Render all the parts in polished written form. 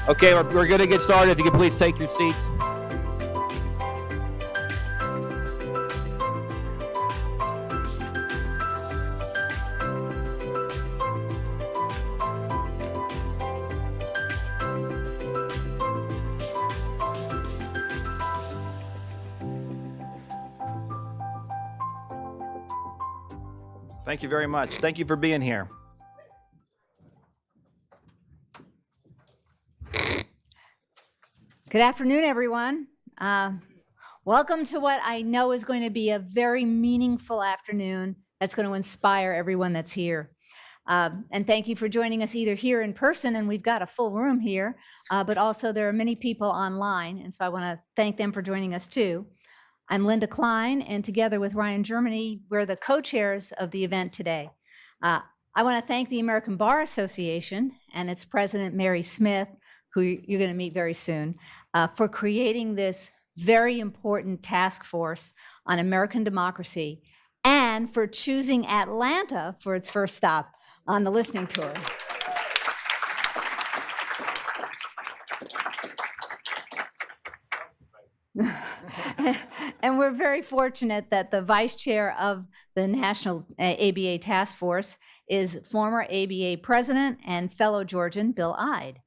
Okay, we're going to get started. If you could please take your seats. Thank you very much. Thank you for being here. Good afternoon, everyone. Welcome to what I know is going to be a very meaningful afternoon that's going to inspire everyone that's here. And thank you for joining us either here in person, and we've got a full room here, but also there are many people online, and so I want to thank them for joining us too. I'm Linda Klein, and together with Ryan Germany, we're the co-chairs of the event today. I want to thank the American Bar Association and its president, Mary Smith, who you're going to meet very soon, for creating this very important task force on American democracy and for choosing Atlanta for its first stop on the listening tour. And we're very fortunate that the vice chair of the National ABA Task Force is former ABA president and fellow Georgian Bill Ide.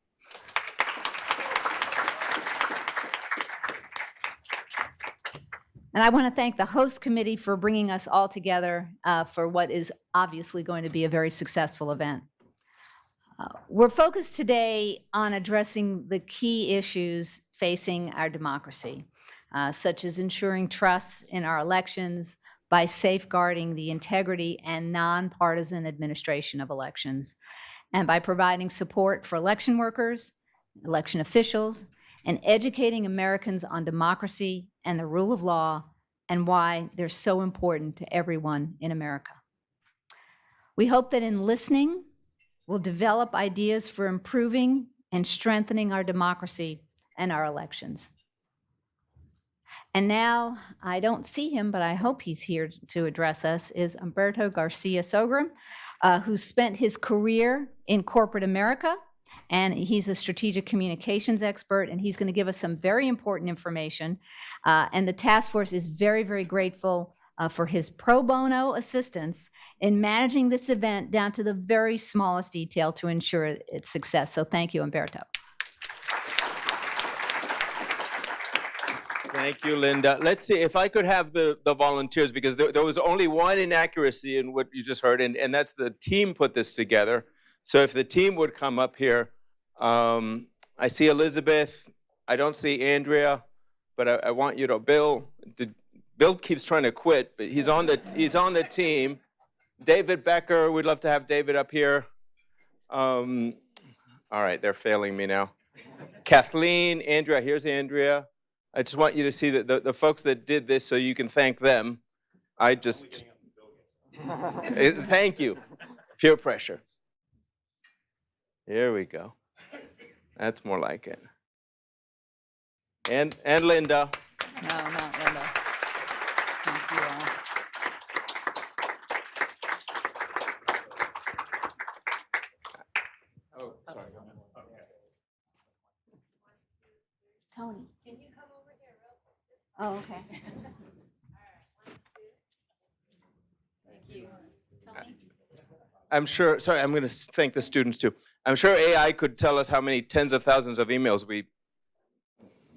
And I want to thank the host committee for bringing us all together for what is obviously going to be a very successful event. We're focused today on addressing the key issues facing our democracy, such as ensuring trust in our elections by safeguarding the integrity and nonpartisan administration of elections, and by providing support for election workers, election officials, and educating Americans on democracy and the rule of law and why they're so important to everyone in America. We hope that in listening, we'll develop ideas for improving and strengthening our democracy and our elections. And now, I don't see him, but I hope he's here to address us, is Humberto Garcia Sogren, who spent his career in corporate America, and he's a strategic communications expert, and he's going to give us some very important information. And the task force is very, very grateful for his pro bono assistance in managing this event down to the very smallest detail to ensure its success. So thank you, Humberto. Thank you, Linda. Let's see if I could have the volunteers, because there was only one inaccuracy in what you just heard, and that's the team put this together. So if the team would come up here, I see Elizabeth, I don't see Andrea, but I want you to, Bill keeps trying to quit, but he's on the team. David Becker, we'd love to have David up here. All right, they're failing me now. Kathleen, Andrea, here's Andrea. I just want you to see that the folks that did this so you can thank them. Thank you. Peer pressure. Here we go. That's more like it. And Linda. No, not Linda. Thank you all. Oh, sorry. Tony. Can you come over here real quick? Oh, okay. Thank you. Tony? I'm sure, sorry, I'm going to thank the students too. I'm sure AI could tell us how many tens of thousands of emails we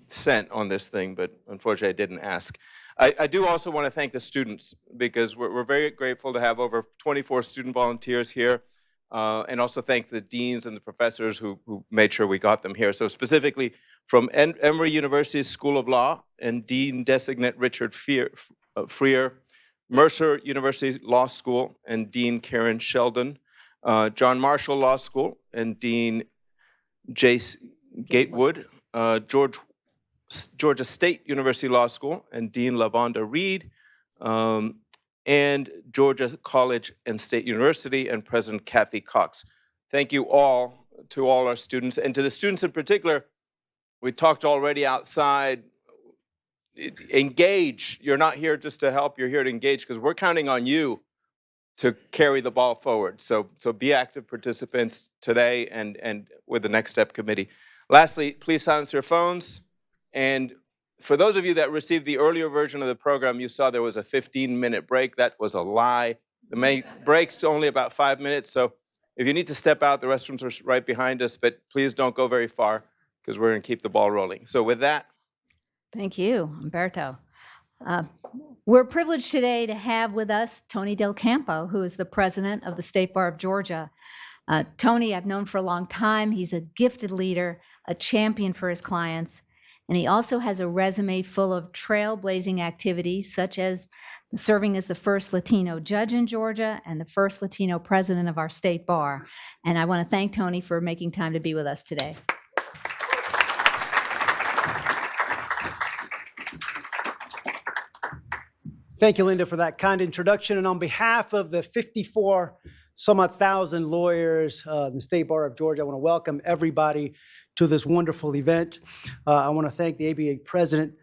sent on this thing, but unfortunately I didn't ask. I do also want to thank the students, because we're very grateful to have over 24 student volunteers here, and also thank the deans and the professors who made sure we got them here. So specifically from Emory University's School of Law and Dean Designate Richard Freer, Mercer University Law School and Dean Karen Sheldon, John Marshall Law School and Dean Jace Gatewood, Georgia State University Law School and Dean LaVonda Reed, and Georgia College and State University and President Kathy Cox. Thank you all to all our students, and to the students in particular. We talked already outside. Engage. You're not here just to help, you're here to engage, because we're counting on you to carry the ball forward. So be active participants today and with the Next Step Committee. Lastly, please silence your phones. And for those of you that received the earlier version of the program, you saw there was a 15-minute break. That was a lie. The main break's only about 5 minutes, so if you need to step out, the restrooms are right behind us, but please don't go very far because we're going to keep the ball rolling. So with that, Thank you, Umberto. We're privileged today to have with us Tony Del Campo, who is the president of the State Bar of Georgia. Tony, I've known for a long time. He's a gifted leader, a champion for his clients, and he also has a resume full of trailblazing activities, such as serving as the first Latino judge in Georgia and the first Latino president of our state bar. And I want to thank Tony for making time to be with us today. Thank you, Linda, for that kind introduction. And on behalf of the 54 some odd thousand lawyers in the State Bar of Georgia, I want to welcome everybody to this wonderful event. I want to thank the ABA president,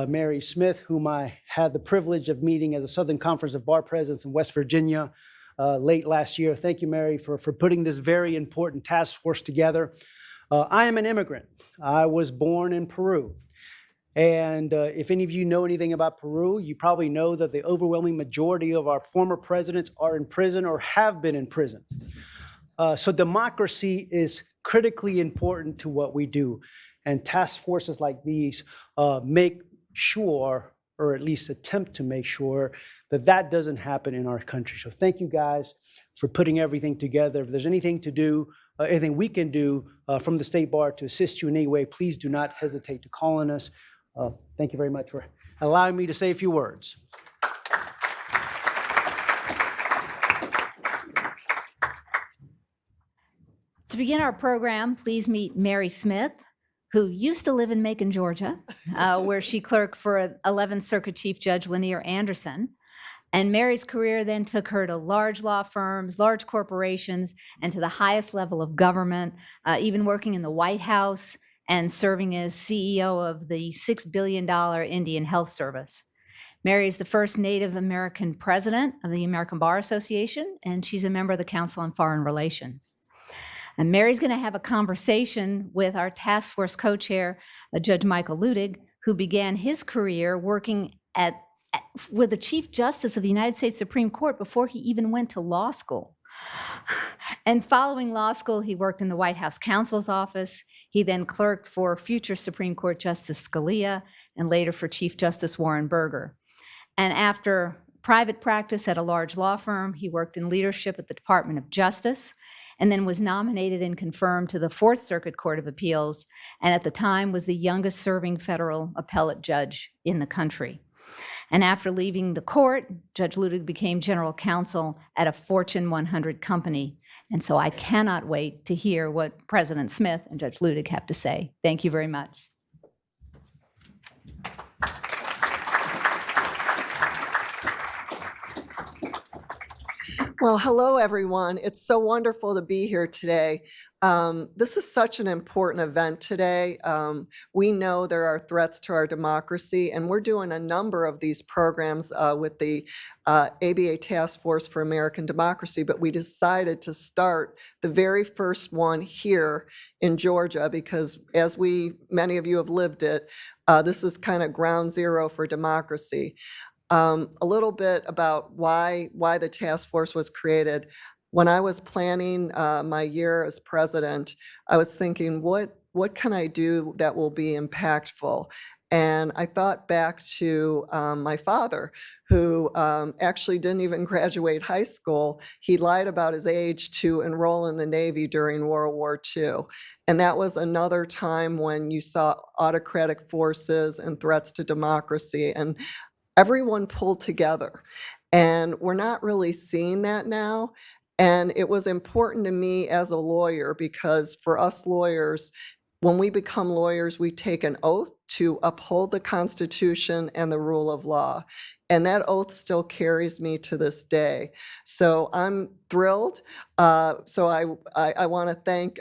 Mary Smith, whom I had the privilege of meeting at the Southern Conference of Bar Presidents in West Virginia late last year. Thank you, Mary, for putting this very important task force together. I am an immigrant. I was born in Peru. And if any of you know anything about Peru, you probably know that the overwhelming majority of our former presidents are in prison or have been in prison. So democracy is critically important to what we do. And task forces like these make sure, or at least attempt to make sure, that that doesn't happen in our country. So thank you guys for putting everything together. If there's anything to do, anything we can do from the State Bar to assist you in any way, please do not hesitate to call on us. Thank you very much for allowing me to say a few words. To begin our program, please meet Mary Smith, who used to live in Macon, Georgia, where she clerked for 11th Circuit Chief Judge Lanier Anderson. And Mary's career then took her to large law firms, large corporations, and to the highest level of government, even working in the White House and serving as CEO of the $6 billion Indian Health Service. Mary is the first Native American president of the American Bar Association, and she's a member of the Council on Foreign Relations. And Mary's going to have a conversation with our task force co-chair, Judge Michael Ludig, who began his career working with the Chief Justice of the United States Supreme Court before he even went to law school. And following law school, he worked in the White House counsel's office. He then clerked for future Supreme Court Justice Scalia and later for Chief Justice Warren Burger. And after private practice at a large law firm, he worked in leadership at the Department of Justice and then was nominated and confirmed to the Fourth Circuit Court of Appeals, and at the time was the youngest serving federal appellate judge in the country. And after leaving the court, Judge Ludig became general counsel at a Fortune 100 company. And so I cannot wait to hear what President Smith and Judge Ludig have to say. Thank you very much. Well, hello, everyone. It's so wonderful to be here today. This is such an important event today. We know there are threats to our democracy, and we're doing a number of these programs with the ABA Task Force for American Democracy, but we decided to start the very first one here in Georgia because, as many of you have lived it, this is kind of ground zero for democracy. A little bit about why the task force was created. When I was planning my year as president, I was thinking, what can I do that will be impactful? And I thought back to my father, who actually didn't even graduate high school. He lied about his age to enroll in the Navy during World War II. And that was another time when you saw autocratic forces and threats to democracy. And everyone pulled together, and we're not really seeing that now. And it was important to me as a lawyer because for us lawyers, when we become lawyers, we take an oath to uphold the Constitution and the rule of law. And that oath still carries me to this day. So I'm thrilled. So I want to thank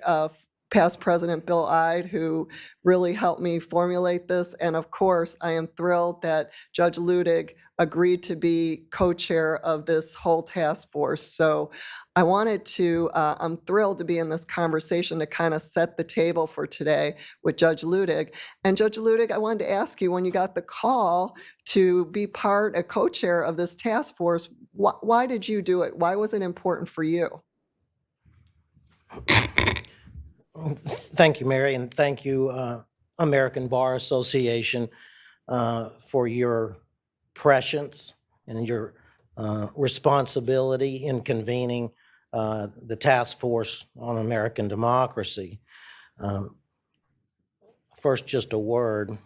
past President Bill Ide, who really helped me formulate this. And of course, I am thrilled that Judge Ludig agreed to be co-chair of this whole task force. So I'm thrilled to be in this conversation to kind of set the table for today with Judge Ludig. And Judge Ludig, I wanted to ask you, when you got the call to be a co-chair of this task force, why did you do it? Why was it important for you? Thank you, Mary, and thank you, American Bar Association, for your prescience and your responsibility in convening the task force on American democracy. First, just a word.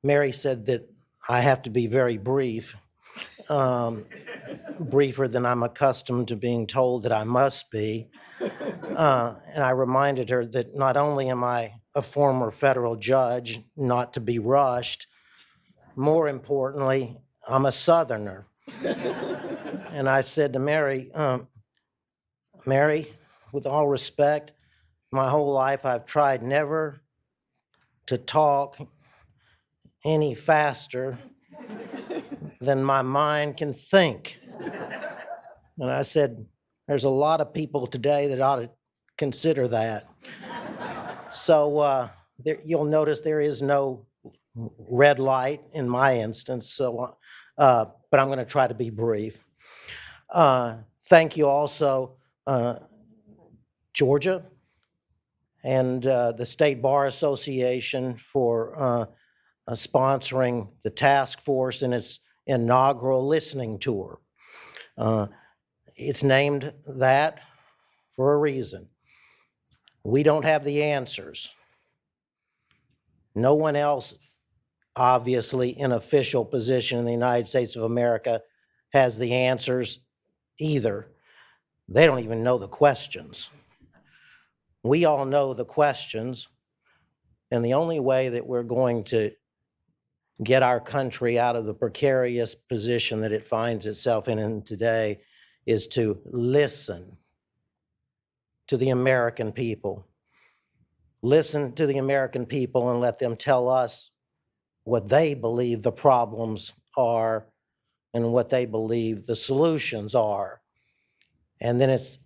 Mary said that I have to be very brief, briefer than I'm accustomed to being told that I must be. And I reminded her that not only am I a former federal judge, not to be rushed, more importantly, I'm a Southerner. And I said to Mary, Mary, with all respect, my whole life I've tried never to talk any faster than my mind can think. And I said, there's a lot of people today that ought to consider that. So you'll notice there is no red light in my instance, so, but I'm going to try to be brief. Thank you also, Georgia and the State Bar Association for sponsoring the task force in its inaugural listening tour. It's named that for a reason. We don't have the answers. No one else, obviously, in official position in the United States of America has the answers either. They don't even know the questions. We all know the questions, and the only way that we're going to get our country out of the precarious position that it finds itself in today is to listen to the American people. Listen to the American people and let them tell us what they believe the problems are and what they believe the solutions are. And then it's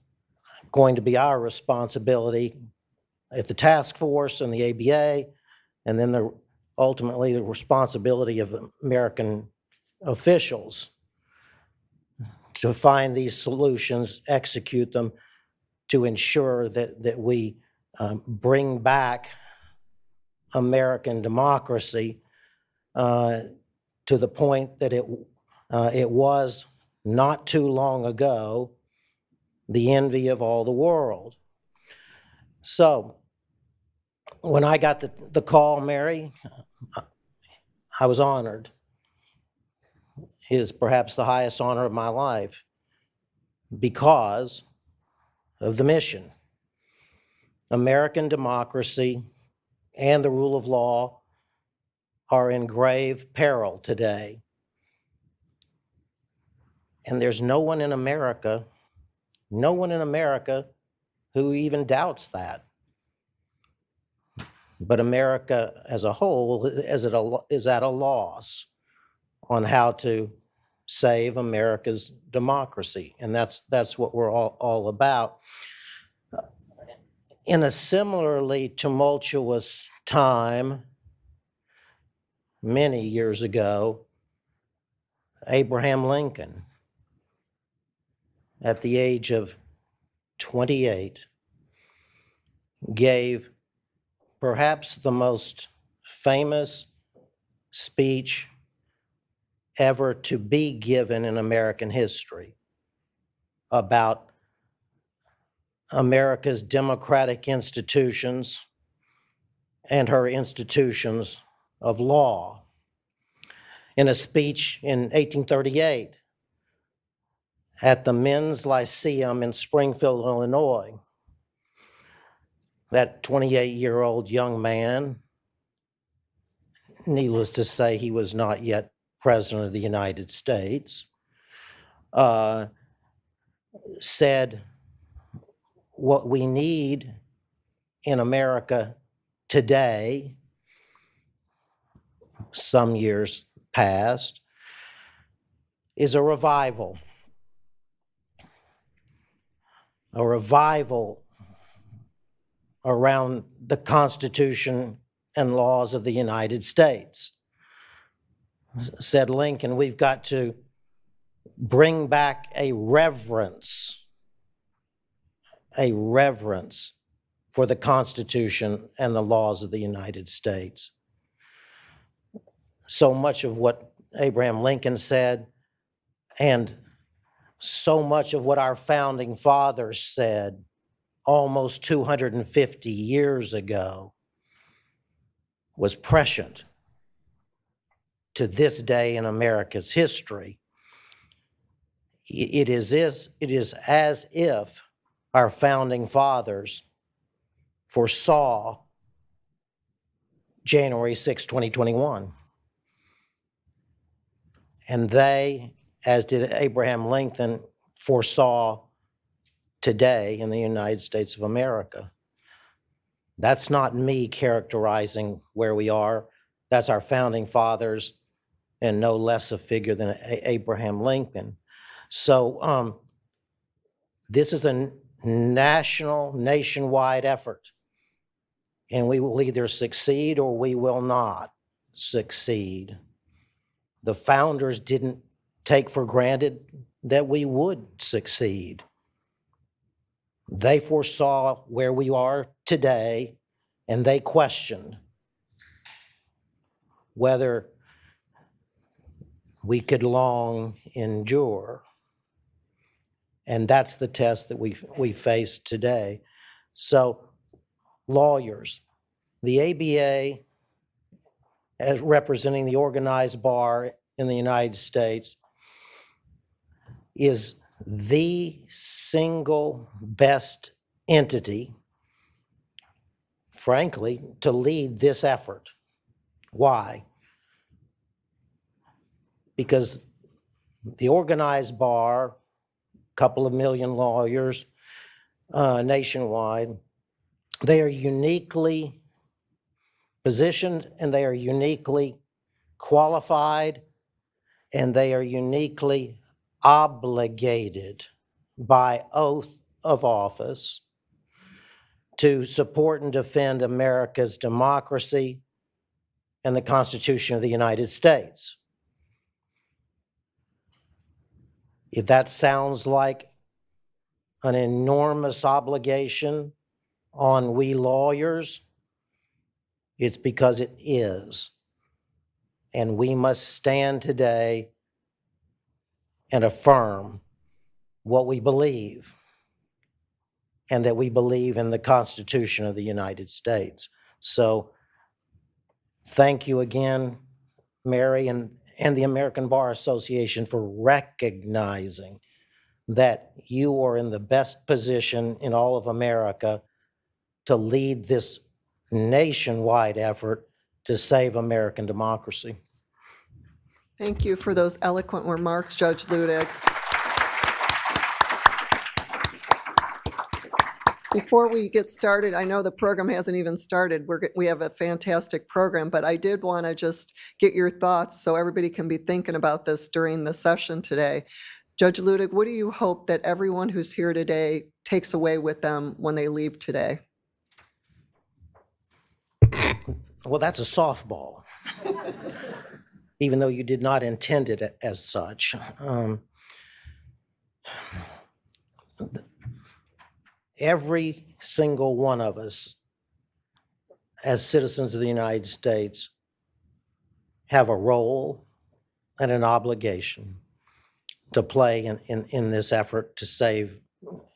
going to be our responsibility at the task force and the ABA, and then ultimately the responsibility of the American officials to find these solutions, execute them, to ensure that we bring back American democracy to the point that it was not too long ago the envy of all the world. So when I got the call, Mary, I was honored. It is perhaps the highest honor of my life because of the mission. American democracy and the rule of law are in grave peril today. And there's no one in America who even doubts that. But America as a whole is at a loss on how to save America's democracy. And that's what we're all about. In a similarly tumultuous time, many years ago, Abraham Lincoln, at the age of 28, gave perhaps the most famous speech ever to be given in American history about America's democratic institutions and her institutions of law. In a speech in 1838 at the Men's Lyceum in Springfield, Illinois, that 28-year-old young man, needless to say, he was not yet President of the United States, said what we need in America today, some years past, is a revival. A revival around the Constitution and laws of the United States. Said Lincoln, we've got to bring back a reverence for the Constitution and the laws of the United States. So much of what Abraham Lincoln said, and so much of what our founding fathers said almost 250 years ago, was prescient to this day in America's history. It is as if our founding fathers foresaw January 6, 2021. And they, as did Abraham Lincoln, foresaw today in the United States of America. That's not me characterizing where we are. That's our founding fathers, and no less a figure than Abraham Lincoln. So this is a nationwide effort, and we will either succeed or we will not succeed. The founders didn't take for granted that we would succeed. They foresaw where we are today, and they questioned whether we could long endure. And that's the test that we face today. So, lawyers, the ABA, as representing the organized bar in the United States, is the single best entity, frankly, to lead this effort. Why? Because the organized bar, a couple of million lawyers nationwide, they are uniquely positioned, and they are uniquely qualified, and they are uniquely obligated by oath of office to support and defend America's democracy and the Constitution of the United States. If that sounds like an enormous obligation on we lawyers, it's because it is. And we must stand today and affirm what we believe, and that we believe in the Constitution of the United States. So thank you again, Mary, and the American Bar Association for recognizing that you are in the best position in all of America to lead this nationwide effort to save American democracy. Thank you for those eloquent remarks, Judge Ludig. Before we get started, I know the program hasn't even started. We have a fantastic program, but I did want to just get your thoughts so everybody can be thinking about this during the session today. Judge Ludig, what do you hope that everyone who's here today takes away with them when they leave today? Well, that's a softball, even though you did not intend it as such. Every single one of us, as citizens of the United States, have a role and an obligation to play in this effort to save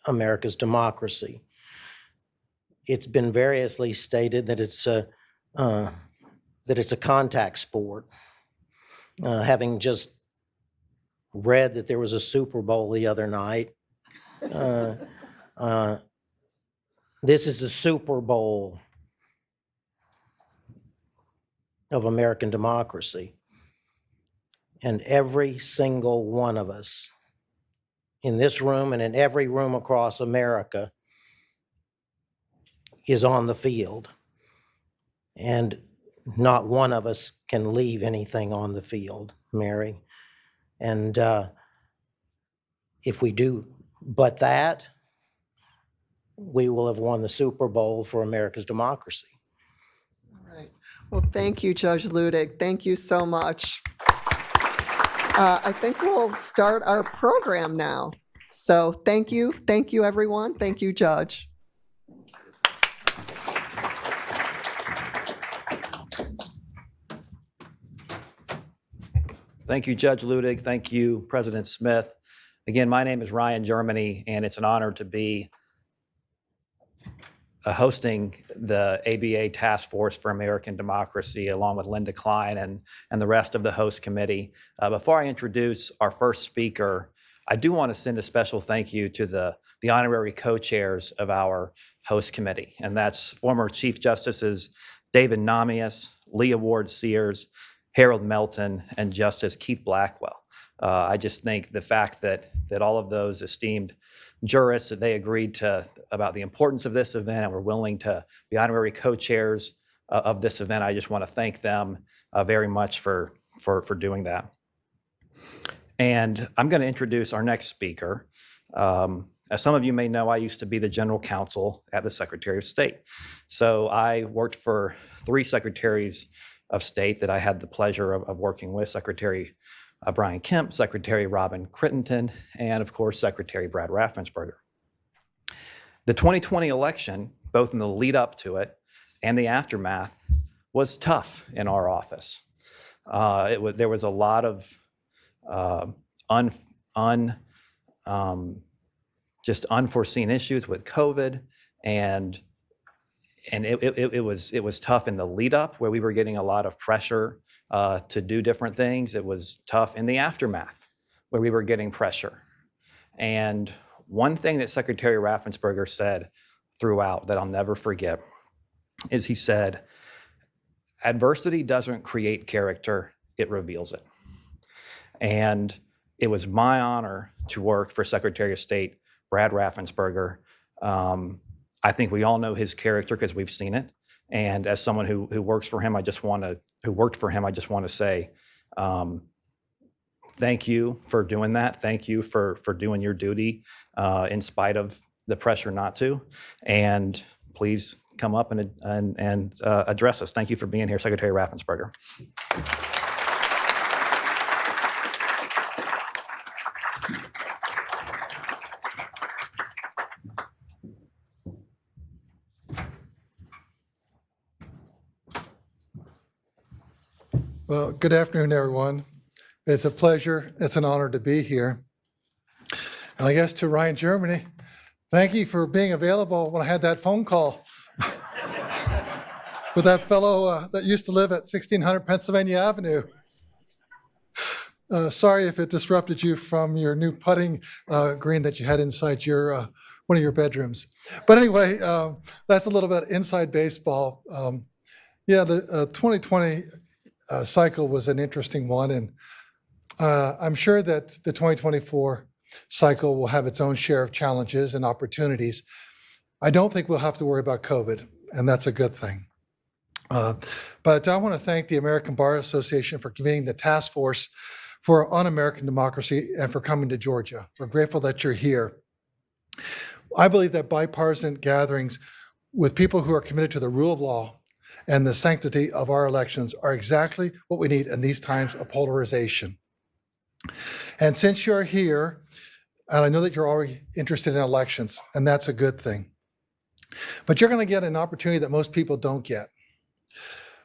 America's democracy. It's been variously stated that it's a contact sport. Having just read that there was a Super Bowl the other night, this is the Super Bowl of American democracy. And every single one of us in this room and in every room across America is on the field. And not one of us can leave anything on the field, Mary. And if we do but that, we will have won the Super Bowl for America's democracy. Right. Well, thank you, Judge Ludig. Thank you so much. I think we'll start our program now. So thank you, everyone. Thank you, Judge. Thank you, Judge Ludig. Thank you, President Smith. Again, my name is Ryan Germany, and it's an honor to be hosting the ABA Task Force for American Democracy, along with Linda Klein and the rest of the host committee. Before I introduce our first speaker, I do want to send a special thank you to the honorary co-chairs of our host committee, and that's former Chief Justices David Namias, Leah Ward Sears, Harold Melton, and Justice Keith Blackwell. I just think the fact that all of those esteemed jurists, that they agreed about the importance of this event and were willing to be honorary co-chairs of this event, I just want to thank them very much for doing that. And I'm going to introduce our next speaker. As some of you may know, I used to be the general counsel at the Secretary of State. So I worked for 3 secretaries of state that I had the pleasure of working with: Secretary Brian Kemp, Secretary Robin Crittenden, and of course, Secretary Brad Raffensperger. The 2020 election, both in the lead up to it and the aftermath, was tough in our office. There was a lot of just unforeseen issues with COVID, and it was tough in the lead up, where we were getting a lot of pressure to do different things. It was tough in the aftermath, where we were getting pressure. And one thing that Secretary Raffensperger said throughout that I'll never forget is he said, "Adversity doesn't create character, it reveals it." And it was my honor to work for Secretary of State Brad Raffensperger. I think we all know his character because we've seen it. And as someone who worked for him, I just want to say, thank you for doing that. Thank you for doing your duty in spite of the pressure not to. And please come up and address us. Thank you for being here, Secretary Raffensperger. Well, good afternoon, everyone. It's a pleasure. It's an honor to be here. And I guess to Ryan Germany, thank you for being available when I had that phone call with that fellow that used to live at 1600 Pennsylvania Avenue. Sorry if it disrupted you from your new putting green that you had inside your one of your bedrooms. But anyway, that's a little bit inside baseball. The 2020 cycle was an interesting one, and I'm sure that the 2024 cycle will have its own share of challenges and opportunities. I don't think we'll have to worry about COVID, and that's a good thing. But I want to thank the American Bar Association for convening the task force on American democracy and for coming to Georgia. We're grateful that you're here. I believe that bipartisan gatherings with people who are committed to the rule of law and the sanctity of our elections are exactly what we need in these times of polarization. And since you're here, and I know that you're already interested in elections, and that's a good thing, but you're going to get an opportunity that most people don't get,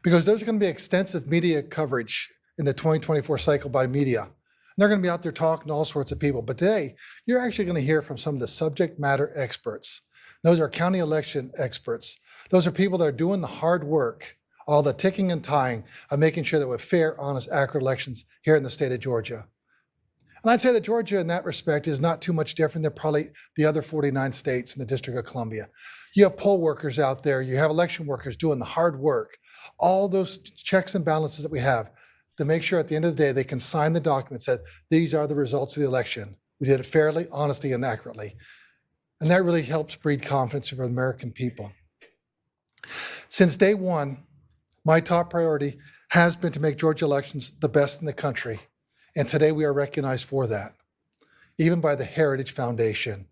because there's going to be extensive media coverage in the 2024 cycle by media. And they're going to be out there talking to all sorts of people. But today, you're actually going to hear from some of the subject matter experts. Those are county election experts. Those are people that are doing the hard work, all the ticking and tying of making sure that we have fair, honest, accurate elections here in the state of Georgia. And I'd say that Georgia in that respect is not too much different than probably the other 49 states in the District of Columbia. You have poll workers out there, you have election workers doing the hard work, all those checks and balances that we have to make sure at the end of the day they can sign the document that said, these are the results of the election. We did it fairly, honestly, and accurately. And that really helps breed confidence for the American people. Since day one, my top priority has been to make Georgia elections the best in the country. And today we are recognized for that, even by the Heritage Foundation.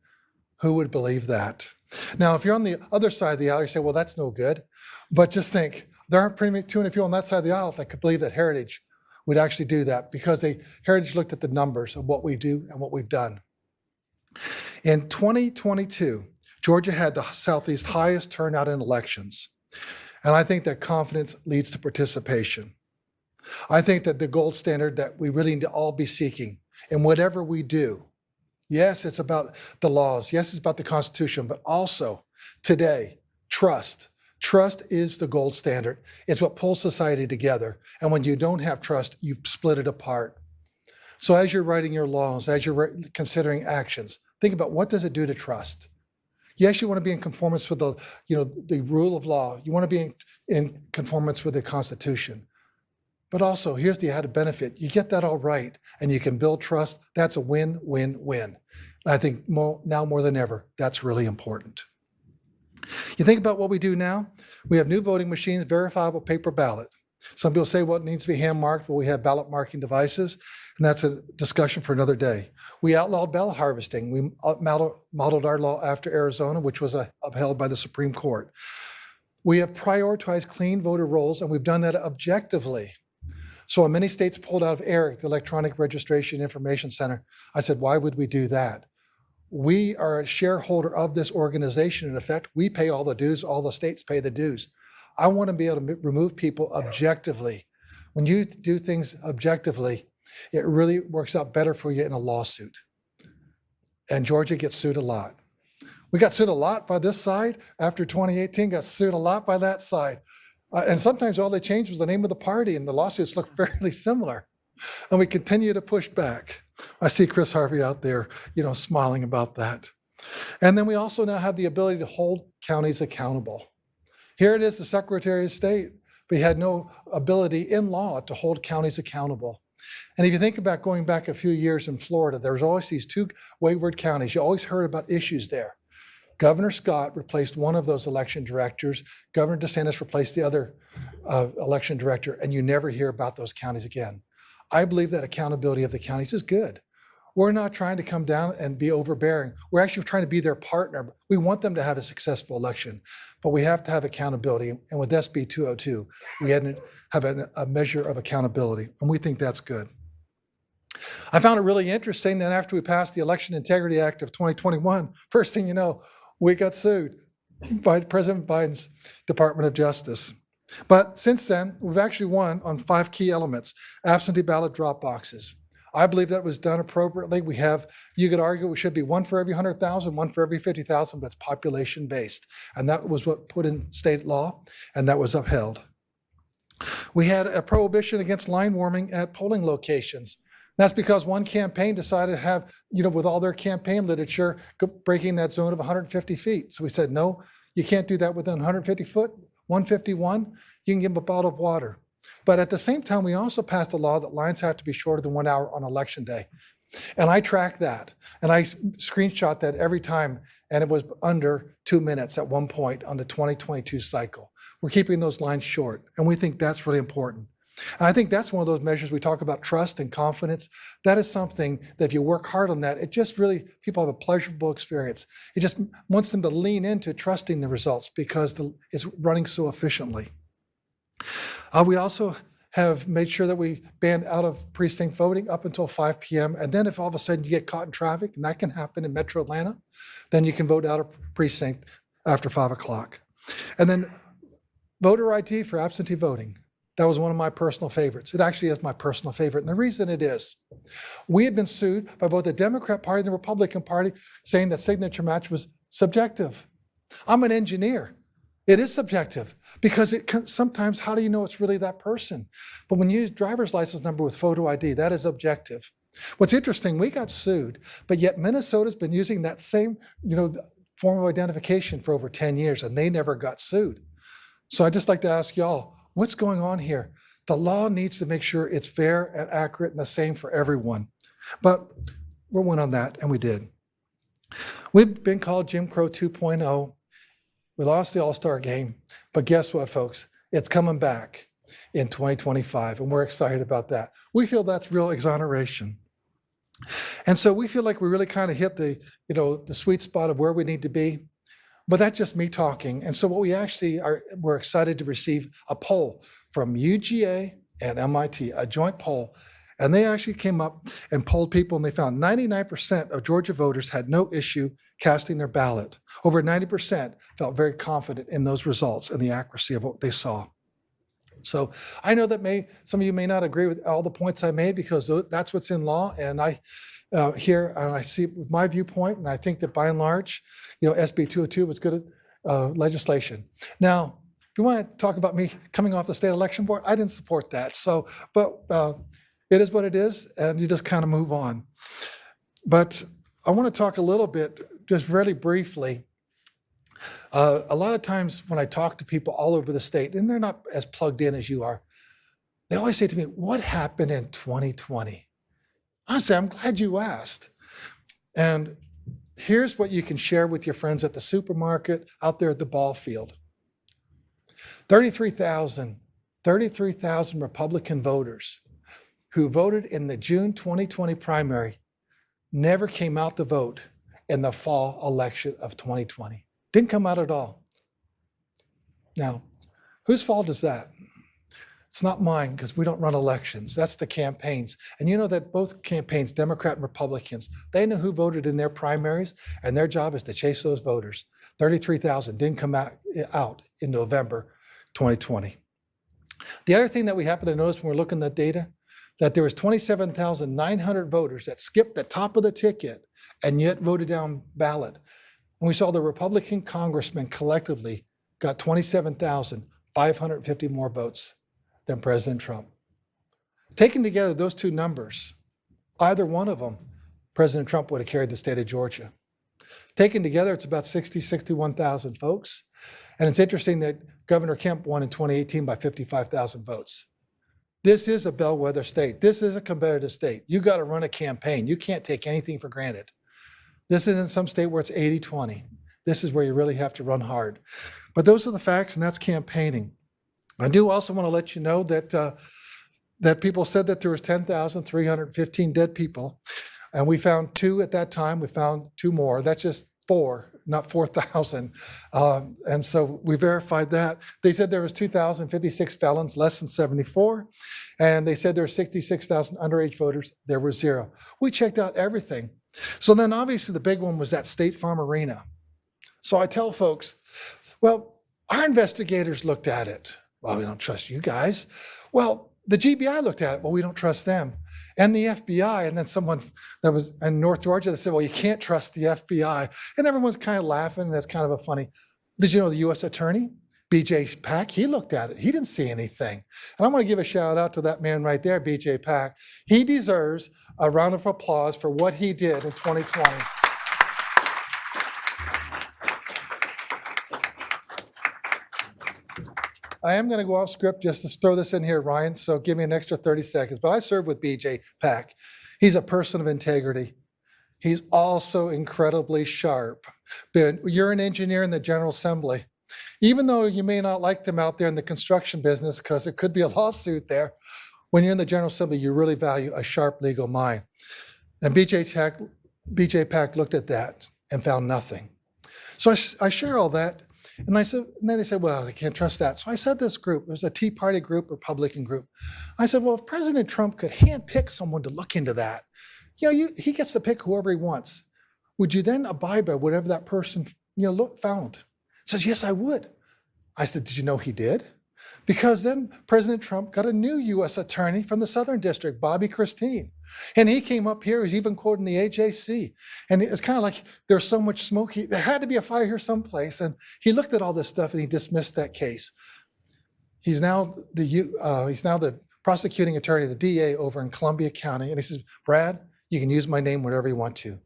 Who would believe that? Now, if you're on the other side of the aisle, you say, well, that's no good. But just think, there aren't pretty too many people on that side of the aisle that could believe that Heritage would actually do that, because Heritage looked at the numbers of what we do and what we've done. In 2022, Georgia had the Southeast's highest turnout in elections. And I think that confidence leads to participation. I think that the gold standard that we really need to all be seeking in whatever we do, yes, it's about the laws, yes, it's about the Constitution, but also today, trust. Trust is the gold standard. It's what pulls society together. And when you don't have trust, you split it apart. So as you're writing your laws, as you're considering actions, think about, what does it do to trust? Yes, you want to be in conformance with the rule of law. You want to be in conformance with the Constitution. But also, here's the added benefit. You get that all right, and you can build trust. That's a win-win-win. I think now more than ever, that's really important. You think about what we do now. We have new voting machines, verifiable paper ballot. Some people say, well, it needs to be hand-marked. Well, we have ballot marking devices, and that's a discussion for another day. We outlawed ballot harvesting. We modeled our law after Arizona, which was upheld by the Supreme Court. We have prioritized clean voter rolls, and we've done that objectively. So when many states pulled out of ERIC, the Electronic Registration Information Center, I said, why would we do that? We are a shareholder of this organization. In effect, we pay all the dues, all the states pay the dues. I want to be able to remove people objectively. When you do things objectively, it really works out better for you in a lawsuit. And Georgia gets sued a lot. We got sued a lot by this side after 2018, got sued a lot by that side. And sometimes all they changed was the name of the party, and the lawsuits look fairly similar. And we continue to push back. I see Chris Harvey out there, smiling about that. And then we also now have the ability to hold counties accountable. Here it is, the Secretary of State, but he had no ability in law to hold counties accountable. And if you think about going back a few years in Florida, there was always these two wayward counties. You always heard about issues there. Governor Scott replaced one of those election directors. Governor DeSantis replaced the other election director, and you never hear about those counties again. I believe that accountability of the counties is good. We're not trying to come down and be overbearing. We're actually trying to be their partner. We want them to have a successful election, but we have to have accountability. And with SB 202, we had to have a measure of accountability, and we think that's good. I found it really interesting that after we passed the Election Integrity Act of 2021, first thing you know, we got sued by President Biden's Department of Justice. But since then, we've actually won on 5 key elements. Absentee ballot drop boxes. I believe that was done appropriately. You could argue we should be 1 for every 100,000, 1 for every 50,000, but it's population based. And that was what put in state law, and that was upheld. We had a prohibition against line warming at polling locations. That's because one campaign decided to have, with all their campaign literature, breaking that zone of 150 feet. So we said, no, you can't do that within 150 foot, 151, you can give them a bottle of water. But at the same time, we also passed a law that lines have to be shorter than 1 hour on election day. And I track that, and I screenshot that every time, and it was under 2 minutes at one point on the 2022 cycle. We're keeping those lines short, and we think that's really important. And I think that's one of those measures we talk about, trust and confidence. That is something that if you work hard on that, it just really, people have a pleasurable experience. It just wants them to lean into trusting the results because it's running so efficiently. We also have made sure that we banned out of precinct voting up until 5 p.m. And then if all of a sudden you get caught in traffic, and that can happen in Metro Atlanta, then you can vote out of precinct after 5 o'clock. And then voter ID for absentee voting. That was one of my personal favorites. It actually is my personal favorite. And the reason it is, we had been sued by both the Democrat Party and the Republican Party saying that signature match was subjective. I'm an engineer. It is subjective because sometimes how do you know it's really that person? But when you use driver's license number with photo ID, that is objective. What's interesting, we got sued, but yet Minnesota's been using that same form of identification for over 10 years and they never got sued. So I'd just like to ask y'all, what's going on here? The law needs to make sure it's fair and accurate and the same for everyone. But we went on that, and we did. We've been called Jim Crow 2.0. We lost the All-Star game, but guess what, folks? It's coming back in 2025, and we're excited about that. We feel that's real exoneration. And so we feel like we really kind of hit the sweet spot of where we need to be. But that's just me talking. And so what we actually we're excited to receive a poll from UGA and MIT, a joint poll. And they actually came up and polled people, and they found 99% of Georgia voters had no issue casting their ballot. Over 90% felt very confident in those results and the accuracy of what they saw. So I know that some of you may not agree with all the points I made, because that's what's in law. And I see it with my viewpoint, and I think that by and large, SB 202 was good legislation. Now, if you want to talk about me coming off the state election board, I didn't support that. But it is what it is, and you just kind of move on. But I want to talk a little bit, just really briefly. A lot of times when I talk to people all over the state, and they're not as plugged in as you are, they always say to me, what happened in 2020? Honestly, I'm glad you asked. And here's what you can share with your friends at the supermarket, out there at the ball field. 33,000 Republican voters who voted in the June 2020 primary never came out to vote in the fall election of 2020. Didn't come out at all. Now, whose fault is that? It's not mine, because we don't run elections. That's the campaigns. And you know that both campaigns, Democrat and Republicans, they know who voted in their primaries, and their job is to chase those voters. 33,000 didn't come out in November 2020. The other thing that we happen to notice when we're looking at data, that there was 27,900 voters that skipped the top of the ticket and yet voted down ballot. And we saw the Republican congressmen collectively got 27,550 more votes than President Trump. Taken together, those two numbers, either one of them, President Trump would have carried the state of Georgia. Taken together, it's about 61,000 folks. And it's interesting that Governor Kemp won in 2018 by 55,000 votes. This is a bellwether state. This is a competitive state. You got to run a campaign. You can't take anything for granted. This isn't some state where it's 80-20. This is where you really have to run hard. But those are the facts, and that's campaigning. I do also want to let you know that that people said that there was 10,315 dead people, and we found 2 at that time. We found 2 more. That's just 4, not 4,000. And so we verified that. They said there was 2,056 felons, less than 74. And they said there were 66,000 underage voters. There were 0. We checked out everything. So then obviously the big one was that State Farm Arena. So I tell folks, well, our investigators looked at it. Well, we don't trust you guys. Well, the GBI looked at it. Well, we don't trust them. And the FBI, and then someone that was in North Georgia that said, well, you can't trust the FBI. And everyone's kind of laughing, and that's kind of a funny. Did you know the U.S. Attorney, B.J. Pack, he looked at it. He didn't see anything. And I want to give a shout out to that man right there, B.J. Pack. He deserves a round of applause for what he did in 2020. I am going to go off script just to throw this in here, Ryan, so give me an extra 30 seconds. But I served with B.J. Pack. He's a person of integrity. He's also incredibly sharp. But you're an engineer in the General Assembly. Even though you may not like them out there in the construction business, because it could be a lawsuit there, when you're in the General Assembly, you really value a sharp legal mind. And B.J. Pack looked at that and found nothing. So I share all that. And then they said, well, I can't trust that. So I said this group, it was a Tea Party group, Republican group. I said, well, if President Trump could handpick someone to look into that, he gets to pick whoever he wants. Would you then abide by whatever that person found? He says, yes, I would. I said, did you know he did? Because then President Trump got a new U.S. attorney from the Southern District, Bobby Christine. And he came up here, he's even quoting the AJC. And it was kind of like, there's so much smoke, there had to be a fire here someplace. And he looked at all this stuff and he dismissed that case. He's now the prosecuting attorney, the DA over in Columbia County. And he says, Brad, you can use my name whenever you want to,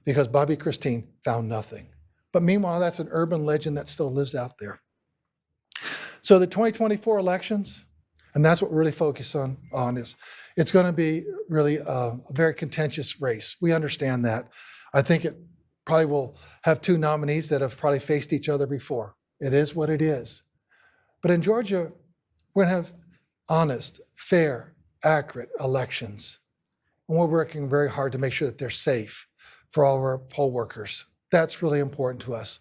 because Bobby Christine found nothing. But meanwhile, that's an urban legend that still lives out there. So the 2024 elections, and that's what we're really focused on is it's going to be really a very contentious race. We understand that. I think it probably will have 2 nominees that have probably faced each other before It is what it is. But in Georgia, we're going to have honest, fair, accurate elections. And we're working very hard to make sure that they're safe for all of our poll workers. That's really important to us.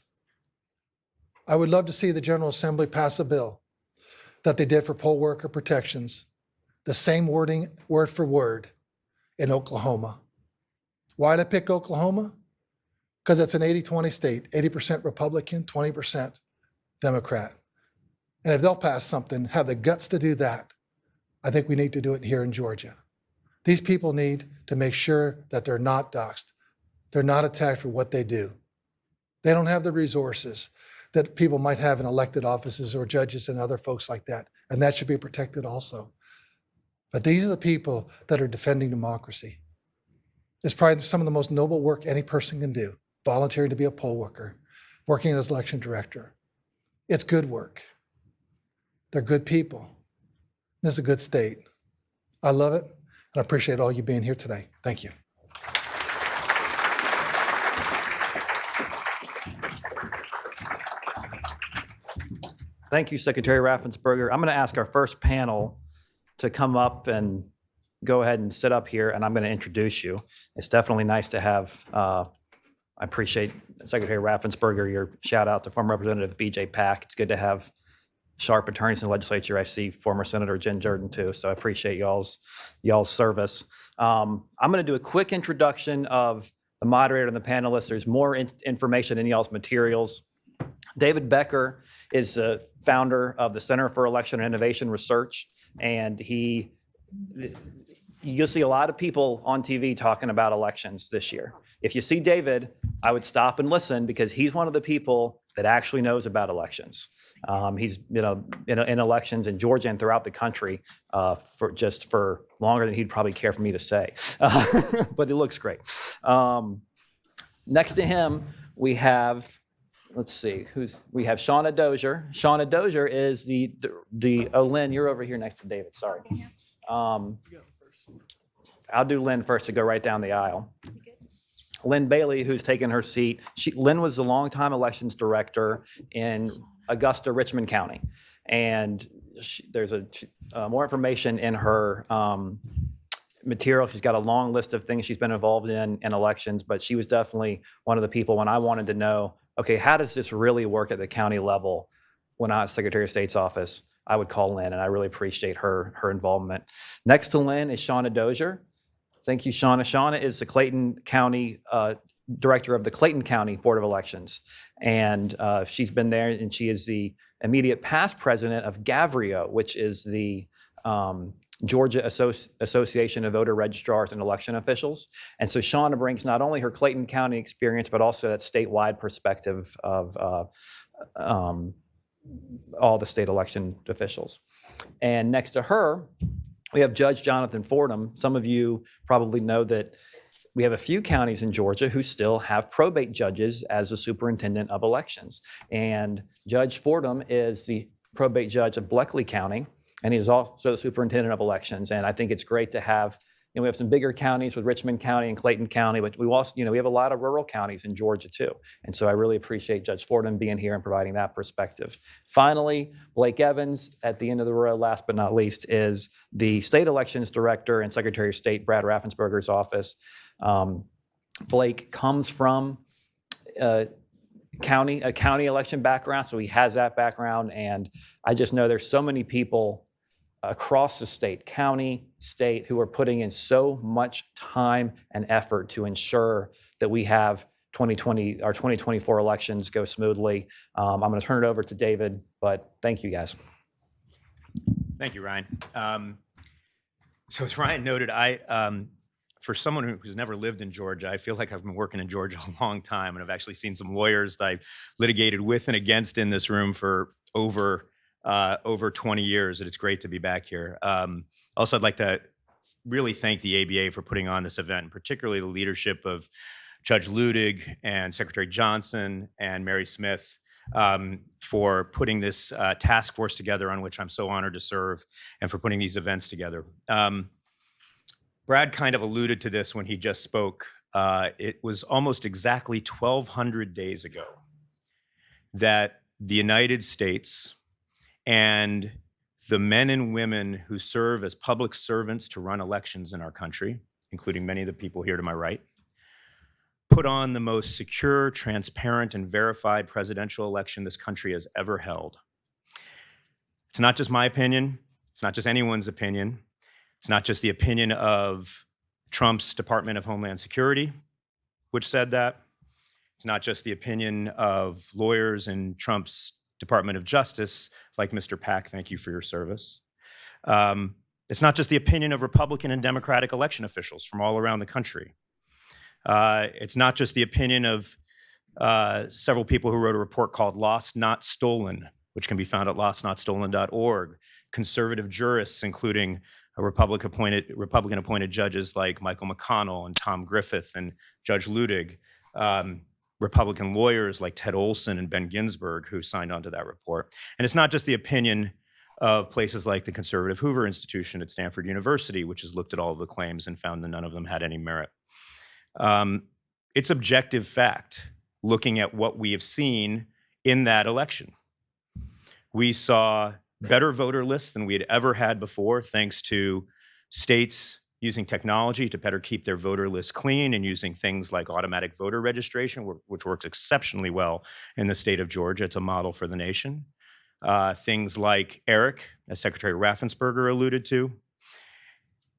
I would love to see the General Assembly pass a bill that they did for poll worker protections, the same wording, word for word, in Oklahoma. Why did I pick Oklahoma? Because it's an 80-20 state, 80% Republican, 20% Democrat. And if they'll pass something, have the guts to do that, I think we need to do it here in Georgia. These people need to make sure that they're not doxxed. They're not attacked for what they do. They don't have the resources that people might have in elected offices or judges and other folks like that. And that should be protected also. But these are the people that are defending democracy. It's probably some of the most noble work any person can do, volunteering to be a poll worker, working as election director. It's good work. They're good people. This is a good state. I love it, and I appreciate all you being here today. Thank you. Thank you, Secretary Raffensperger. I'm going to ask our first panel to come up and go ahead and sit up here, and I'm going to introduce you. It's definitely nice to have, I appreciate Secretary Raffensperger, your shout out to former Representative BJ Pack. It's good to have sharp attorneys in the legislature. I see former Senator Jen Jordan too, so I appreciate y'all's service. I'm going to do a quick introduction of the moderator and the panelists. There's more information in y'all's materials. David Becker is the founder of the Center for Election and Innovation Research, and you'll see a lot of people on TV talking about elections this year. If you see David, I would stop and listen because he's one of the people that actually knows about elections. He's in elections in Georgia and throughout the country for longer than he'd probably care for me to say, but it looks great. Next to him, we have. Let's see, we have Shauna Dozier. Shauna Dozier is Lynn, you're over here next to David, sorry. I'll do Lynn first to go right down the aisle. Lynn Bailey, who's taken her seat. Lynn was the longtime elections director in Augusta, Richmond County. And there's more information in her material. She's got a long list of things she's been involved in elections, but she was definitely one of the people when I wanted to know, okay, how does this really work at the county level? When I was Secretary of State's office, I would call Lynn, and I really appreciate her involvement. Next to Lynn is Shauna Dozier. Thank you, Shauna. Shauna is the Clayton County director of the Clayton County Board of Elections, and she's been there, and she is the immediate past president of Gavrio, which is the Georgia Association of Voter Registrars and Election Officials. And so Shauna brings not only her Clayton County experience, but also that statewide perspective of all the state election officials. And next to her, we have Judge Jonathan Fordham. Some of you probably know that we have a few counties in Georgia who still have probate judges as the superintendent of elections. And Judge Fordham is the probate judge of Bleckley County, and he's also the superintendent of elections. And I think it's great to have, we have some bigger counties with Richmond County and Clayton County, but we also, we have a lot of rural counties in Georgia too. And so I really appreciate Judge Fordham being here and providing that perspective. Finally, Blake Evans, at the end of the row, last but not least, is the state elections director and Secretary of State Brad Raffensperger's office. Blake comes from a county election background, so he has that background. And I just know there's so many people across the state, county, state, who are putting in so much time and effort to ensure that we have 2024 elections go smoothly. I'm going to turn it over to David, but thank you guys. Thank you, Ryan. So as Ryan noted, for someone who's never lived in Georgia, I feel like I've been working in Georgia a long time, and I've actually seen some lawyers that I've litigated with and against in this room for over 20 years, and it's great to be back here. Also, I'd like to really thank the ABA for putting on this event, and particularly the leadership of Judge Ludig and Secretary Johnson and Mary Smith for putting this task force together, on which I'm so honored to serve, and for putting these events together. Brad kind of alluded to this when he just spoke. It was almost exactly 1,200 days ago that the United States and the men and women who serve as public servants to run elections in our country, including many of the people here to my right, put on the most secure, transparent, and verified presidential election this country has ever held. It's not just my opinion. It's not just anyone's opinion. It's not just the opinion of Trump's Department of Homeland Security, which said that. It's not just the opinion of lawyers in Trump's Department of Justice, like Mr. Pack, thank you for your service. It's not just the opinion of Republican and Democratic election officials from all around the country. It's not just the opinion of several people who wrote a report called Lost Not Stolen, which can be found at lostnotstolen.org, conservative jurists, including Republican-appointed judges like Michael McConnell and Tom Griffith and Judge Ludig, Republican lawyers like Ted Olson and Ben Ginsberg, who signed onto that report. And it's not just the opinion of places like the conservative Hoover Institution at Stanford University, which has looked at all of the claims and found that none of them had any merit. It's objective fact, looking at what we have seen in that election. We saw better voter lists than we had ever had before, thanks to states using technology to better keep their voter lists clean and using things like automatic voter registration, which works exceptionally well in the state of Georgia. It's a model for the nation. Things like ERIC, as Secretary Raffensperger alluded to.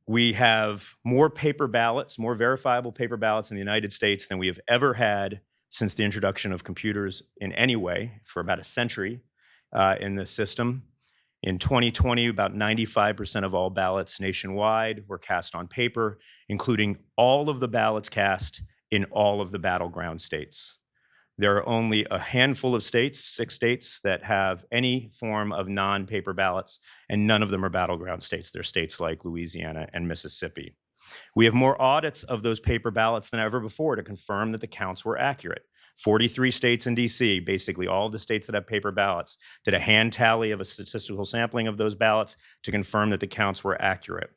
We have more paper ballots, more verifiable paper ballots in the United States than we have ever had since the introduction of computers in any way for about a century in the system. In 2020, about 95% of all ballots nationwide were cast on paper, including all of the ballots cast in all of the battleground states. There are only a handful of states, 6 states, that have any form of non-paper ballots, and none of them are battleground states. They're states like Louisiana and Mississippi. We have more audits of those paper ballots than ever before to confirm that the counts were accurate. 43 states in DC, basically all of the states that have paper ballots, did a hand tally of a statistical sampling of those ballots to confirm that the counts were accurate.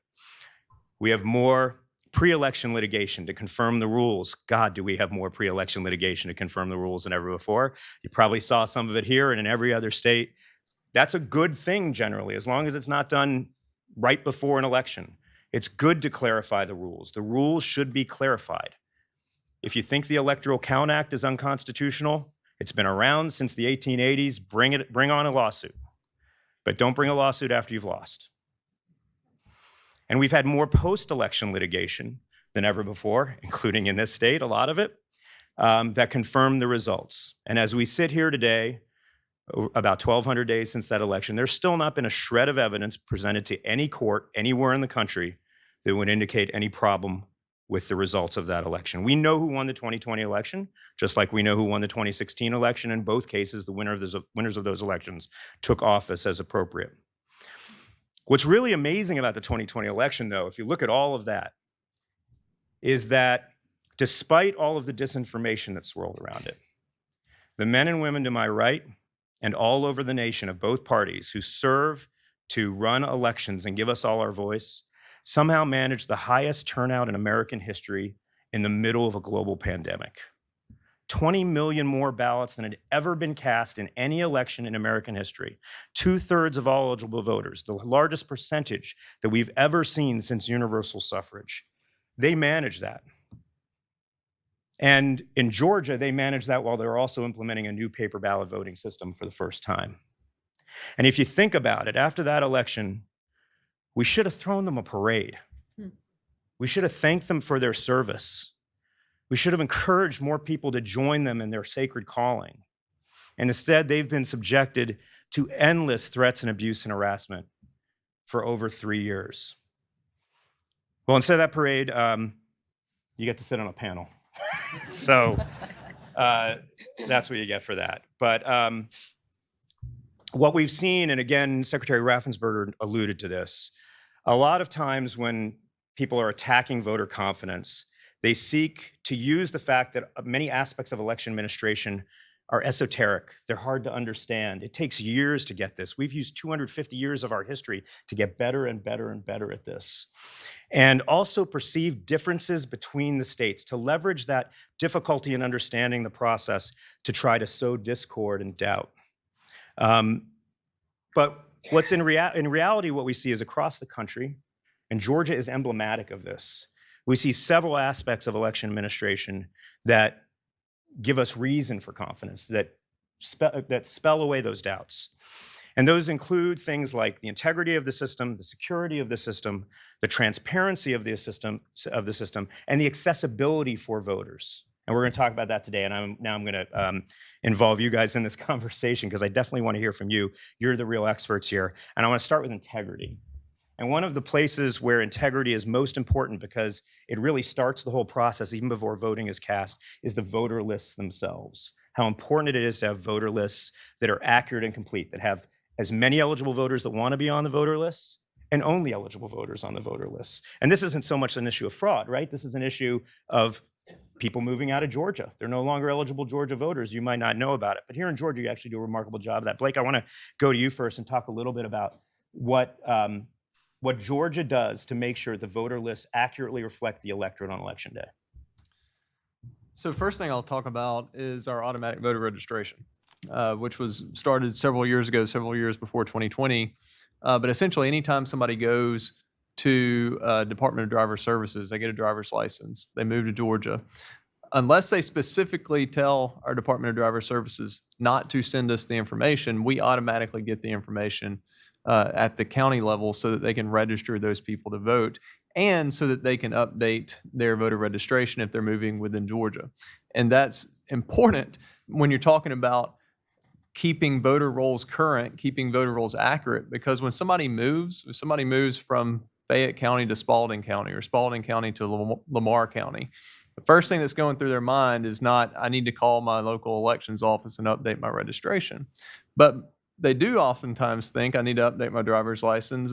We have more pre-election litigation to confirm the rules. God, do we have more pre-election litigation to confirm the rules than ever before? You probably saw some of it here and in every other state. That's a good thing generally, as long as it's not done right before an election. It's good to clarify the rules. The rules should be clarified. If you think the Electoral Count Act is unconstitutional, it's been around since the 1880s, bring on a lawsuit. But don't bring a lawsuit after you've lost. And we've had more post-election litigation than ever before, including in this state, a lot of it, that confirm the results. And as we sit here today, about 1,200 days since that election, there's still not been a shred of evidence presented to any court anywhere in the country that would indicate any problem with the results of that election. We know who won the 2020 election, just like we know who won the 2016 election. In both cases, the winners of those elections took office as appropriate. What's really amazing about the 2020 election, though, if you look at all of that, is that despite all of the disinformation that swirled around it, the men and women to my right and all over the nation of both parties who serve to run elections and give us all our voice somehow managed the highest turnout in American history in the middle of a global pandemic. 20 million more ballots than had ever been cast in any election in American history. 2/3 of all eligible voters, the largest percentage that we've ever seen since universal suffrage. They managed that. And in Georgia, they managed that while they were also implementing a new paper ballot voting system for the first time. And if you think about it, after that election, we should have thrown them a parade. We should have thanked them for their service. We should have encouraged more people to join them in their sacred calling. And instead, they've been subjected to endless threats and abuse and harassment for over 3 years. Well, instead of that parade, you get to sit on a panel. So that's what you get for that. But what we've seen, and again, Secretary Raffensperger alluded to this, a lot of times when people are attacking voter confidence, they seek to use the fact that many aspects of election administration are esoteric. They're hard to understand. It takes years to get this. We've used 250 years of our history to get better and better and better at this. And also perceive differences between the states, to leverage that difficulty in understanding the process to try to sow discord and doubt. But what's in reality, what we see is across the country, and Georgia is emblematic of this. We see several aspects of election administration that give us reason for confidence, that spell away those doubts. And those include things like the integrity of the system, the security of the system, the transparency of the system, and the accessibility for voters. And we're going to talk about that today. And I'm going to involve you guys in this conversation because I definitely want to hear from you. You're the real experts here. And I want to start with integrity. And one of the places where integrity is most important, because it really starts the whole process even before voting is cast, is the voter lists themselves. How important it is to have voter lists that are accurate and complete, that have as many eligible voters that want to be on the voter lists and only eligible voters on the voter lists. And this isn't so much an issue of fraud, right? This is an issue of people moving out of Georgia. They're no longer eligible Georgia voters. You might not know about it. But here in Georgia, you actually do a remarkable job of that. Blake, I want to go to you first and talk a little bit about what Georgia does to make sure the voter lists accurately reflect the electorate on election day. So first thing I'll talk about is our automatic voter registration, which was started several years ago, several years before 2020. But essentially, anytime somebody goes to Department of Driver Services, they get a driver's license, they move to Georgia, unless they specifically tell our Department of Driver Services not to send us the information, we automatically get the information at the county level so that they can register those people to vote and so that they can update their voter registration if they're moving within Georgia. And that's important when you're talking about keeping voter rolls current, keeping voter rolls accurate, because when somebody moves, if somebody moves from Fayette County to Spalding County or Spalding County to Lamar County, the first thing that's going through their mind is not, I need to call my local elections office and update my registration. But they do oftentimes think I need to update my driver's license,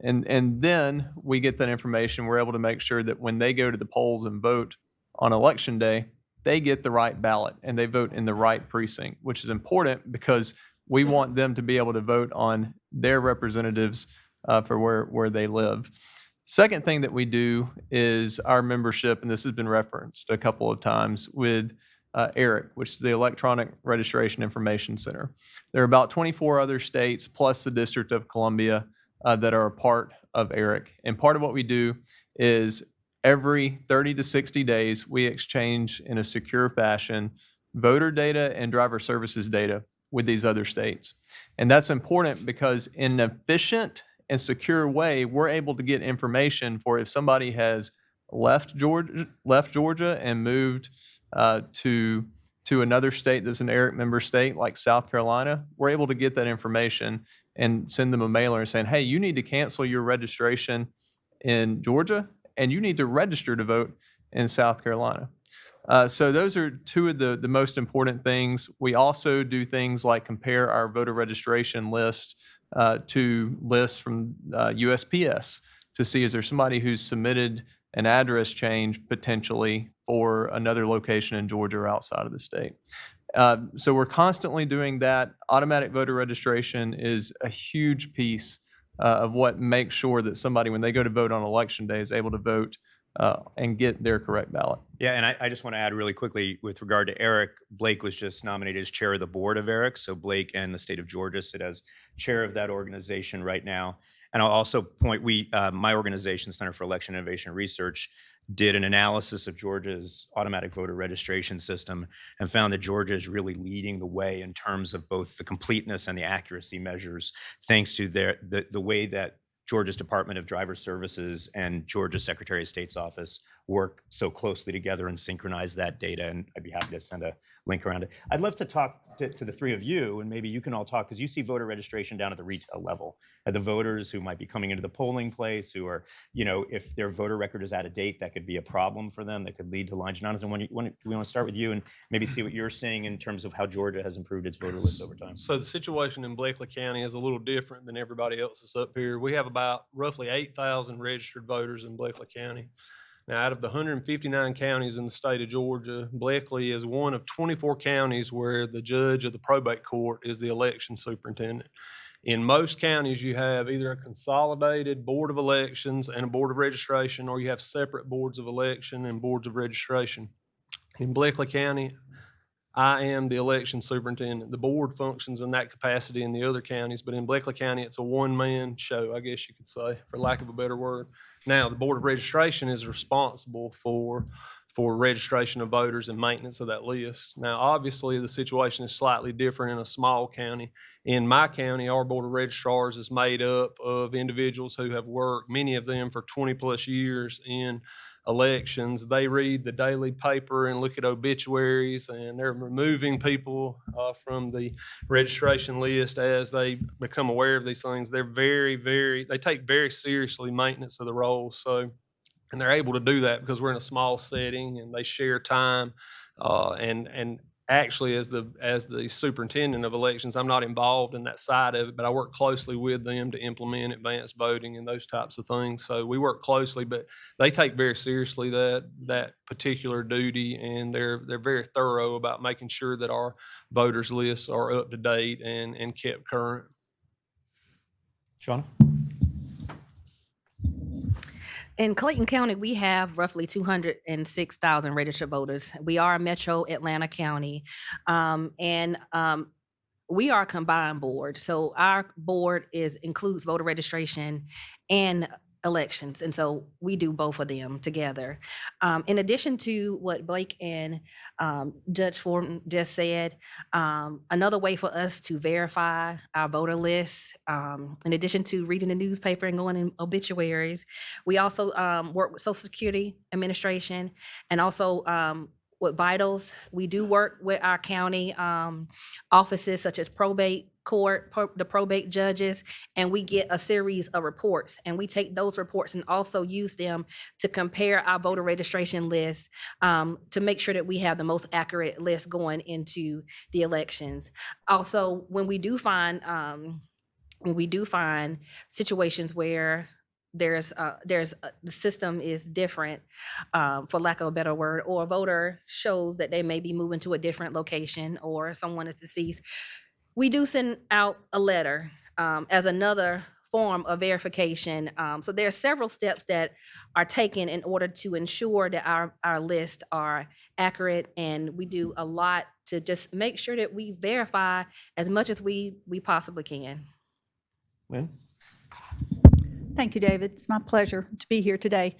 and then we get that information. We're able to make sure that when they go to the polls and vote on election day, they get the right ballot and they vote in the right precinct, which is important because we want them to be able to vote on their representatives for where they live. Second thing that we do is our membership, and this has been referenced a couple of times with ERIC, which is the Electronic Registration Information Center. There are about 24 other states plus the District of Columbia that are a part of ERIC. And part of what we do is every 30 to 60 days, we exchange in a secure fashion voter data and driver services data with these other states. And that's important because in an efficient and secure way, we're able to get information for if somebody has left Georgia and moved to another state that's an ERIC member state like South Carolina. We're able to get that information and send them a mailer saying, hey, you need to cancel your registration in Georgia and you need to register to vote in South Carolina. So those are two of the most important things. We also do things like compare our voter registration list to lists from USPS to see is there somebody who's submitted an address change potentially for another location in Georgia or outside of the state. So we're constantly doing that. Automatic voter registration is a huge piece of what makes sure that somebody, when they go to vote on election day, is able to vote and get their correct ballot. Yeah, and I just want to add really quickly with regard to ERIC, Blake was just nominated as chair of the board of ERIC. So Blake and the state of Georgia sit as chair of that organization right now. And I'll also point, my organization, Center for Election Innovation Research, did an analysis of Georgia's automatic voter registration system and found that Georgia is really leading the way in terms of both the completeness and the accuracy measures, thanks to the way that Georgia's Department of Driver Services and Georgia's Secretary of State's office work so closely together and synchronize that data. And I'd be happy to send a link around it. I'd love to talk to the three of you, and maybe you can all talk, because you see voter registration down at the retail level, at the voters who might be coming into the polling place, who are, if their voter record is out of date, that could be a problem for them, that could lead to lines. Jonathan, we want to start with you and maybe see what you're seeing in terms of how Georgia has improved its voter list over time. So the situation in Blakely County is a little different than everybody else that's up here. We have about roughly 8,000 registered voters in Blakely County. Now, out of the 159 counties in the state of Georgia, Blakely is one of 24 counties where the judge of the probate court is the election superintendent. In most counties, you have either a consolidated board of elections and a board of registration, or you have separate boards of election and boards of registration. In Blakely County, I am the election superintendent. The board functions in that capacity in the other counties, but in Bleckley County, it's a one-man show, I guess you could say, for lack of a better word. Now, the Board of Registration is responsible for registration of voters and maintenance of that list. Now, obviously, the situation is slightly different in a small county. In my county, our Board of Registrars is made up of individuals who have worked, many of them for 20-plus years in elections. They read the daily paper and look at obituaries, and they're removing people from the registration list as they become aware of these things. They're they take very seriously maintenance of the rolls. So, and they're able to do that because we're in a small setting and they share time. And actually, as the superintendent of elections, I'm not involved in that side of it, but I work closely with them to implement advanced voting and those types of things. So we work closely, but they take very seriously that particular duty, and they're very thorough about making sure that our voters lists are up to date and kept current. Shauna? In Clayton County, we have roughly 206,000 registered voters. We are a metro Atlanta county, and we are a combined board. So our board includes voter registration and elections, and so we do both of them together. In addition to what Blake and Judge Ford just said, another way for us to verify our voter list, in addition to reading the newspaper and going in obituaries, we also work with Social Security Administration and also with Vitals. We do work with our county offices such as probate court, the probate judges, and we get a series of reports, and we take those reports and also use them to compare our voter registration list to make sure that we have the most accurate list going into the elections. Also, when we do find situations where the system is different, for lack of a better word, or a voter shows that they may be moving to a different location or someone is deceased, we do send out a letter as another form of verification. So there are several steps that are taken in order to ensure that our lists are accurate, and we do a lot to just make sure that we verify as much as we possibly can. Lynn? Thank you, David. It's my pleasure to be here today.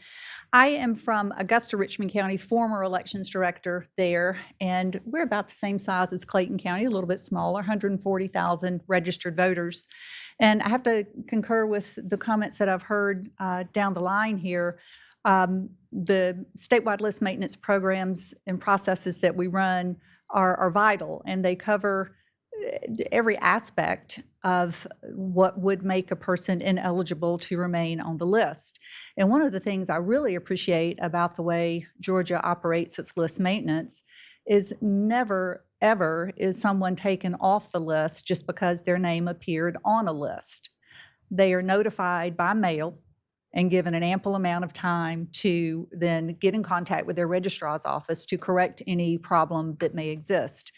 I am from Augusta, Richmond County, former elections director there, and we're about the same size as Clayton County, a little bit smaller, 140,000 registered voters. And I have to concur with the comments that I've heard down the line here. The statewide list maintenance programs and processes that we run are vital, and they cover every aspect of what would make a person ineligible to remain on the list. And one of the things I really appreciate about the way Georgia operates its list maintenance is never, ever is someone taken off the list just because their name appeared on a list. They are notified by mail and given an ample amount of time to then get in contact with their registrar's office to correct any problem that may exist.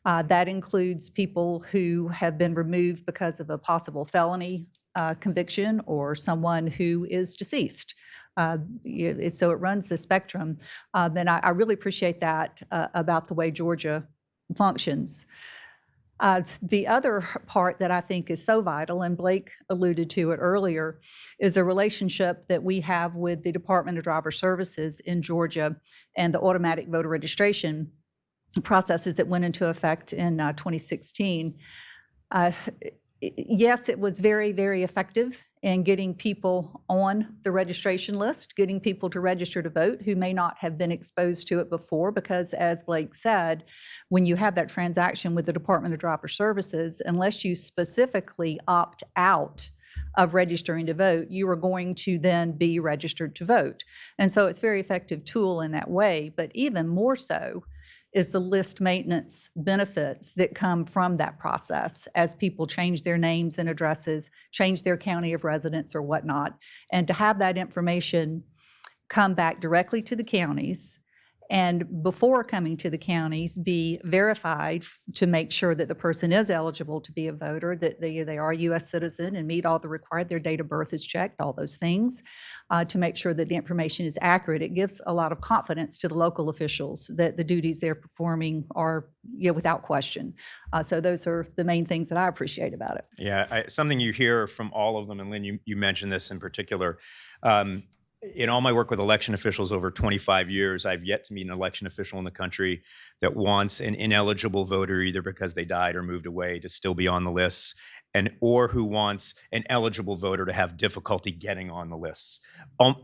That includes people who have been removed because of a possible felony conviction or someone who is deceased. So it runs the spectrum. And I really appreciate that about the way Georgia functions. The other part that I think is so vital, and Blake alluded to it earlier, is a relationship that we have with the Department of Driver Services in Georgia and the automatic voter registration processes that went into effect in 2016. Yes, it was very, very effective in getting people on the registration list, getting people to register to vote who may not have been exposed to it before, because as Blake said, when you have that transaction with the Department of Driver Services, unless you specifically opt out of registering to vote, you are going to then be registered to vote. And so it's a very effective tool in that way, but even more so is the list maintenance benefits that come from that process as people change their names and addresses, change their county of residence or whatnot, and to have that information come back directly to the counties and before coming to the counties, be verified to make sure that the person is eligible to be a voter, that they are a U.S. citizen and meet all the required, their date of birth is checked, all those things, to make sure that the information is accurate. It gives a lot of confidence to the local officials that the duties they're performing are, without question. So those are the main things that I appreciate about it. Yeah, something you hear from all of them, and Lynn, you mentioned this in particular. In all my work with election officials over 25 years, I've yet to meet an election official in the country that wants an ineligible voter, either because they died or moved away, to still be on the lists, or who wants an eligible voter to have difficulty getting on the lists.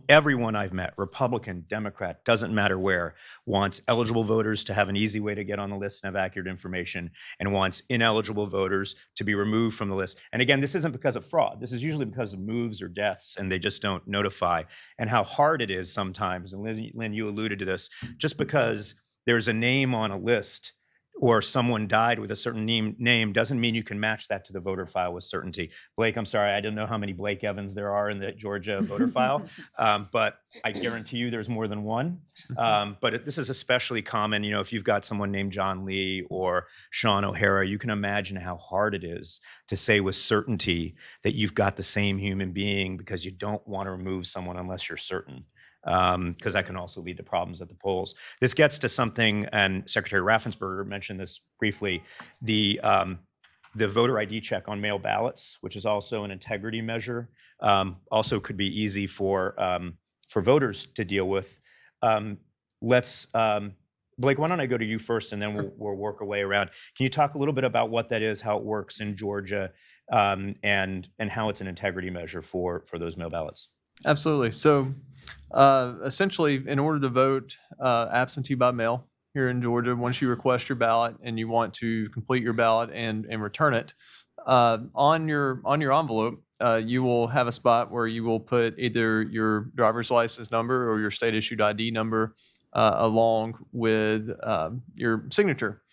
Everyone I've met, Republican, Democrat, doesn't matter where, wants eligible voters to have an easy way to get on the list and have accurate information, and wants ineligible voters to be removed from the list. And again, this isn't because of fraud. This is usually because of moves or deaths, and they just don't notify. And how hard it is sometimes, and Lynn, you alluded to this, just because there's a name on a list or someone died with a certain name doesn't mean you can match that to the voter file with certainty. Blake, I'm sorry, I don't know how many Blake Evans there are in the Georgia voter file, but I guarantee you there's more than one. But this is especially common, if you've got someone named John Lee or Sean O'Hara, you can imagine how hard it is to say with certainty that you've got the same human being, because you don't want to remove someone unless you're certain. Because that can also lead to problems at the polls. This gets to something, and Secretary Raffensperger mentioned this briefly, the voter ID check on mail ballots, which is also an integrity measure, also could be easy for voters to deal with. Blake, why don't I go to you first, and then we'll work our way around. Can you talk a little bit about what that is, how it works in Georgia, and how it's an integrity measure for those mail ballots? Absolutely. So essentially, in order to vote absentee by mail here in Georgia, once you request your ballot and you want to complete your ballot and return it, on your envelope, you will have a spot where you will put either your driver's license number or your state issued ID number along with your signature.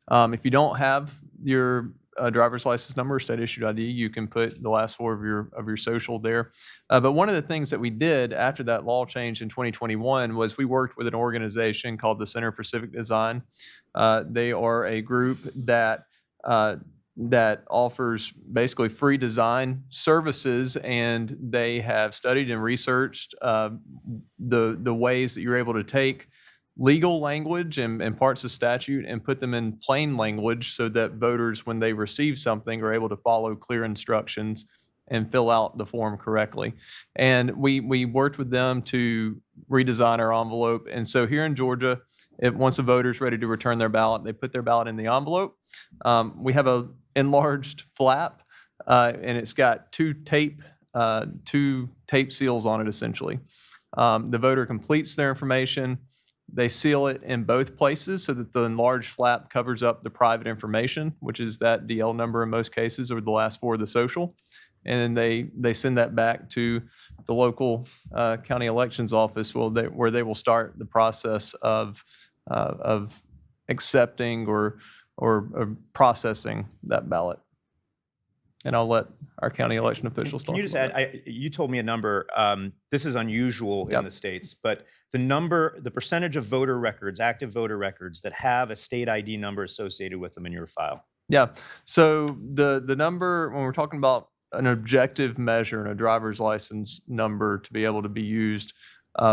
If you don't have your driver's license number or state issued ID, you can put the last four of your social there. But one of the things that we did after that law change in 2021 was we worked with an organization called the Center for Civic Design. They are a group that offers basically free design services, and they have studied and researched the ways that you're able to take legal language and parts of statute and put them in plain language so that voters, when they receive something, are able to follow clear instructions and fill out the form correctly. And we worked with them to redesign our envelope. And so here in Georgia, once a voter's ready to return their ballot, they put their ballot in the envelope. We have a enlarged flap, and it's got two tape seals on it, essentially. The voter completes their information. They seal it in both places so that the enlarged flap covers up the private information, which is that DL number in most cases, or the last four of the social. And then they send that back to the local county elections office where they will start the process of accepting or processing that ballot. And I'll let our county election officials talk. Can you just add, you told me a number, this is unusual in the states, but the percentage of voter records, active voter records, that have a state ID number associated with them in your file? Yeah, so the number, when we're talking about an objective measure and a driver's license number to be able to be used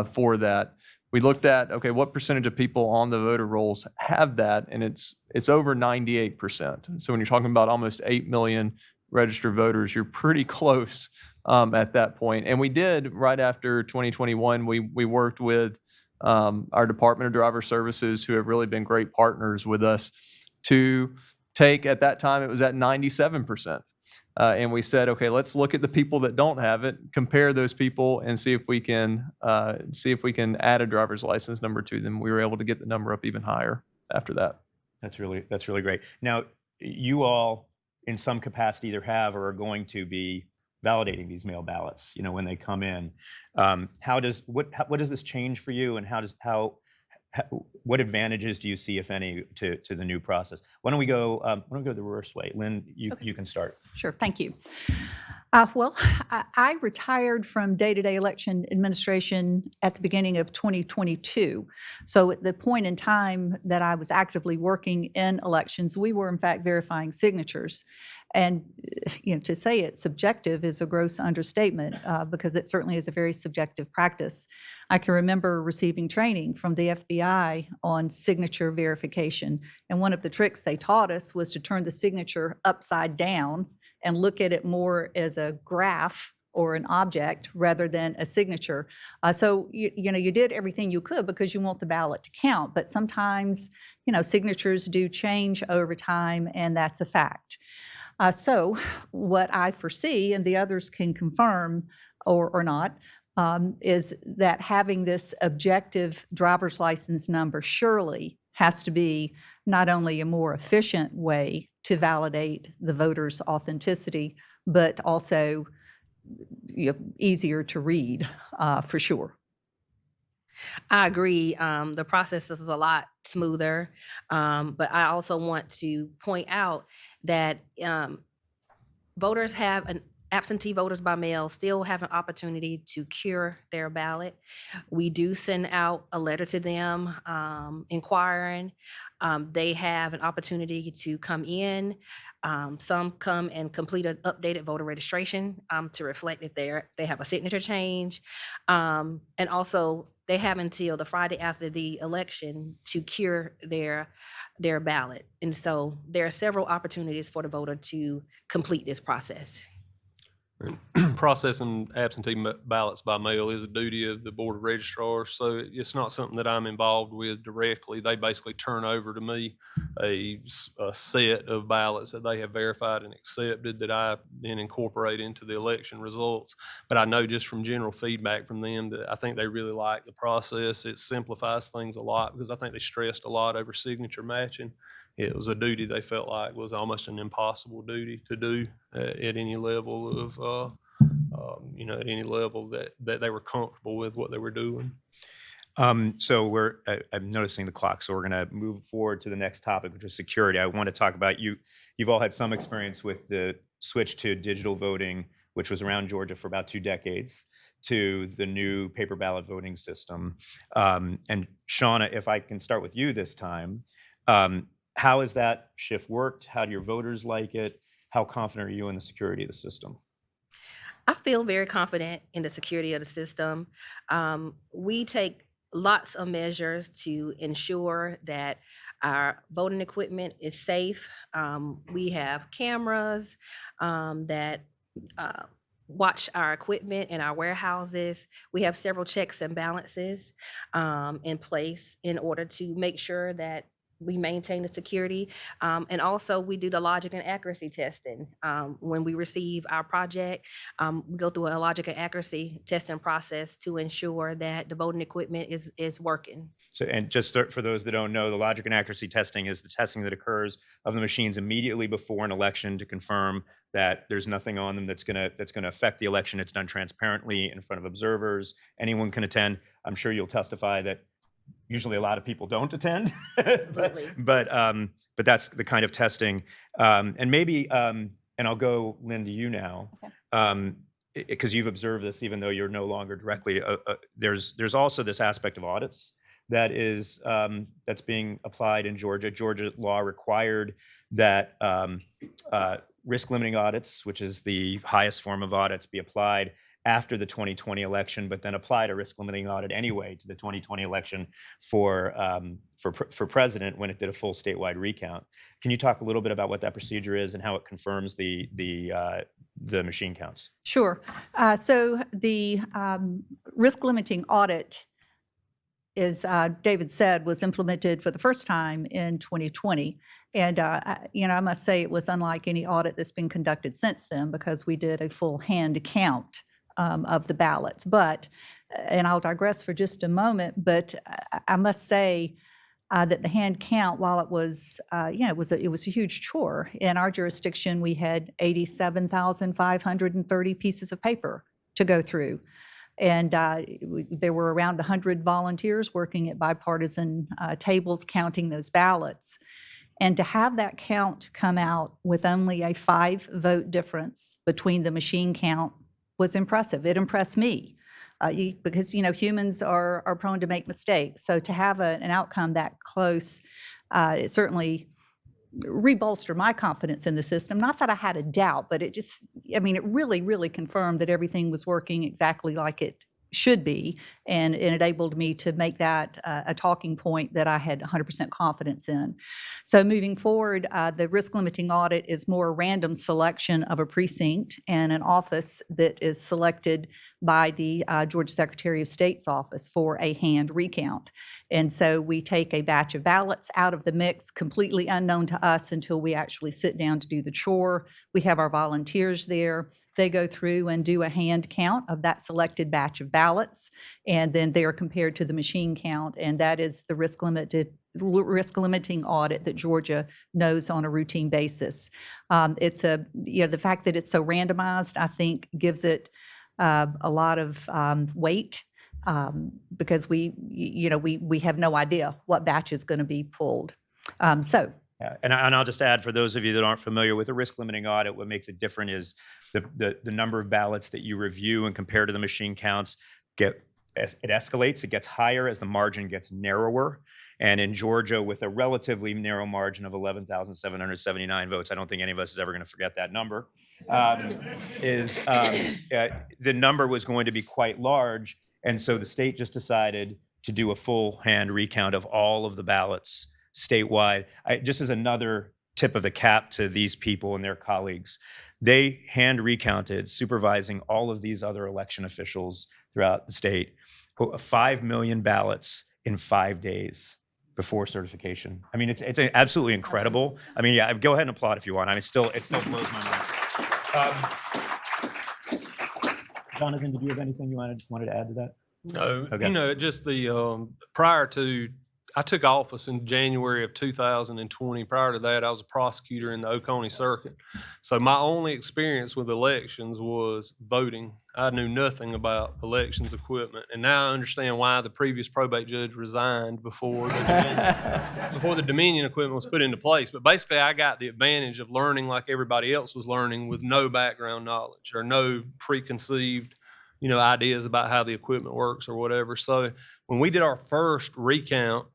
for that, we looked at, okay, what percentage of people on the voter rolls have that, and it's over 98%. So when you're talking about almost 8 million registered voters, you're pretty close at that point. And we did, right after 2021, we worked with our Department of Driver Services, who have really been great partners with us, to take, at that time, it was at 97%. And we said, okay, let's look at the people that don't have it, compare those people, and see if we can add a driver's license number to them. We were able to get the number up even higher after that. That's really great. Now, you all, in some capacity, either have or are going to be validating these mail ballots, when they come in. What does this change for you, and what advantages do you see, if any, to the new process? Why don't we go the reverse way? Lynn, you can start. Sure, thank you. Well, I retired from day-to-day election administration at the beginning of 2022. So at the point in time that I was actively working in elections, we were in fact verifying signatures. And to say it's subjective is a gross understatement because it certainly is a very subjective practice. I can remember receiving training from the FBI on signature verification. And one of the tricks they taught us was to turn the signature upside down and look at it more as a graph or an object rather than a signature. So you did everything you could because you want the ballot to count, but sometimes signatures do change over time, and that's a fact. So what I foresee, and the others can confirm or not, is that having this objective driver's license number surely has to be not only a more efficient way to validate the voter's authenticity, but also easier to read for sure. I agree. The process is a lot smoother, but I also want to point out that voters have absentee voters by mail still have an opportunity to cure their ballot. We do send out a letter to them inquiring. They have an opportunity to come in. Some come and complete an updated voter registration to reflect that they have a signature change. And also, they have until the Friday after the election to cure their ballot. And so there are several opportunities for the voter to complete this process. Processing absentee ballots by mail is a duty of the Board of Registrars, so it's not something that I'm involved with directly. They basically turn over to me a set of ballots that they have verified and accepted that I then incorporate into the election results. But I know just from general feedback from them that I think they really like the process. It simplifies things a lot because I think they stressed a lot over signature matching. It was a duty they felt like was almost an impossible duty to do at any level of, at any level that they were comfortable with what they were doing. So I'm noticing the clock, so we're going to move forward to the next topic, which is security. I want to talk about you've all had some experience with the switch to digital voting, which was around Georgia for about 2 decades, to the new paper ballot voting system. And Shauna, if I can start with you this time, how has that shift worked? How do your voters like it? How confident are you in the security of the system? I feel very confident in the security of the system. We take lots of measures to ensure that our voting equipment is safe. We have cameras that watch our equipment in our warehouses. We have several checks and balances in place in order to make sure that we maintain the security. And also we do the logic and accuracy testing. When we receive our project, we go through a logic and accuracy testing process to ensure that the voting equipment is working. So, and just for those that don't know, the logic and accuracy testing is the testing that occurs of the machines immediately before an election to confirm that there's nothing on them that's gonna affect the election. It's done transparently in front of observers. Anyone can attend. I'm sure you'll testify that usually a lot of people don't attend, but that's the kind of testing. And maybe, and I'll go, Lynn, to you now, because you've observed this, even though you're no longer directly. There's also this aspect of audits that is that's being applied in Georgia. Georgia law required that risk limiting audits, which is the highest form of audits, be applied after the 2020 election, but then applied a risk limiting audit anyway to the 2020 election for president when it did a full statewide recount. Can you talk a little bit about what that procedure is and how it confirms the machine counts? Sure. So the risk limiting audit, as David said, was implemented for the first time in 2020. And, I must say it was unlike any audit that's been conducted since then because we did a full hand count of the ballots. But, and I'll digress for just a moment, but I must say that the hand count, while it was, it was a huge chore. In our jurisdiction, we had 87,530 pieces of paper to go through. And there were around 100 volunteers working at bipartisan tables counting those ballots. And to have that count come out with only a 5-vote difference between the machine count was impressive. It impressed me. Because, humans are prone to make mistakes. So to have an outcome that close, it certainly rebolstered my confidence in the system. Not that I had a doubt, but it really, really confirmed that everything was working exactly like it should be, and it enabled me to make that a talking point that I had 100% confidence in. So moving forward, the risk limiting audit is more a random selection of a precinct and an office that is selected by the Georgia Secretary of State's office for a hand recount. And so we take a batch of ballots out of the mix, completely unknown to us until we actually sit down to do the chore. We have our volunteers there. They go through and do a hand count of that selected batch of ballots, and then they are compared to the machine count, and that is the risk limiting audit that Georgia knows on a routine basis. It's the fact that it's so randomized, I think, gives it a lot of weight, because we have no idea what batch is going to be pulled. Yeah, and I'll just add, for those of you that aren't familiar with a risk limiting audit, what makes it different is the number of ballots that you review and compare to the machine counts it escalates. It gets higher as the margin gets narrower. And in Georgia, with a relatively narrow margin of 11,779 votes, I don't think any of us is ever going to forget that number, the number was going to be quite large. And so the state just decided to do a full hand recount of all of the ballots statewide. Just as another tip of the cap to these people and their colleagues, they hand recounted, supervising all of these other election officials throughout the state, 5 million ballots in 5 days before certification. I mean, it's absolutely incredible. I mean, yeah, go ahead and applaud if you want. I mean, it still blows my mind. Jonathan, did you have anything you wanted to add to that? No, Okay. just the prior to, I took office in January of 2020. Prior to that, I was a prosecutor in the Oconee Circuit. So my only experience with elections was voting. I knew nothing about elections equipment. And now I understand why the previous probate judge resigned before the Dominion equipment was put into place. But basically, I got the advantage of learning like everybody else was learning, with no background knowledge or no preconceived ideas about how the equipment works or whatever. So when we did our first recount,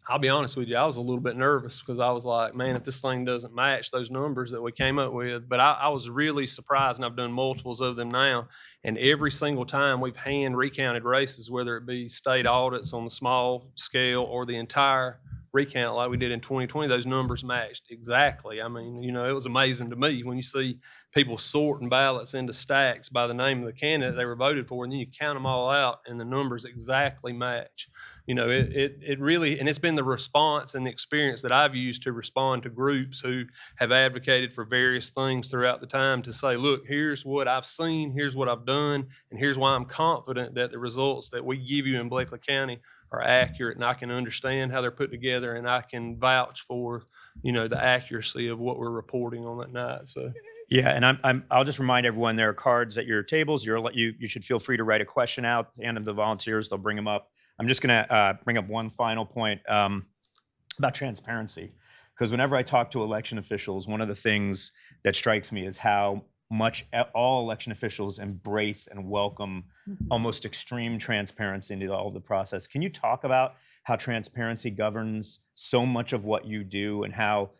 I'll be honest with you, I was a little bit nervous, because I was like, man, if this thing doesn't match those numbers that we came up with. But I was really surprised, and I've done multiples of them now. And every single time we've hand recounted races, whether it be state audits on the small scale or the entire recount like we did in 2020, those numbers matched exactly. I mean, it was amazing to me when you see people sorting ballots into stacks by the name of the candidate they were voted for, and then you count them all out and the numbers exactly match. It really, and it's been the response and the experience that I've used to respond to groups who have advocated for various things throughout the time, to say, look, here's what I've seen, here's what I've done, and here's why I'm confident that the results that we give you in Blakely County are accurate, and I can understand how they're put together, and I can vouch for, the accuracy of what we're reporting on that night. So. Yeah, and I'll just remind everyone, there are cards at your tables. You should feel free to write a question out, hand them to the volunteers. They'll bring them up. I'm just going to bring up one final point about transparency, because whenever I talk to election officials, one of the things that strikes me is how much all election officials embrace and welcome almost extreme transparency into all of the process. Can you talk about how transparency governs so much of what you do, and how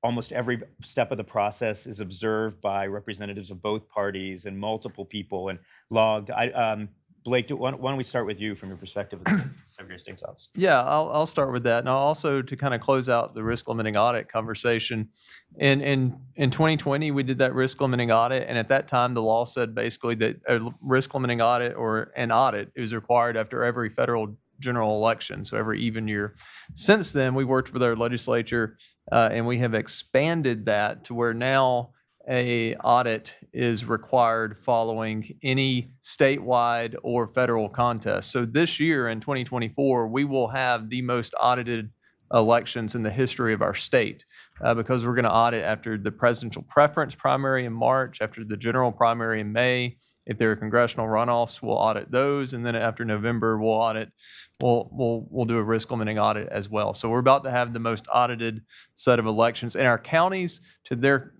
almost every step of the process is observed by representatives of both parties and multiple people and logged? Blake, why don't we start with you from your perspective of the Secretary of State's office? Yeah, I'll start with that. And I'll also, to kind of close out the risk limiting audit conversation, in 2020, we did that risk limiting audit. And at that time, the law said basically that a risk limiting audit, or an audit, is required after every federal general election, so every even year. Since then, we worked with our legislature, and we have expanded that to where now a audit is required following any statewide or federal contest. So this year in 2024, we will have the most audited elections in the history of our state, because we're going to audit after the presidential preference primary in March, after the general primary in May. If there are congressional runoffs, we'll audit those, and then after November, we'll do a risk limiting audit as well. So we're about to have the most audited set of elections in our counties. To their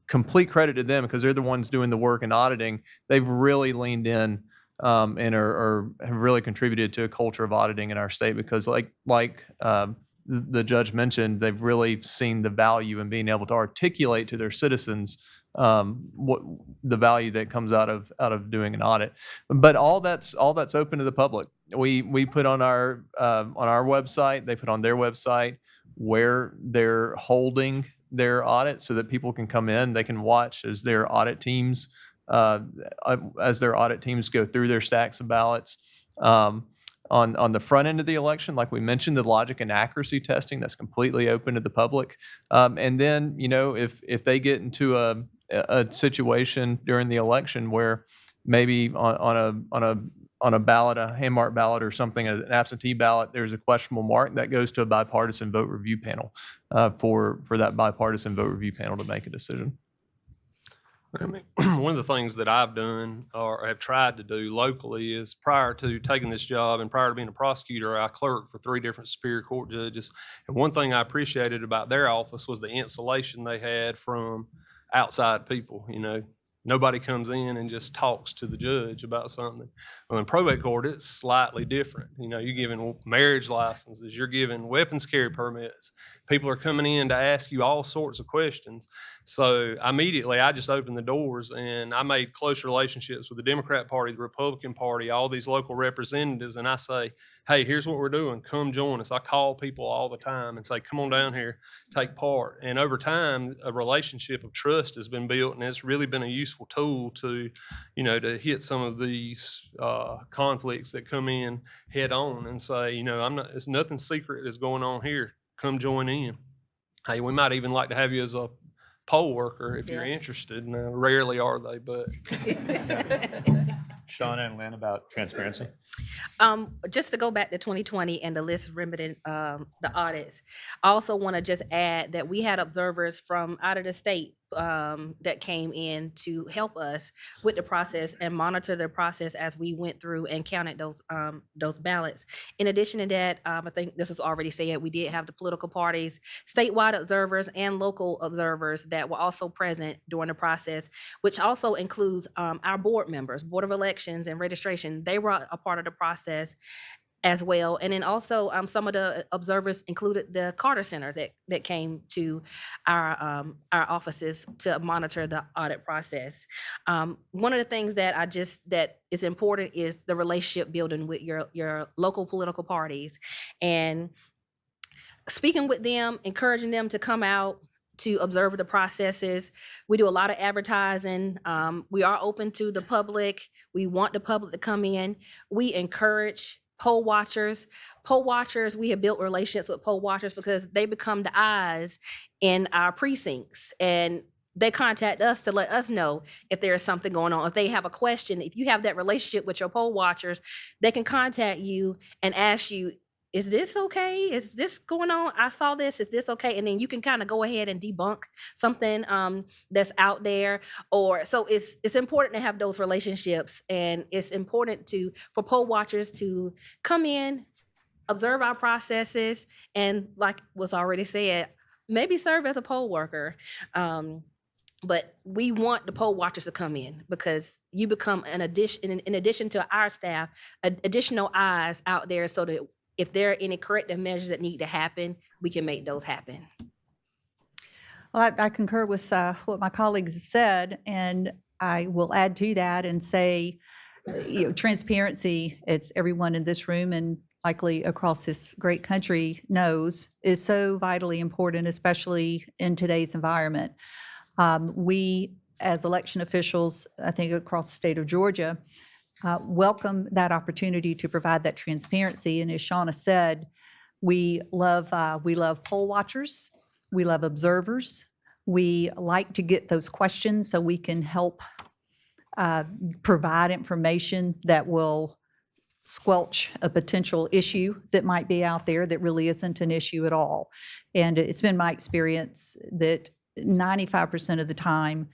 complete credit to them, because they're the ones doing the work and auditing, they've really leaned in and have really contributed to a culture of auditing in our state, because like the judge mentioned, they've really seen the value in being able to articulate to their citizens what the value that comes out of doing an audit. But all that's open to the public. We put on our website, they put on their website where they're holding their audit, so that people can come in, they can watch as their audit teams go through their stacks of ballots. On the front end of the election, like we mentioned, the logic and accuracy testing, that's completely open to the public. And then, if they get into a situation during the election where maybe on a ballot, a hand-marked ballot or something, an absentee ballot, there's a questionable mark, that goes to a bipartisan vote review panel for that bipartisan vote review panel to make a decision. I mean, one of the things that I've done or have tried to do locally is, prior to taking this job and prior to being a prosecutor, I clerked for 3 different Superior Court judges. And one thing I appreciated about their office was the insulation they had from outside people. Nobody comes in and just talks to the judge about something. Well, in probate court, it's slightly different. You're giving marriage licenses, you're giving weapons carry permits. People are coming in to ask you all sorts of questions. So immediately, I just opened the doors and I made close relationships with the Democrat Party, the Republican Party, all these local representatives. And I say, hey, here's what we're doing. Come join us. I call people all the time and say, come on down here, take part. And over time, a relationship of trust has been built, and it's really been a useful tool to hit some of these conflicts that come in head on and say, it's nothing secret that's going on here. Come join in. Hey, we might even like to have you as a poll worker if you're interested. Now, rarely are they, but. Shauna and Lynn, about transparency. Just to go back to 2020 and the list limiting the audits, I also want to just add that we had observers from out of the state that came in to help us with the process and monitor the process as we went through and counted those ballots. In addition to that, I think this was already said, we did have the political parties, statewide observers and local observers that were also present during the process, which also includes our board members, Board of Elections and Registration. They were a part of the process as well. And then also some of the observers included the Carter Center that came to our offices to monitor the audit process. One of the things that is important is the relationship building with your local political parties, and speaking with them, encouraging them to come out to observe the processes. We do a lot of advertising. We are open to the public. We want the public to come in. We encourage poll watchers. Poll watchers, we have built relationships with poll watchers because they become the eyes in our precincts, and they contact us to let us know if there's something going on. If they have a question, if you have that relationship with your poll watchers, they can contact you and ask you, is this okay? Is this going on? I saw this. Is this okay? And then you can kind of go ahead and debunk something that's out there. So it's important to have those relationships, and it's important for poll watchers to come in, observe our processes, and like was already said, maybe serve as a poll worker. But we want the poll watchers to come in because you become in addition to our staff, additional eyes out there, so that if there are any corrective measures that need to happen, we can make those happen. Well, I concur with what my colleagues have said, and I will add to that and say, transparency, it's everyone in this room and likely across this great country knows, is so vitally important, especially in today's environment. We, as election officials, I think across the state of Georgia, welcome that opportunity to provide that transparency. And as Shauna said, we love poll watchers, we love observers. We like to get those questions so we can help provide information that will squelch a potential issue that might be out there that really isn't an issue at all. And it's been my experience that 95% of the time,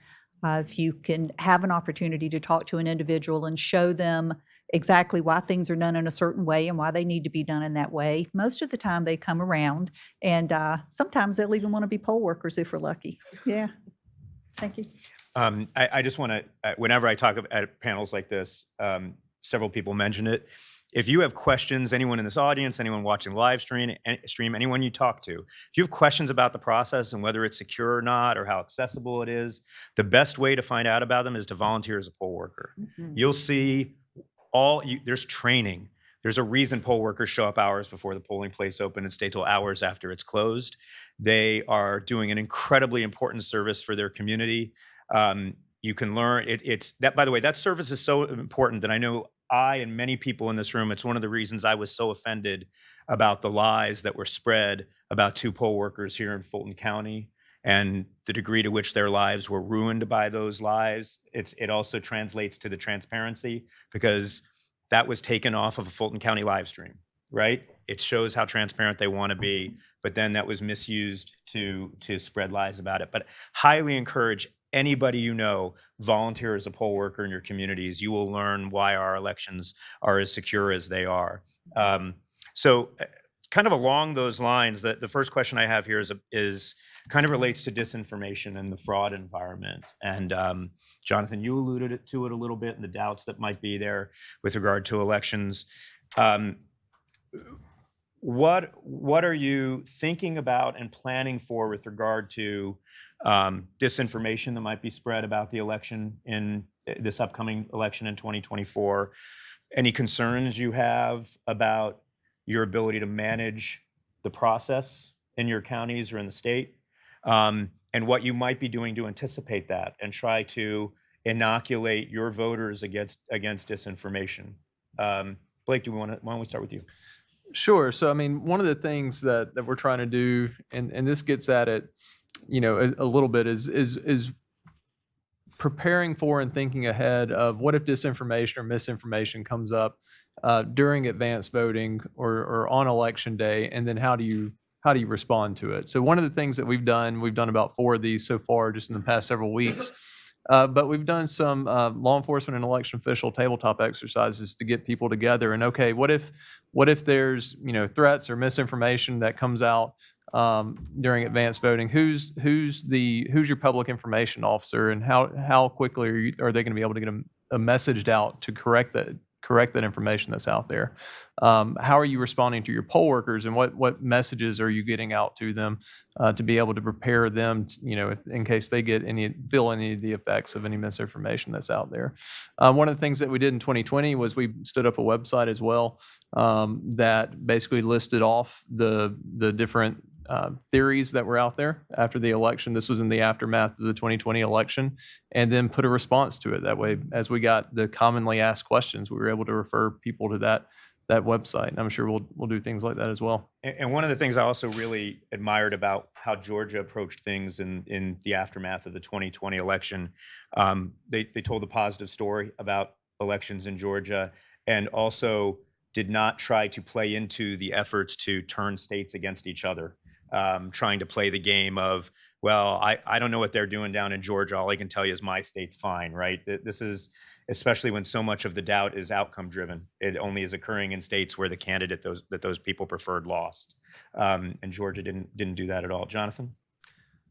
if you can have an opportunity to talk to an individual and show them exactly why things are done in a certain way and why they need to be done in that way, most of the time they come around, and sometimes they'll even want to be poll workers if we're lucky. Yeah. Thank you. I just want to, whenever I talk at panels like this, several people mention it. If you have questions, anyone in this audience, anyone watching live stream, anyone you talk to, if you have questions about the process and whether it's secure or not, or how accessible it is, the best way to find out about them is to volunteer as a poll worker. You'll see there's training. There's a reason poll workers show up hours before the polling place open and stay till hours after it's closed. They are doing an incredibly important service for their community. You can learn it's that, by the way, that service is so important that I know I and many people in this room, it's one of the reasons I was so offended about the lies that were spread about 2 poll workers here in Fulton County and the degree to which their lives were ruined by those lies. It also translates to the transparency, because that was taken off of a Fulton County live stream, right? It shows how transparent they want to be, but then that was misused to spread lies about it. But highly encourage anybody you know, volunteer as a poll worker in your communities. You will learn why our elections are as secure as they are. So kind of along those lines, the first question I have here is kind of relates to disinformation and the fraud environment. And Jonathan, you alluded to it a little bit, and the doubts that might be there with regard to elections. What are you thinking about and planning for with regard to disinformation that might be spread about the election in this upcoming election in 2024? Any concerns you have about your ability to manage the process in your counties or in the state, and what you might be doing to anticipate that and try to inoculate your voters against disinformation? Blake, why don't we start with you? Sure. So, I mean, one of the things that we're trying to do, and this gets at it, a little bit, is preparing for and thinking ahead of what if disinformation or misinformation comes up during advanced voting or on election day, and then how do you respond to it? So one of the things that we've done about 4 of these so far just in the past several weeks, but we've done some law enforcement and election official tabletop exercises to get people together. And okay, what if there's threats or misinformation that comes out during advanced voting? Who's your public information officer, and how quickly are they going to be able to get a message out to correct that information that's out there? How are you responding to your poll workers, and what messages are you getting out to them to be able to prepare them, in case they feel any of the effects of any misinformation that's out there? One of the things that we did in 2020 was we stood up a website as well that basically listed off the different theories that were out there after the election. This was in the aftermath of the 2020 election, and then put a response to it. That way, as we got the commonly asked questions, we were able to refer people to that website. And I'm sure we'll do things like that as well. And one of the things I also really admired about how Georgia approached things in the aftermath of the 2020 election, they told a positive story about elections in Georgia, and also did not try to play into the efforts to turn states against each other. Trying to play the game of, well, I don't know what they're doing down in Georgia. All I can tell you is my state's fine, right? This is, especially when so much of the doubt is outcome driven. It only is occurring in states where the candidate that those people preferred lost. And Georgia didn't do that at all. Jonathan?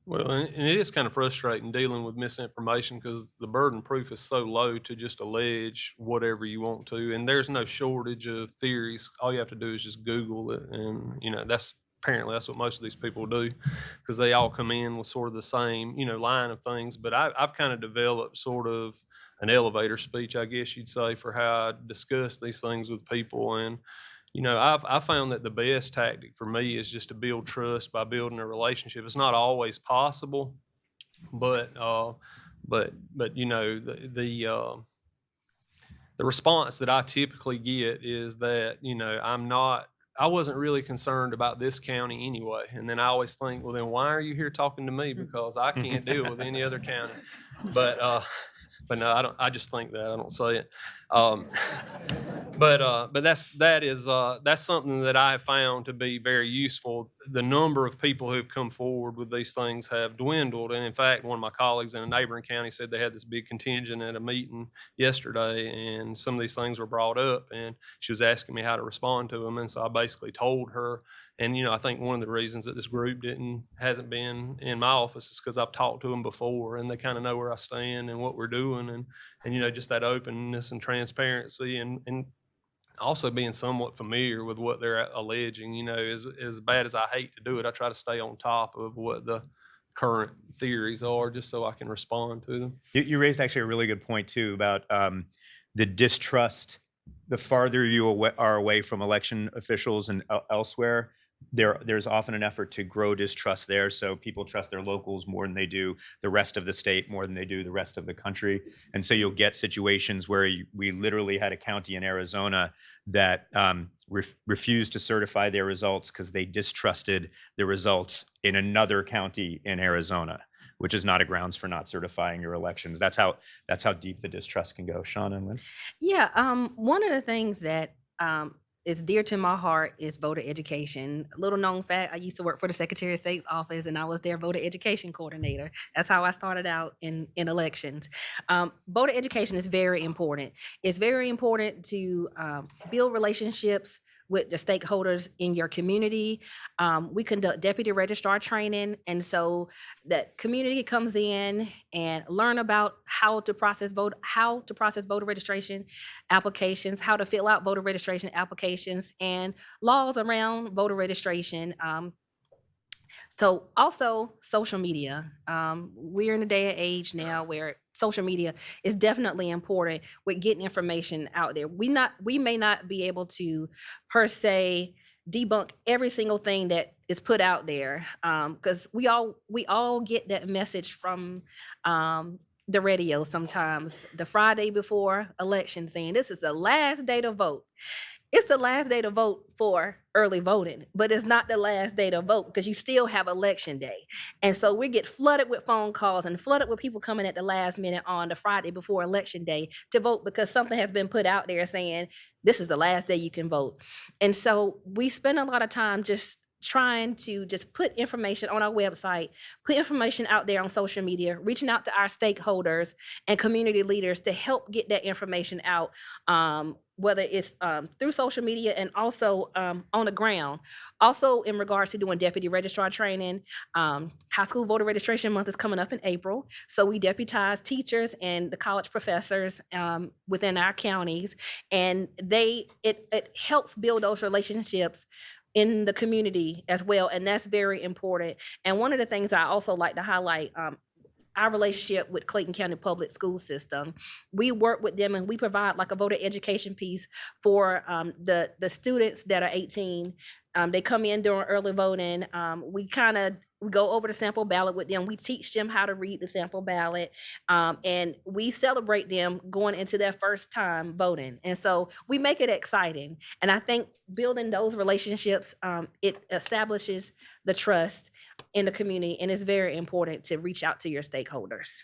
Well, and it is kind of frustrating dealing with misinformation, because the burden of proof is so low to just allege whatever you want to, and there's no shortage of theories. All you have to do is just Google it, and apparently that's what most of these people do, because they all come in with sort of the same line of things. But I've kind of developed sort of an elevator speech, I guess you'd say, for how I discuss these things with people. And I found that the best tactic for me is just to build trust by building a relationship. It's not always possible, but the response that I typically get is that I wasn't really concerned about this county anyway. And then I always think, well, then why are you here talking to me? Because I can't deal with any other county. But But no, I don't. I just think that I don't say it. Um, but that's something that I have found to be very useful. The number of people who've come forward with these things have dwindled, and in fact, one of my colleagues in a neighboring county said they had this big contingent at a meeting yesterday, and some of these things were brought up, and she was asking me how to respond to them, and so I basically told her. And I think one of the reasons that this group hasn't been in my office is because I've talked to them before, and they kind of know where I stand and what we're doing, and just that openness and transparency, and also being somewhat familiar with what they're alleging. As bad as I hate to do it, I try to stay on top of what the current theories are, just so I can respond to them. You raised actually a really good point too about the distrust. The farther you are away from election officials and elsewhere, there's often an effort to grow distrust there. So people trust their locals more than they do the rest of the state, more than they do the rest of the country. And so you'll get situations where we literally had a county in Arizona that refused to certify their results because they distrusted the results in another county in Arizona, which is not a grounds for not certifying your elections. That's how deep the distrust can go. Sean and Lynn? Yeah, one of the things that is dear to my heart is voter education. Little known fact, I used to work for the Secretary of State's office, and I was their voter education coordinator. That's how I started out in elections. Voter education is very important. It's very important to build relationships with the stakeholders in your community. We conduct deputy registrar training, and so that community comes in and learn about how to process voter registration applications, how to fill out voter registration applications, and laws around voter registration. So also social media. We're in a day and age now where social media is definitely important with getting information out there. We may not be able to per se debunk every single thing that is put out there, because we all get that message from the radio sometimes, the Friday before election, saying this is the last day to vote. It's the last day to vote for early voting, but it's not the last day to vote because you still have election day. And so we get flooded with phone calls and flooded with people coming at the last minute on the Friday before election day to vote because something has been put out there saying this is the last day you can vote. And so we spend a lot of time just trying to just put information on our website, put information out there on social media, reaching out to our stakeholders and community leaders to help get that information out, whether it's through social media and also on the ground. Also in regards to doing deputy registrar training, high school voter registration month is coming up in April. So we deputize teachers and the college professors within our counties, and it helps build those relationships in the community as well, and that's very important. And one of the things I also like to highlight, our relationship with Clayton County Public School System. We work with them and we provide like a voter education piece for the students that are 18. They come in during early voting. We go over the sample ballot with them. We teach them how to read the sample ballot, and we celebrate them going into their first time voting. And so we make it exciting. And I think building those relationships, it establishes the trust in the community, and it's very important to reach out to your stakeholders.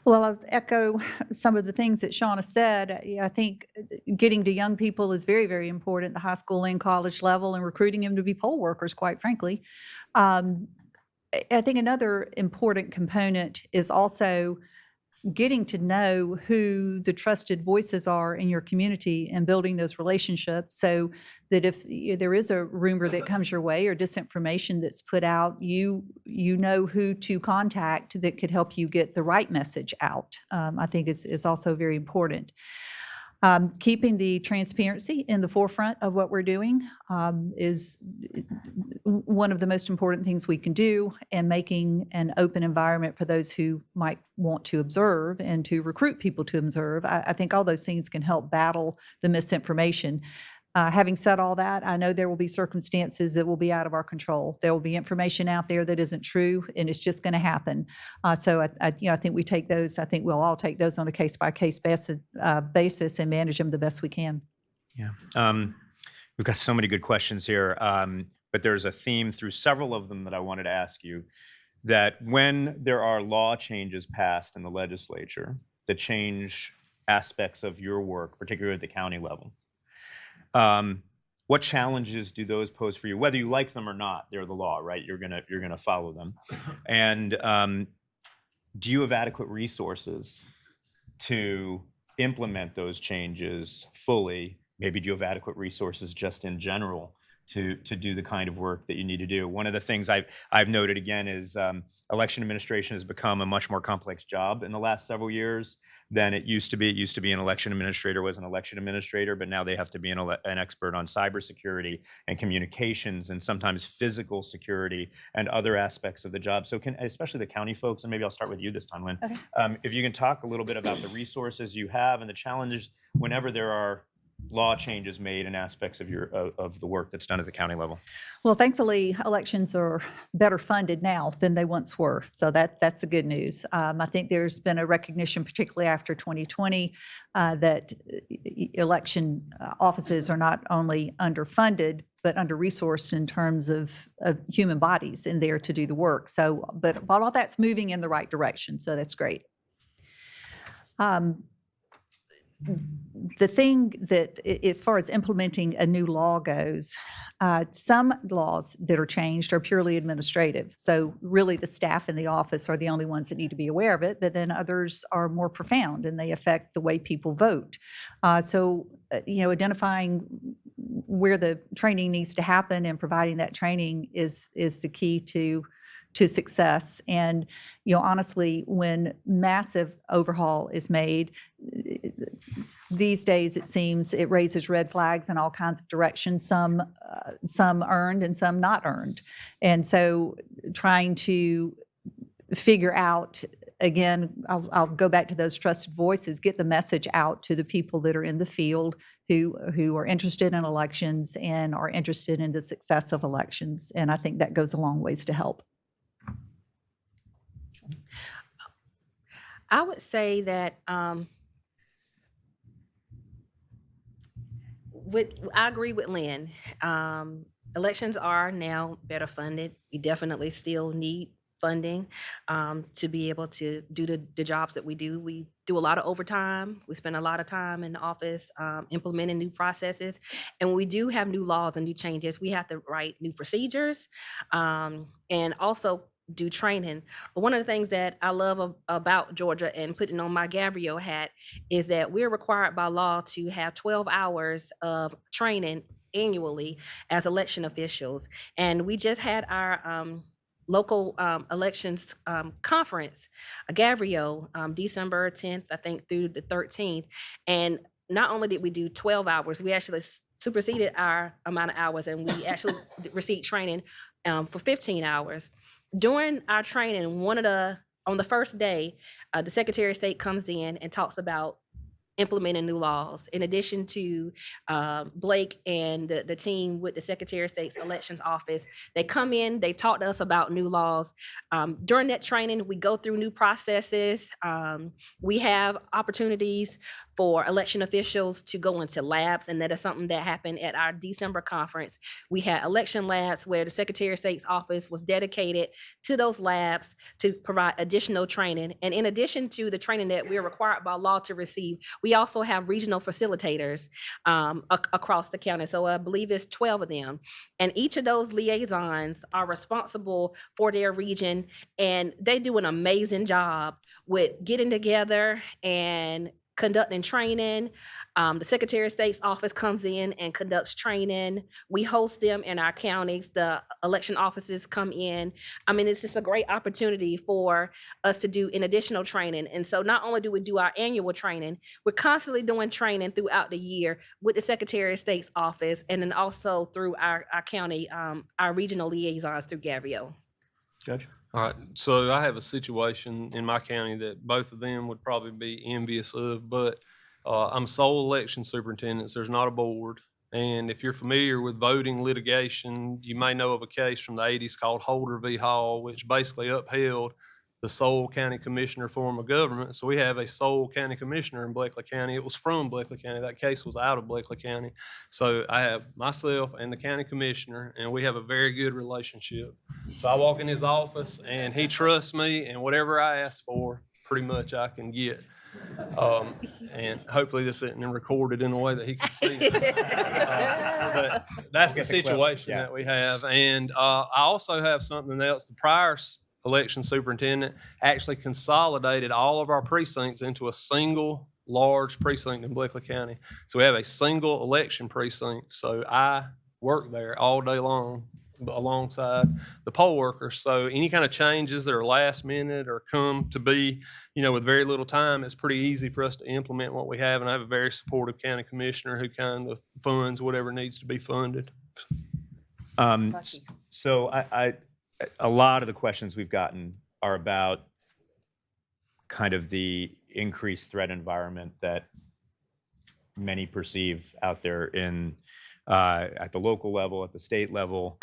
Well, I'll echo some of the things that Shauna said. I think getting to young people is very, very important at the high school and college level, and recruiting them to be poll workers, quite frankly. I think another important component is also getting to know who the trusted voices are in your community and building those relationships so that if there is a rumor that comes your way or disinformation that's put out, you know who to contact that could help you get the right message out. I think is also very important. Keeping the transparency in the forefront of what we're doing is one of the most important things we can do, and making an open environment for those who might want to observe and to recruit people to observe. I think all those things can help battle the misinformation. Having said all that, I know there will be circumstances that will be out of our control. There will be information out there that isn't true, and it's just going to happen. So I think we take those. I think we'll all take those on a case-by-case basis and manage them the best we can. Yeah, we've got so many good questions here, but there's a theme through several of them that I wanted to ask you. that when there are law changes passed in the legislature that change aspects of your work, particularly at the county level, what challenges do those pose for you? Whether you like them or not, they're the law, right? You're gonna follow them. And do you have adequate resources to implement those changes fully? Maybe do you have adequate resources just in general to do the kind of work that you need to do? One of the things I've noted again is election administration has become a much more complex job in the last several years than it used to be. It used to be an election administrator was an election administrator, but now they have to be an expert on cybersecurity and communications and sometimes physical security and other aspects of the job. So especially the county folks, and maybe I'll start with you this time, Lynn. Okay. If you can talk a little bit about the resources you have and the challenges whenever there are law changes made in aspects of of the work that's done at the county level. Well, thankfully, elections are better funded now than they once were. So that's the good news. I think there's been a recognition, particularly after 2020, that election offices are not only underfunded, but under-resourced in terms of human bodies in there to do the work. So, but all that's moving in the right direction. So that's great. The thing that, as far as implementing a new law goes, some laws that are changed are purely administrative. So really the staff in the office are the only ones that need to be aware of it, but then others are more profound and they affect the way people vote. So, identifying where the training needs to happen and providing that training is the key to success. And, honestly, when massive overhaul is made, these days it seems it raises red flags in all kinds of directions, some earned and some not earned. And so trying to figure out, again, I'll go back to those trusted voices, get the message out to the people that are in the field who are interested in elections and are interested in the success of elections. And I think that goes a long ways to help. I would say that I agree with Lynn. Elections are now better funded. We definitely still need funding to be able to do the jobs that we do. We do a lot of overtime. We spend a lot of time in the office implementing new processes. And when we do have new laws and new changes, we have to write new procedures and also do training. But one of the things that I love about Georgia and putting on my Gabrielle hat is that we're required by law to have 12 hours of training annually as election officials. And we just had our local elections conference, Gabrielle, December 10th, I think, through the 13th. And not only did we do 12 hours, we actually superseded our amount of hours and we actually received training for 15 hours. During our training, on the first day, the Secretary of State comes in and talks about implementing new laws. In addition to Blake and the team with the Secretary of State's elections office, they come in, they talk to us about new laws. During that training, we go through new processes. We have opportunities for election officials to go into labs, and that is something that happened at our December conference. We had election labs where the Secretary of State's office was dedicated to those labs to provide additional training. And in addition to the training that we're required by law to receive, we also have regional facilitators across the county. So I believe it's 12 of them. And each of those liaisons are responsible for their region, and they do an amazing job with getting together and conducting training. The Secretary of State's office comes in and conducts training. We host them in our counties. The election offices come in. I mean, it's just a great opportunity for us to do an additional training. And so not only do we do our annual training, we're constantly doing training throughout the year with the Secretary of State's office, and then also through our county, our regional liaisons through Gabrielle. Judge? All right, so I have a situation in my county that both of them would probably be envious of, but I'm sole election superintendent, so there's not a board. And if you're familiar with voting litigation, you may know of a case from the 80s called Holder v. Hall, which basically upheld the sole county commissioner form of government. So we have a sole county commissioner in Bleckley County. It was from Bleckley County. That case was out of Bleckley County. So I have myself and the county commissioner, and we have a very good relationship. So I walk in his office and he trusts me, and whatever I ask for, pretty much I can get. And hopefully this isn't recorded in a way that he can see. But that's the situation that we have. And I also have something else. The prior election superintendent actually consolidated all of our precincts into a single large precinct in Bleckley County. So we have a single election precinct. So I work there all day long alongside the poll workers. So any kind of changes that are last minute or come to be, with very little time, it's pretty easy for us to implement what we have. And I have a very supportive county commissioner who kind of funds whatever needs to be funded. So a lot of the questions we've gotten are about kind of the increased threat environment that many perceive out there at the local level, at the state level.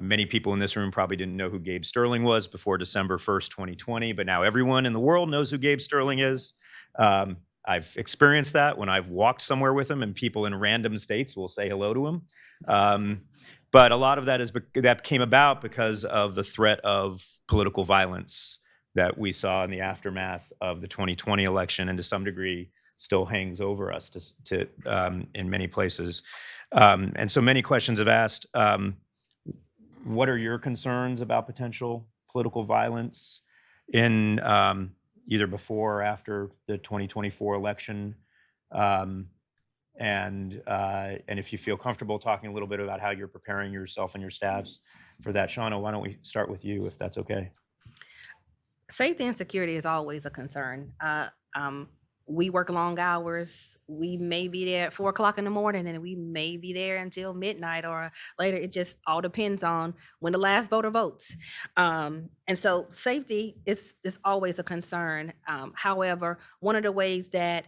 Many people in this room probably didn't know who Gabe Sterling was before December 1st, 2020, but now everyone in the world knows who Gabe Sterling is. I've experienced that when I've walked somewhere with him and people in random states will say hello to him. But a lot of that came about because of the threat of political violence that we saw in the aftermath of the 2020 election, and to some degree still hangs over us in many places. And so many questions have asked, what are your concerns about potential political violence in either before or after the 2024 election? And if you feel comfortable talking a little bit about how you're preparing yourself and your staffs for that. Shauna, why don't we start with you, if that's okay? Safety and security is always a concern. We work long hours. We may be there at 4 o'clock in the morning, and we may be there until midnight or later. It just all depends on when the last voter votes. And so safety is always a concern. However, one of the ways that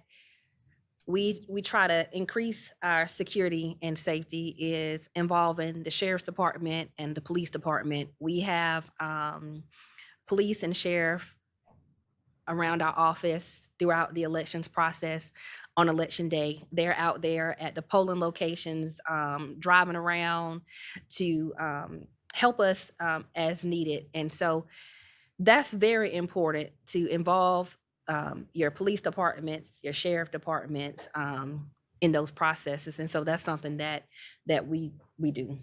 we try to increase our security and safety is involving the sheriff's department and the police department. We have police and sheriff around our office throughout the elections process. On election day, they're out there at the polling locations, driving around to help us as needed. And so that's very important, to involve your police departments, your sheriff departments in those processes. And so that's something that we do.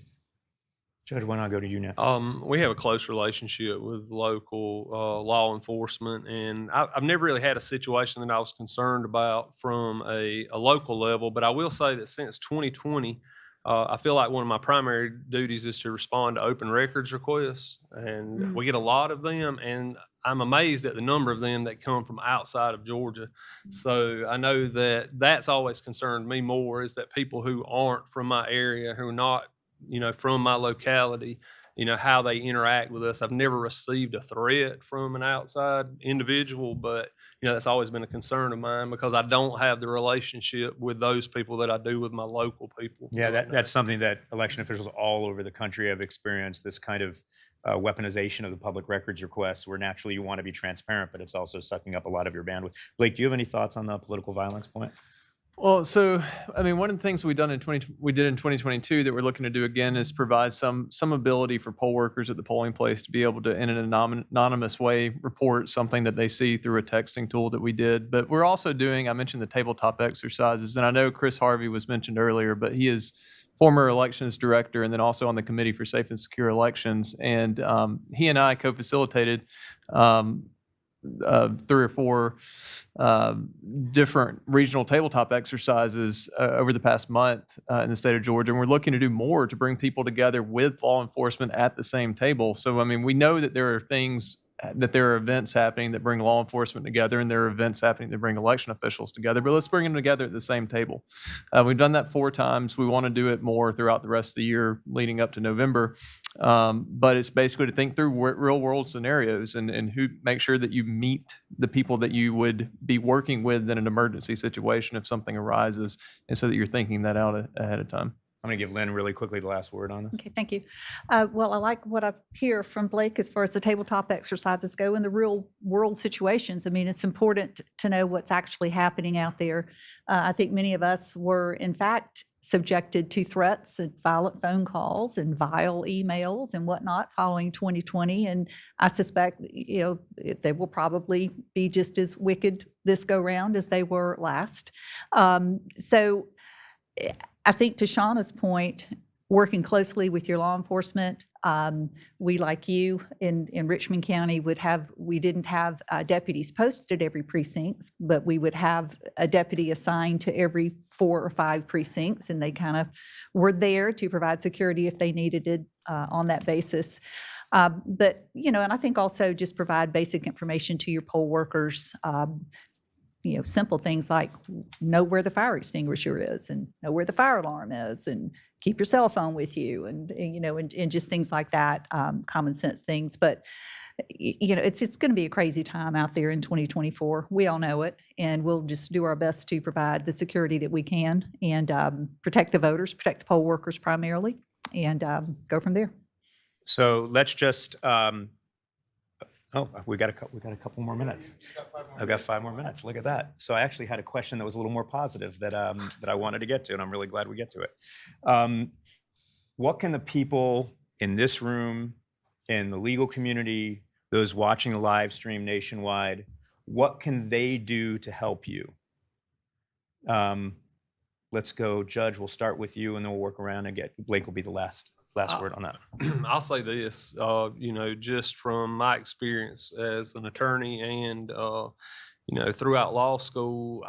Judge, why not go to you now? We have a close relationship with local law enforcement, and I've never really had a situation that I was concerned about from a local level. But I will say that since 2020, I feel like one of my primary duties is to respond to open records requests, and we get a lot of them, and I'm amazed at the number of them that come from outside of Georgia. So I know that that's always concerned me more, is that people who aren't from my area, who are not from my locality, how they interact with us. I've never received a threat from an outside individual, but that's always been a concern of mine because I don't have the relationship with those people that I do with my local people. Yeah, that's something that election officials all over the country have experienced, this kind of weaponization of the public records requests, where naturally you want to be transparent, but it's also sucking up a lot of your bandwidth. Blake, do you have any thoughts on the political violence point? Well, so, I mean, one of the things we did in 2022 that we're looking to do again is provide some ability for poll workers at the polling place to be able to, in an anonymous way, report something that they see through a texting tool that we did. But we're also doing, I mentioned the tabletop exercises, and I know Chris Harvey was mentioned earlier, but he is former elections director and then also on the Committee for Safe and Secure Elections. And he and I co-facilitated 3 or 4 different regional tabletop exercises over the past month in the state of Georgia. And we're looking to do more to bring people together with law enforcement at the same table. So, I mean, we know that there are events happening that bring law enforcement together, and there are events happening that bring election officials together, but let's bring them together at the same table. We've done that 4 times. We want to do it more throughout the rest of the year leading up to November. But it's basically to think through real world scenarios and make sure that you meet the people that you would be working with in an emergency situation if something arises, and so that you're thinking that out ahead of time. I'm going to give Lynn really quickly the last word on this. Okay, thank you. Well, I like what I hear from Blake as far as the tabletop exercises go in the real world situations. I mean, it's important to know what's actually happening out there. I think many of us were, in fact, subjected to threats and violent phone calls and vile emails and whatnot following 2020. And I suspect, they will probably be just as wicked this go round as they were last. So I think to Shauna's point, working closely with your law enforcement, we, like you in Richmond County, we didn't have deputies posted at every precinct, but we would have a deputy assigned to every 4 or 5 precincts, and they kind of were there to provide security if they needed it on that basis. But, and I think also just provide basic information to your poll workers, simple things like know where the fire extinguisher is and know where the fire alarm is and keep your cell phone with you and just things like that, common sense things. But, it's going to be a crazy time out there in 2024. We all know it, and we'll just do our best to provide the security that we can and protect the voters, protect the poll workers primarily, and go from there. So let's just, we got a couple more minutes. I've got 5 more minutes. Look at that. So I actually had a question that was a little more positive that I wanted to get to, and I'm really glad we get to it. What can the people in this room, in the legal community, those watching the live stream nationwide, what can they do to help you? Let's go, Judge. We'll start with you, and then we'll work around and get Blake will be the last word on that. I'll say this, just from my experience as an attorney and, throughout law school,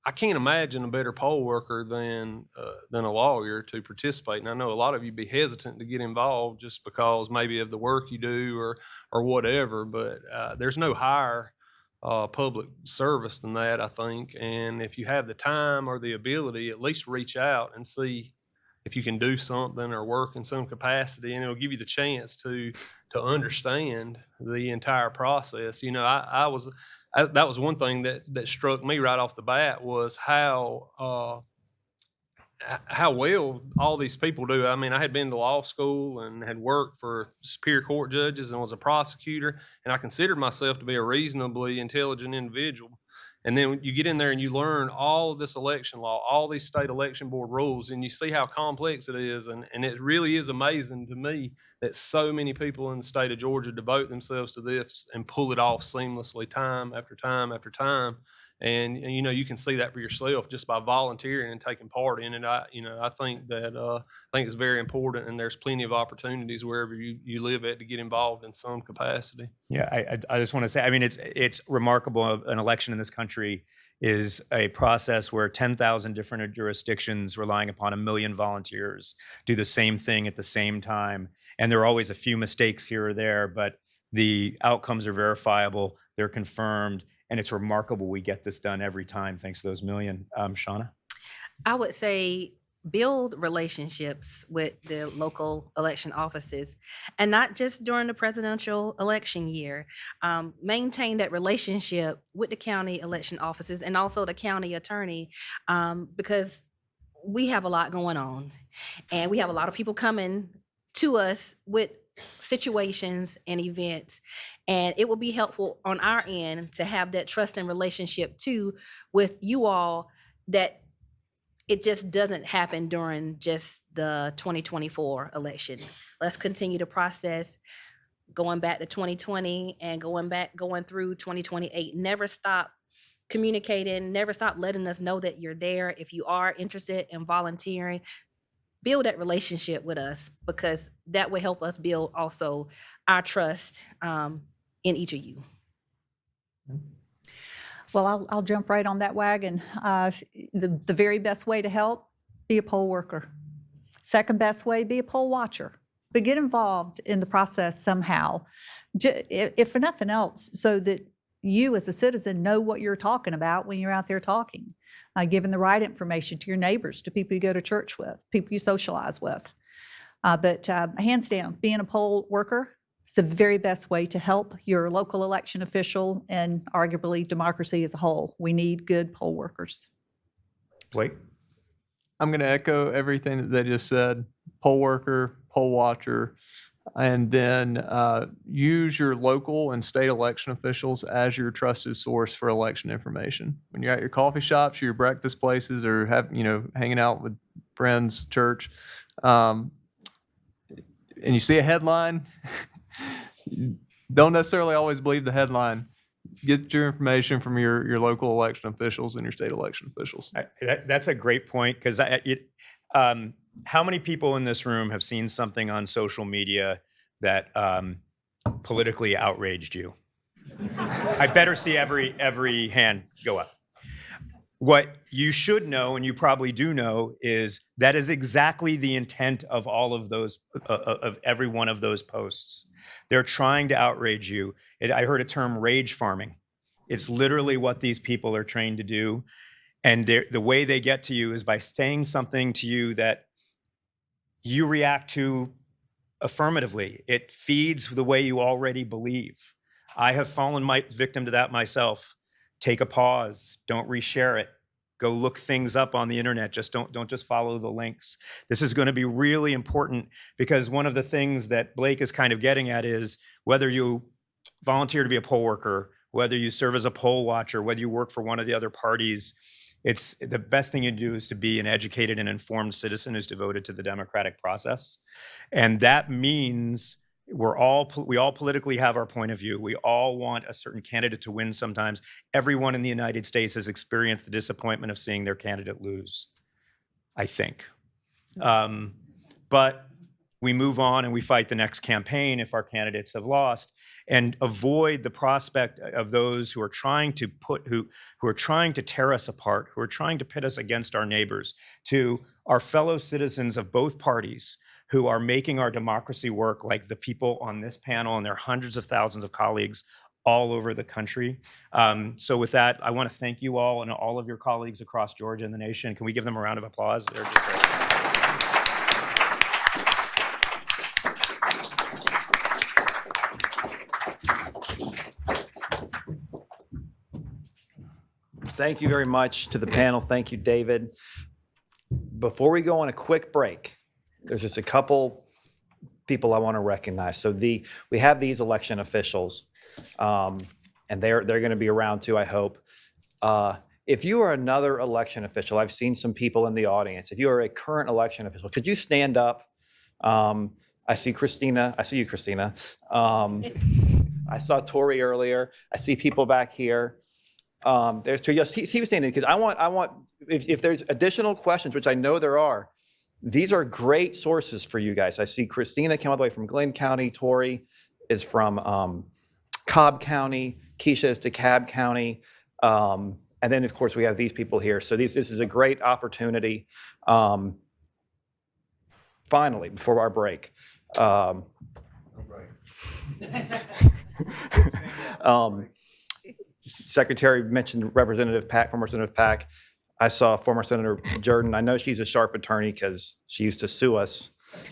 I can't imagine a better poll worker than a lawyer to participate. And I know a lot of you be hesitant to get involved just because maybe of the work you do or whatever, but there's no higher public service than that, I think. And if you have the time or the ability, at least reach out and see if you can do something or work in some capacity, and it'll give you the chance to understand the entire process. That was one thing that struck me right off the bat was how well all these people do. I mean, I had been to law school and had worked for superior court judges and was a prosecutor, and I considered myself to be a reasonably intelligent individual. And then you get in there and you learn all of this election law, all these state election board rules, and you see how complex it is. And it really is amazing to me that so many people in the state of Georgia devote themselves to this and pull it off seamlessly time after time after time. And you can see that for yourself just by volunteering and taking part in it. I think it's very important, and there's plenty of opportunities wherever you live at to get involved in some capacity. Yeah, I just want to say, I mean, it's remarkable. An election in this country is a process where 10,000 different jurisdictions relying upon 1 million volunteers do the same thing at the same time. And there are always a few mistakes here or there, but the outcomes are verifiable, they're confirmed, and it's remarkable we get this done every time thanks to those million. Shauna? I would say build relationships with the local election offices, and not just during the presidential election year. Maintain that relationship with the county election offices and also the county attorney, because we have a lot going on, and we have a lot of people coming to us with situations and events, and it will be helpful on our end to have that trust and relationship too with you all, that it just doesn't happen during just the 2024 election. Let's continue the process going back to 2020 and going through 2028. Never stop communicating, never stop letting us know that you're there. If you are interested in volunteering, build that relationship with us, because that will help us build also our trust in each of you. Well, I'll jump right on that wagon. The very best way to help, be a poll worker. Second best way, be a poll watcher. But get involved in the process somehow, if for nothing else, so that you as a citizen know what you're talking about when you're out there talking. Giving the right information to your neighbors, to people you go to church with, people you socialize with. But hands down, being a poll worker, it's the very best way to help your local election official and arguably democracy as a whole. We need good poll workers. Blake? I'm going to echo everything that they just said. Poll worker, poll watcher, and then use your local and state election officials as your trusted source for election information. When you're at your coffee shops, your breakfast places, or hanging out with friends, church, and you see a headline, don't necessarily always believe the headline. Get your information from your local election officials and your state election officials. That's a great point, because how many people in this room have seen something on social media that politically outraged you? I better see every hand go up. What you should know, and you probably do know, is that is exactly the intent of all of those, of every one of those posts. They're trying to outrage you. I heard a term, rage farming. It's literally what these people are trained to do. And the way they get to you is by saying something to you that you react to affirmatively. It feeds the way you already believe. I have fallen victim to that myself. Take a pause. Don't reshare it. Go look things up on the internet. Just don't just follow the links. This is going to be really important, because one of the things that Blake is kind of getting at is whether you volunteer to be a poll worker, whether you serve as a poll watcher, whether you work for one of the other parties, it's the best thing you do is to be an educated and informed citizen who's devoted to the democratic process. And that means we all politically have our point of view. We all want a certain candidate to win sometimes. Everyone in the United States has experienced the disappointment of seeing their candidate lose, I think. But we move on and we fight the next campaign if our candidates have lost, and avoid the prospect of those who are trying to who are trying to tear us apart, who are trying to pit us against our neighbors, to our fellow citizens of both parties who are making our democracy work, like the people on this panel and their hundreds of thousands of colleagues all over the country. So with that, I want to thank you all and all of your colleagues across Georgia and the nation. Can we give them a round of applause? They're just great. Thank you very much to the panel. Thank you, David. Before we go on a quick break, there's just a couple people I want to recognize. So we have these election officials, and they're going to be around too, I hope. If you are another election official, I've seen some people in the audience. If you are a current election official, could you stand up? I see Christina. I see you, Christina. I saw Tori earlier. I see people back here. There's two. Yes, he was standing, because I want if there's additional questions, which I know there are, these are great sources for you guys. I see Christina came all the way from Glenn County. Tori is from Cobb County. Keisha is DeKalb County. And then, of course, we have these people here. So this is a great opportunity. Finally, before our break. Secretary mentioned Representative Pack, former Representative Pack. I saw former Senator Jordan. I know she's a sharp attorney because she used to sue us.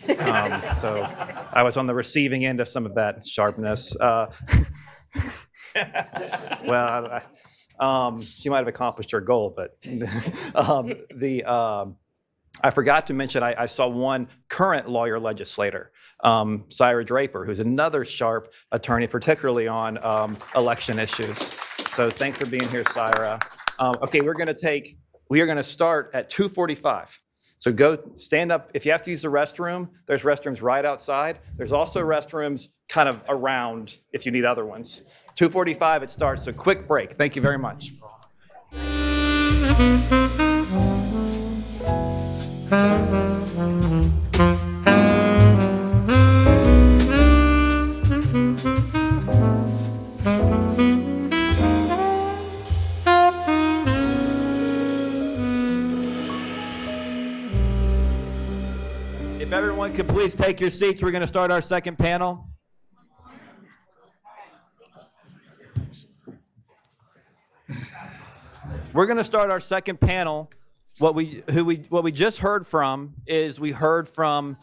So I was on the receiving end of some of that sharpness. Well, she might have accomplished her goal, but I forgot to mention, I saw one current lawyer legislator, Syra Draper, who's another sharp attorney, particularly on election issues. So thanks for being here, Syra. Okay, we are going to start at 2:45. So go stand up. If you have to use the restroom, there's restrooms right outside. There's also restrooms kind of around if you need other ones. 2:45 it starts, so quick break. Thank you very much. If everyone could please take your seats, we're going to start our second panel. We're going to start our second panel. What we just heard from is we heard from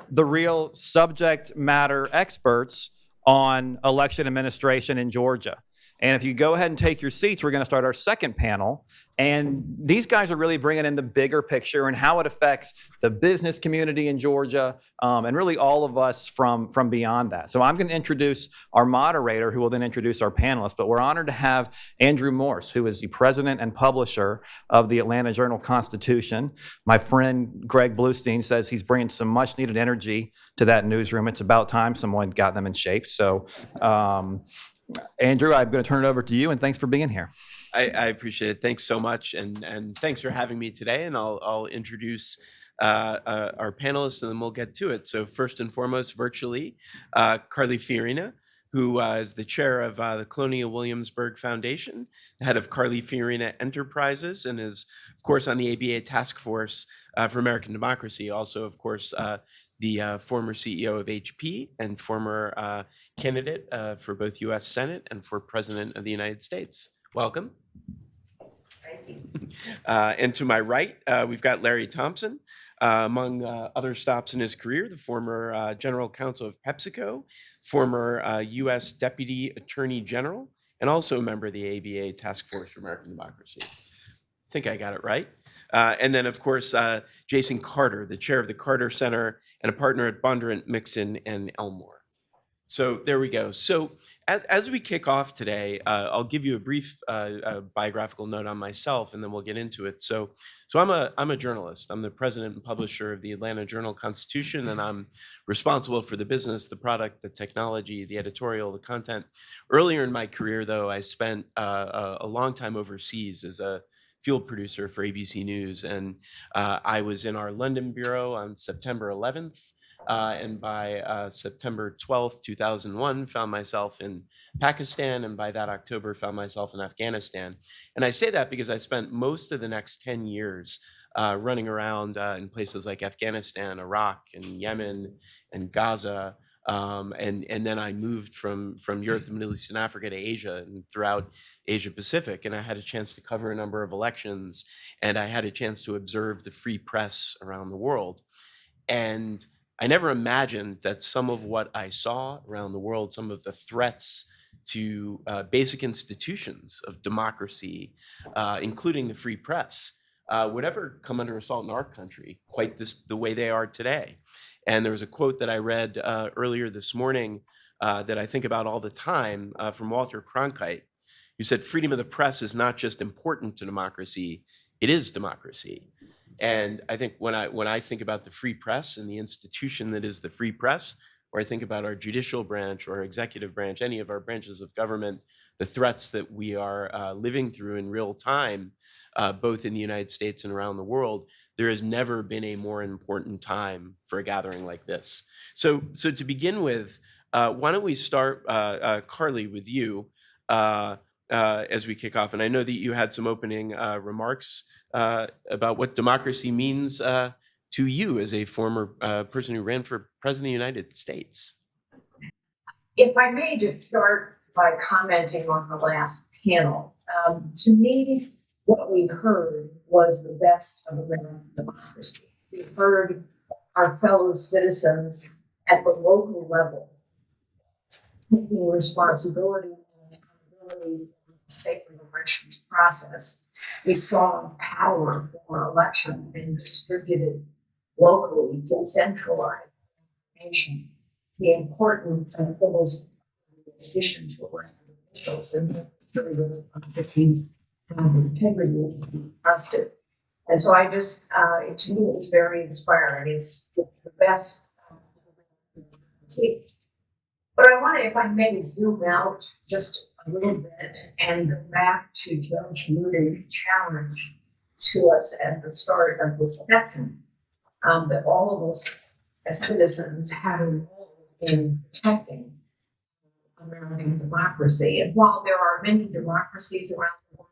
the real subject matter experts on election administration in Georgia. And if you go ahead and take your seats, we're going to start our second panel. And these guys are really bringing in the bigger picture and how it affects the business community in Georgia, and really all of us from beyond that. So I'm going to introduce our moderator, who will then introduce our panelists. But we're honored to have Andrew Morse, who is the president and publisher of the Atlanta Journal-Constitution. My friend Greg Bluestein says he's bringing some much-needed energy to that newsroom. It's about time someone got them in shape. So, Andrew, I'm going to turn it over to you, and thanks for being here. I appreciate it. Thanks so much, and thanks for having me today. And I'll introduce our panelists, and then we'll get to it. So first and foremost, virtually, Carly Fiorina, who is the chair of the Colonial Williamsburg Foundation, the head of Carly Fiorina Enterprises, and is, of course, on the ABA Task Force for American Democracy. Also, of course, the former CEO of HP and former candidate for both U.S. Senate and for President of the United States. Welcome. Thank you. And to my right, we've got Larry Thompson, among other stops in his career, the former general counsel of PepsiCo, former U.S. Deputy Attorney General, and also a member of the ABA Task Force for American Democracy. I think I got it right. And then, of course, Jason Carter, the chair of the Carter Center and a partner at Bondurant, Mixon, and Elmore. So there we go. So as we kick off today, I'll give you a brief biographical note on myself, and then we'll get into it. So I'm a journalist. I'm the president and publisher of the Atlanta Journal-Constitution, and I'm responsible for the business, the product, the technology, the editorial, the content. Earlier in my career, though, I spent a long time overseas as a field producer for ABC News, and I was in our London bureau on September 11th. And by September 12th, 2001, found myself in Pakistan, and by that October, found myself in Afghanistan. And I say that because I spent most of the next 10 years running around in places like Afghanistan, Iraq, and Yemen, and Gaza. And then I moved from Europe, the Middle East, and Africa to Asia and throughout Asia Pacific. And I had a chance to cover a number of elections, and I had a chance to observe the free press around the world. And I never imagined that some of what I saw around the world, some of the threats to basic institutions of democracy, including the free press, would ever come under assault in our country quite the way they are today. And there was a quote that I read earlier this morning that I think about all the time from Walter Cronkite, who said, "Freedom of the press is not just important to democracy, it is democracy." And I think when I think about the free press and the institution that is the free press, or I think about our judicial branch or our executive branch, any of our branches of government, the threats that we are living through in real time, both in the United States and around the world, there has never been a more important time for a gathering like this. So to begin with, why don't we start, Carly, with you as we kick off. And I know that you had some opening remarks about what democracy means to you as a former person who ran for president of the United States. If I may just start by commenting on the last panel. To me, what we heard was the best of American democracy. We heard our fellow citizens at the local level taking responsibility and accountability for the sacred elections process. We saw power for election being distributed locally, decentralized information, the important things in addition to elected officials, and the politicians have integrity and trusted. And so I just, to me, it was very inspiring. It's the best. But I want to, if I may, zoom out just a little bit and go back to Judge Moody's challenge to us at the start of this session, that all of us as citizens have a role in protecting American democracy. And while there are many democracies around the world,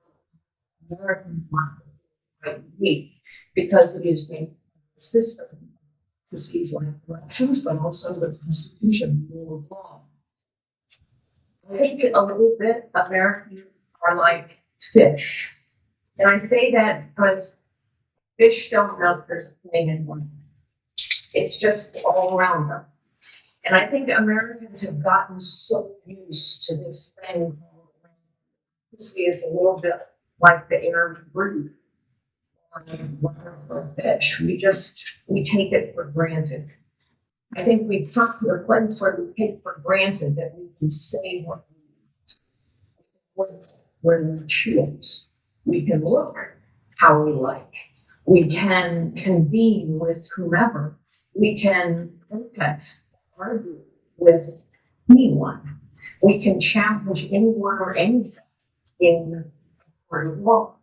American democracy is quite unique because it is being a system to seize like elections, but also the Constitution, the rule of law. I think a little bit Americans are like fish. And I say that because fish don't know if there's a thing in one. It's just all around them. And I think Americans have gotten so used to this thing called See, it's a little bit like the air we breathe. Or fish. We take it for granted. I think we've talked to a place where we take for granted that we can say what we choose. We can look how we like. We can convene with whomever. We can protest, argue with anyone. We can challenge anyone or anything in a court of law.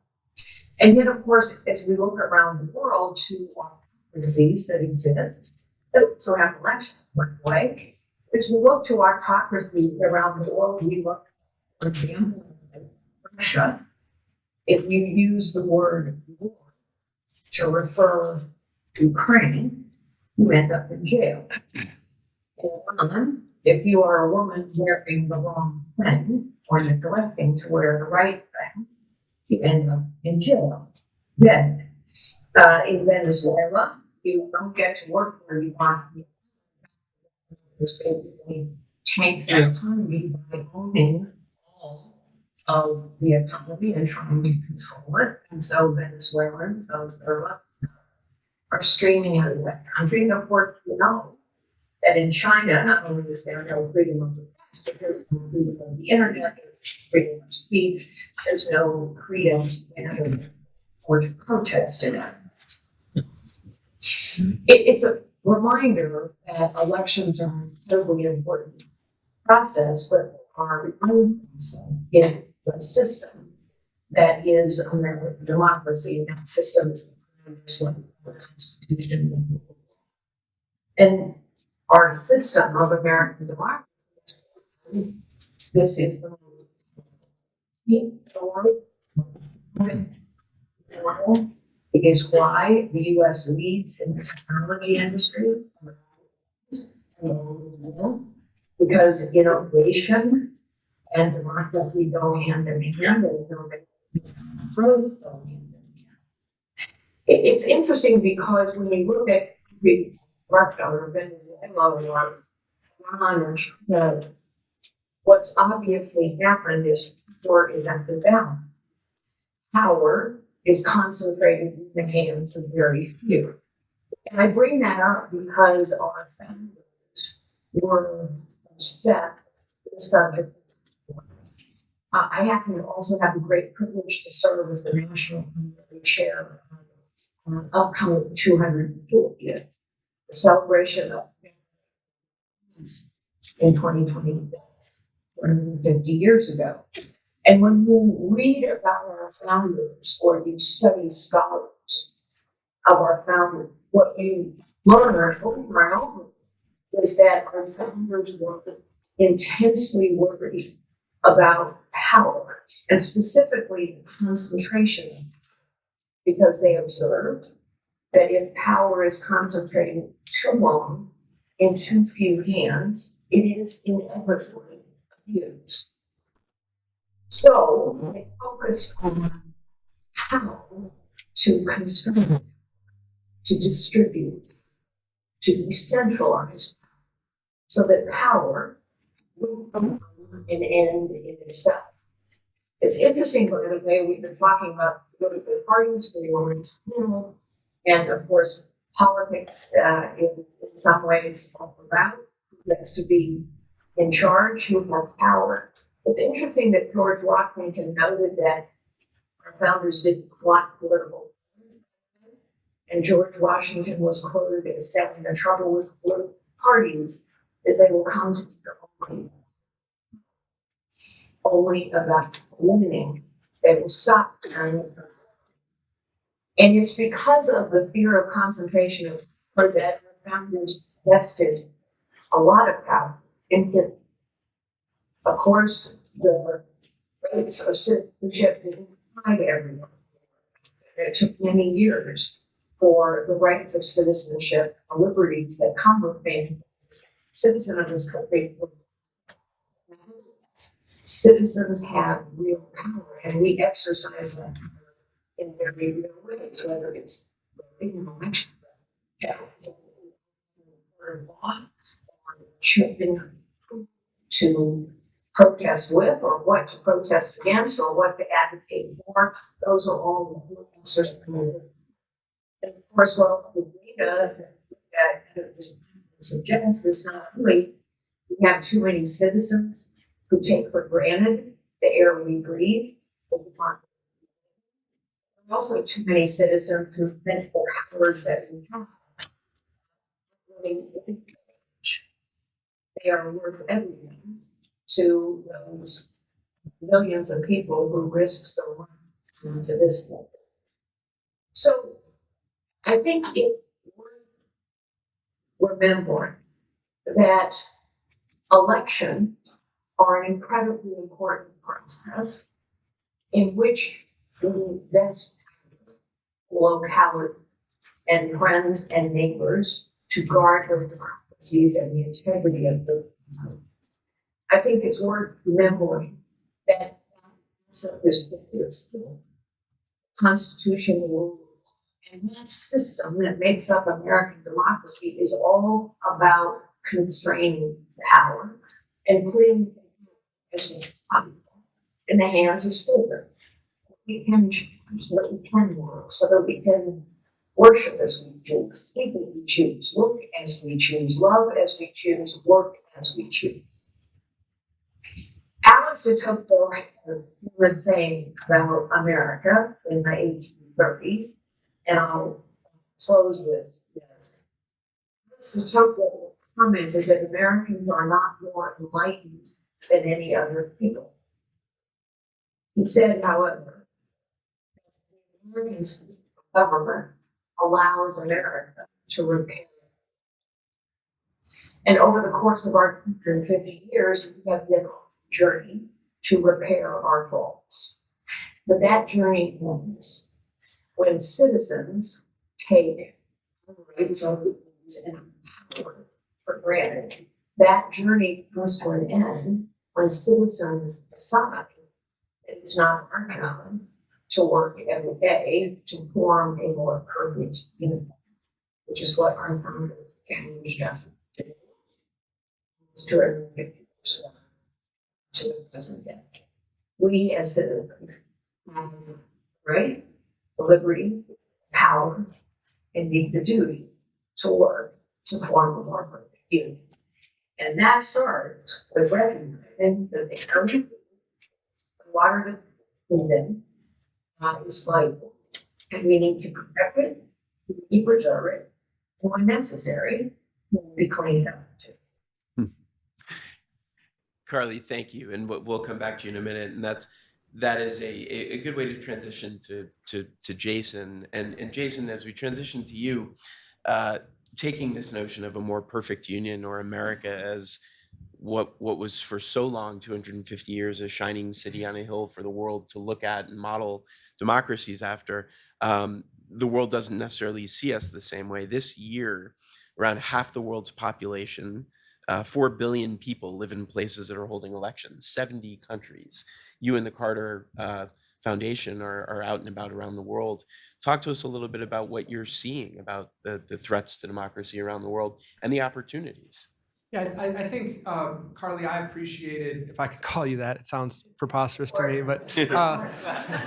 And yet, of course, as we look around the world to disease that exists, so have elections, by the way. As we look to autocracies around the world, we look, for example, in Russia. If you use the word war to refer to Ukraine, you end up in jail. And if you are a woman wearing the wrong thing or neglecting to wear the right thing, you end up in jail. Then, in Venezuela, you don't get to work where you want. Just basically tank the economy by owning all of the economy and trying to control it. And so Venezuelans, those that are left, are streaming out of that country. And of course, you know that in China, not only is there no freedom of the press, but there's no freedom of the internet, there's freedom of speech, there's no freedom to gather or to protest in it. It's a reminder that elections are an incredibly important process, but are unprecedented in the system that is American democracy, and that system is what the Constitution. And our system of American democracy, this is the it is why the U.S. leads in the technology industry, because innovation and democracy go hand in hand, and growth go hand in hand. It's interesting because when you look at the Russia or Venezuela or Iran or China, what's obviously happened is power is at the balance. Power is concentrated in the hands of very few. And I bring that up because our founders were upset with the subject. I happen to also have the great privilege to serve as the National Committee Chair of upcoming 240th, the celebration of in 2026, 150 years ago. And when you read about our founders or you study scholars of our founders, what you learn over and over is that our founders were intensely worried about power, and specifically concentration, because they observed that if power is concentrated too long in too few hands, it is inevitably abused. So they focused on how to conserve, to distribute, to decentralize, so that power will come an end in itself. It's interesting, by the way, we've been talking about political parties for the original, and of course, politics in some ways all about who gets to be in charge, who has power. It's interesting that George Washington noted that our founders didn't want political. And George Washington was quoted as saying the trouble with political parties is they will come to their only about winning. They will stop caring. And it's because of the fear of concentration for that our founders vested a lot of power into. Of course, the rates of citizenship didn't apply to everyone. It took many years for the rights of citizenship, the liberties that come with being a citizen of this country. Citizens have real power, and we exercise that power in very real ways, whether it's in an election, or law, or choosing to protest with, or what to protest against, or what to advocate for. Those are all the answers. And of course, well, the data that suggests is not only we have too many citizens who take for granted the air we breathe, but also too many citizens who think the powers that we have they are worth everything to those millions of people who risk so much to this point. So I think it worth remembering that elections are an incredibly important process in which we invest locality and friends and neighbors to guard the democracies and the integrity of the. I think it's worth remembering that this constitutional rule and that system that makes up American democracy is all about constraining power and putting in the hands of citizens. We can choose what we can work so that we can worship as we choose, speak as we choose, look as we choose, love as we choose, work as we choose. Alex de Tocqueville was saying about America in the 1830s, and I'll close with this. Alex de Tocqueville commented that Americans are not more enlightened than any other people. He said, however, the American system of government allows America to repair. And over the course of our 150 years, we have been on a journey to repair our faults. But that journey ends when citizens take rights and power for granted. That journey comes to an end when citizens decide that it's not our job to work every day to form a more perfect uniform, which is what our founders engaged us to do. It's 250 years ago to the present day. We as citizens have the right, the liberty, power, and the duty to work to form a more perfect union. And that starts with recognizing that the air we breathe, the water that is in, is vital, and we need to protect it, we preserve it, and when necessary, we clean it up too. Carly, thank you, and we'll come back to you in a minute. And that is a good way to transition to Jason. And Jason, as we transition to you, taking this notion of a more perfect union or America as what was for so long, 250 years, a shining city on a hill for the world to look at and model democracies after, the world doesn't necessarily see us the same way. This year, around half the world's population, 4 billion people, live in places that are holding elections, 70 countries. You and the Carter Foundation are out and about around the world. Talk to us a little bit about what you're seeing about the threats to democracy around the world and the opportunities. Yeah, I think, Carly, I appreciated, if I could call you that, it sounds preposterous to me, but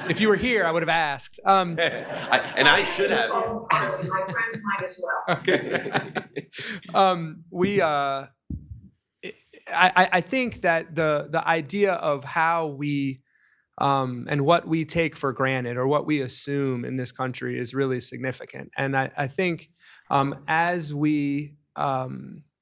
if you were here, I would have asked. And I should have. My friends might as well. I think that the idea of how we and what we take for granted or what we assume in this country is really significant. And I think as we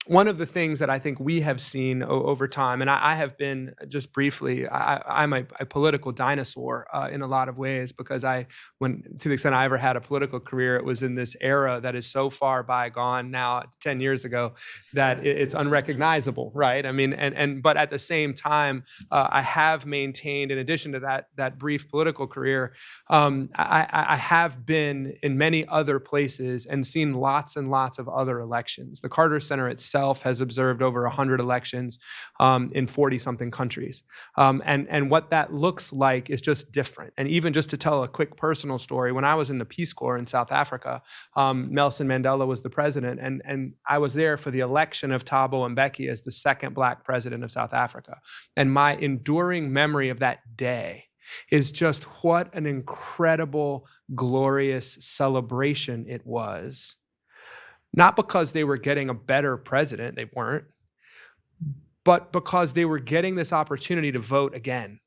one of the things that I think we have seen over time, and I have been just briefly, I'm a political dinosaur in a lot of ways, because to the extent I ever had a political career, it was in this era that is so far bygone now, 10 years ago, that it's unrecognizable, right? I mean, but at the same time, I have maintained, in addition to that brief political career, I have been in many other places and seen lots and lots of other elections. The Carter Center itself itself has observed over 100 elections in 40-something countries. And what that looks like is just different. And even just to tell a quick personal story, when I was in the Peace Corps in South Africa, Nelson Mandela was the president, and I was there for the election of Thabo Mbeki as the second Black president of South Africa. And my enduring memory of that day is just what an incredible, glorious celebration it was. Not because they were getting a better president, they weren't, but because they were getting this opportunity to vote again.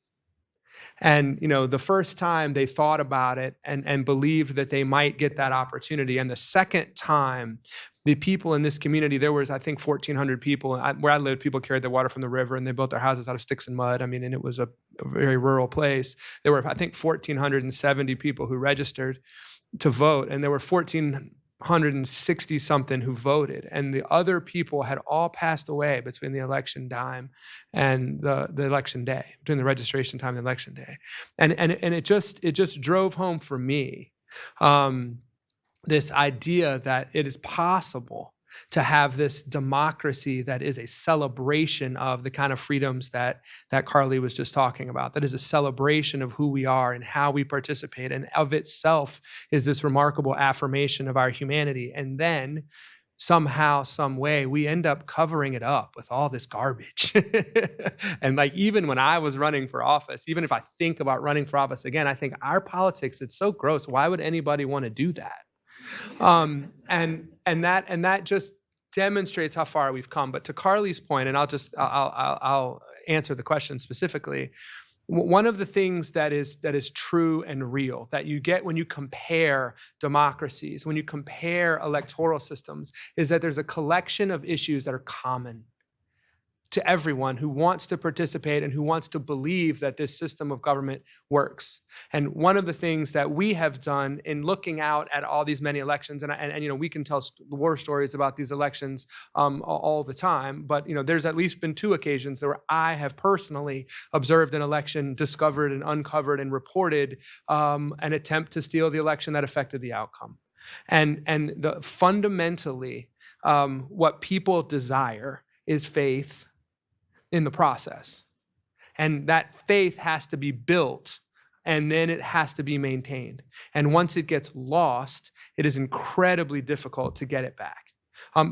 And, the first time they thought about it and believed that they might get that opportunity. And the second time, the people in this community, there was, I think, 1,400 people. Where I lived, people carried their water from the river and they built their houses out of sticks and mud. And it was a very rural place. There were, I think, 1,470 people who registered to vote. And there were 1,460 something who voted. And the other people had all passed away between the election time and the election day, between the registration time and the election day. And it just drove home for me this idea that it is possible to have this democracy that is a celebration of the kind of freedoms that Carly was just talking about, that is a celebration of who we are and how we participate, and of itself is this remarkable affirmation of our humanity. And then somehow, some way, we end up covering it up with all this garbage. And even when I was running for office, even if I think about running for office again, I think our politics, it's so gross. Why would anybody want to do that? And that just demonstrates how far we've come. But to Carly's point, and I'll answer the question specifically. One of the things that is true and real that you get when you compare democracies, when you compare electoral systems, is that there's a collection of issues that are common to everyone who wants to participate and who wants to believe that this system of government works. And one of the things that we have done in looking out at all these many elections, and we can tell war stories about these elections all the time, but there's at least been 2 occasions where I have personally observed an election, discovered and uncovered and reported an attempt to steal the election that affected the outcome. And fundamentally, what people desire is faith in the process. And that faith has to be built, and then it has to be maintained. And once it gets lost, it is incredibly difficult to get it back.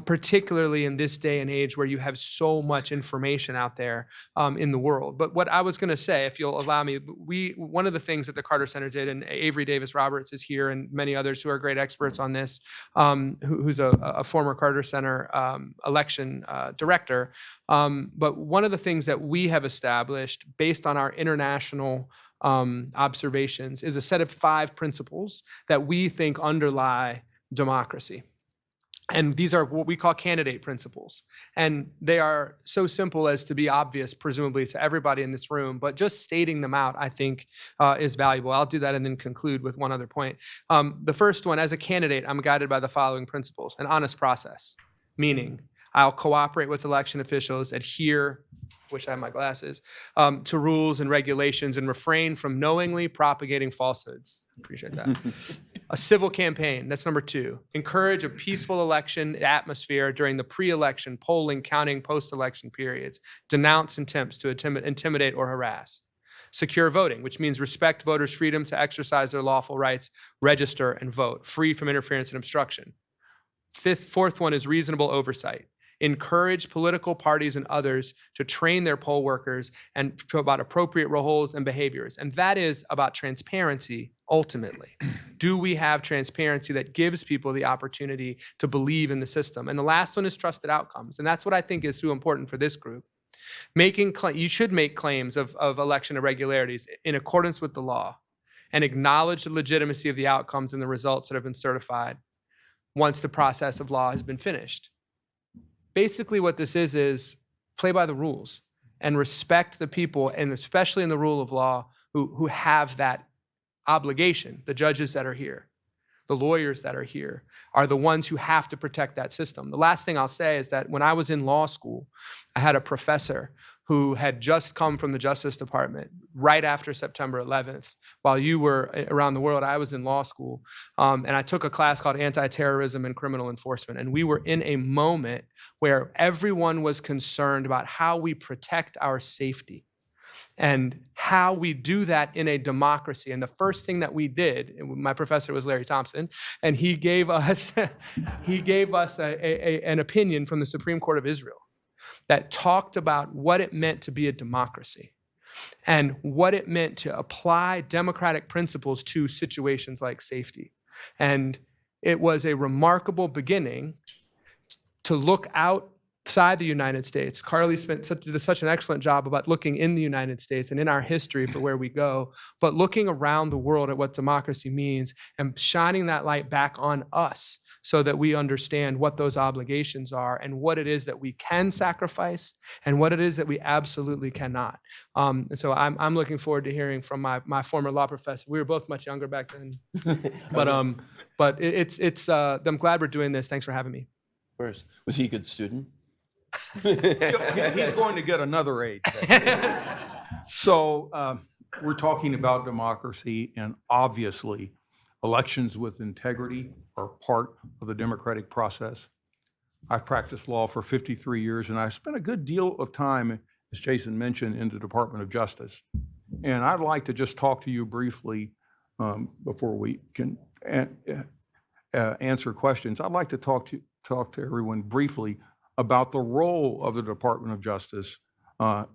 Particularly in this day and age where you have so much information out there in the world. But what I was going to say, if you'll allow me, one of the things that the Carter Center did, and Avery Davis Roberts is here, and many others who are great experts on this, who's a former Carter Center election director. But one of the things that we have established based on our international observations is a set of 5 principles that we think underlie democracy. And these are what we call candidate principles. And they are so simple as to be obvious, presumably, to everybody in this room, but just stating them out, I think, is valuable. I'll do that and then conclude with one other point. The first one, as a candidate, I'm guided by the following principles: an honest process, meaning I'll cooperate with election officials, adhere, wish I had my glasses, to rules and regulations, and refrain from knowingly propagating falsehoods. Appreciate that. A civil campaign, that's number 2. Encourage a peaceful election atmosphere during the pre-election, polling, counting, post-election periods. Denounce attempts to intimidate or harass. Secure voting, which means respect voters' freedom to exercise their lawful rights, register, and vote, free from interference and obstruction. Fourth one is reasonable oversight. Encourage political parties and others to train their poll workers and about appropriate roles and behaviors. And that is about transparency, ultimately. Do we have transparency that gives people the opportunity to believe in the system? And the last one is trusted outcomes. And that's what I think is so important for this group. You should make claims of election irregularities in accordance with the law and acknowledge the legitimacy of the outcomes and the results that have been certified once the process of law has been finished. Basically, what this is play by the rules and respect the people, and especially in the rule of law, who have that obligation. The judges that are here, the lawyers that are here, are the ones who have to protect that system. The last thing I'll say is that when I was in law school, I had a professor who had just come from the Justice Department right after September 11th. While you were around the world, I was in law school, and I took a class called Anti-Terrorism and Criminal Enforcement. And we were in a moment where everyone was concerned about how we protect our safety and how we do that in a democracy. And the first thing that we did, my professor was Larry Thompson, and he gave us an opinion from the Supreme Court of Israel that talked about what it meant to be a democracy and what it meant to apply democratic principles to situations like safety. And it was a remarkable beginning to look outside the United States. Carly did such an excellent job about looking in the United States and in our history for where we go, but looking around the world at what democracy means and shining that light back on us so that we understand what those obligations are and what it is that we can sacrifice and what it is that we absolutely cannot. And so I'm looking forward to hearing from my former law professor. We were both much younger back then, but I'm glad we're doing this. Thanks for having me. Of course. Was he a good student? He's going to get another aid. So we're talking about democracy, and obviously elections with integrity are part of the democratic process. I've practiced law for 53 years, and I spent a good deal of time, as Jason mentioned, in the Department of Justice. And I'd like to just talk to you briefly before we can answer questions. I'd like to talk to everyone briefly about the role of the Department of Justice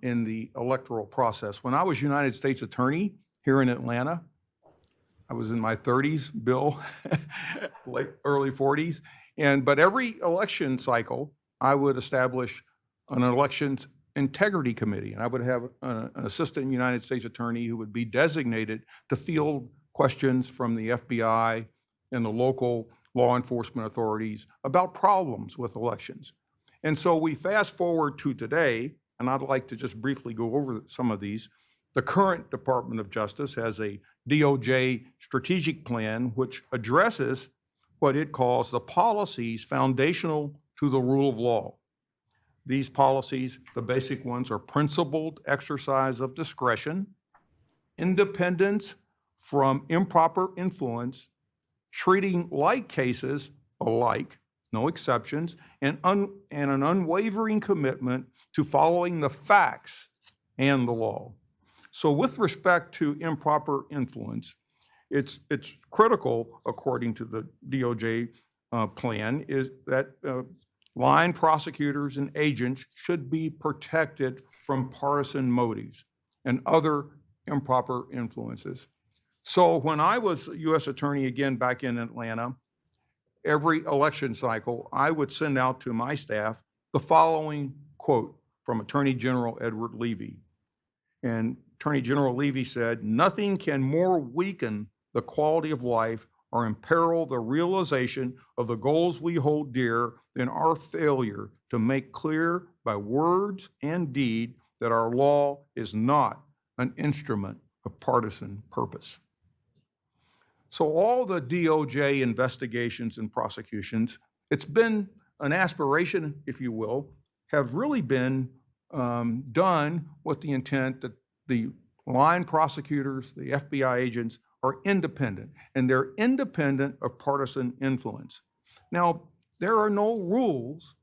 in the electoral process. When I was United States Attorney here in Atlanta, I was in my 30s, Bill, early 40s. But every election cycle, I would establish an elections integrity committee. And I would have an assistant United States attorney who would be designated to field questions from the FBI and the local law enforcement authorities about problems with elections. And so we fast forward to today, and I'd like to just briefly go over some of these. The current Department of Justice has a DOJ strategic plan which addresses what it calls the policies foundational to the rule of law. These policies, the basic ones, are principled exercise of discretion, independence from improper influence, treating like cases alike, no exceptions, and an unwavering commitment to following the facts and the law. So with respect to improper influence, it's critical, according to the DOJ plan, is that line prosecutors and agents should be protected from partisan motives and other improper influences. So when I was U.S. Attorney again back in Atlanta, every election cycle, I would send out to my staff the following quote from Attorney General Edward Levy. And Attorney General Levy said, "Nothing can more weaken the quality of life or imperil the realization of the goals we hold dear than our failure to make clear by words and deed that our law is not an instrument of partisan purpose." So all the DOJ investigations and prosecutions, it's been an aspiration, if you will, have really been done with the intent that the line prosecutors, the FBI agents, are independent, and they're independent of partisan influence. Now, there are no rules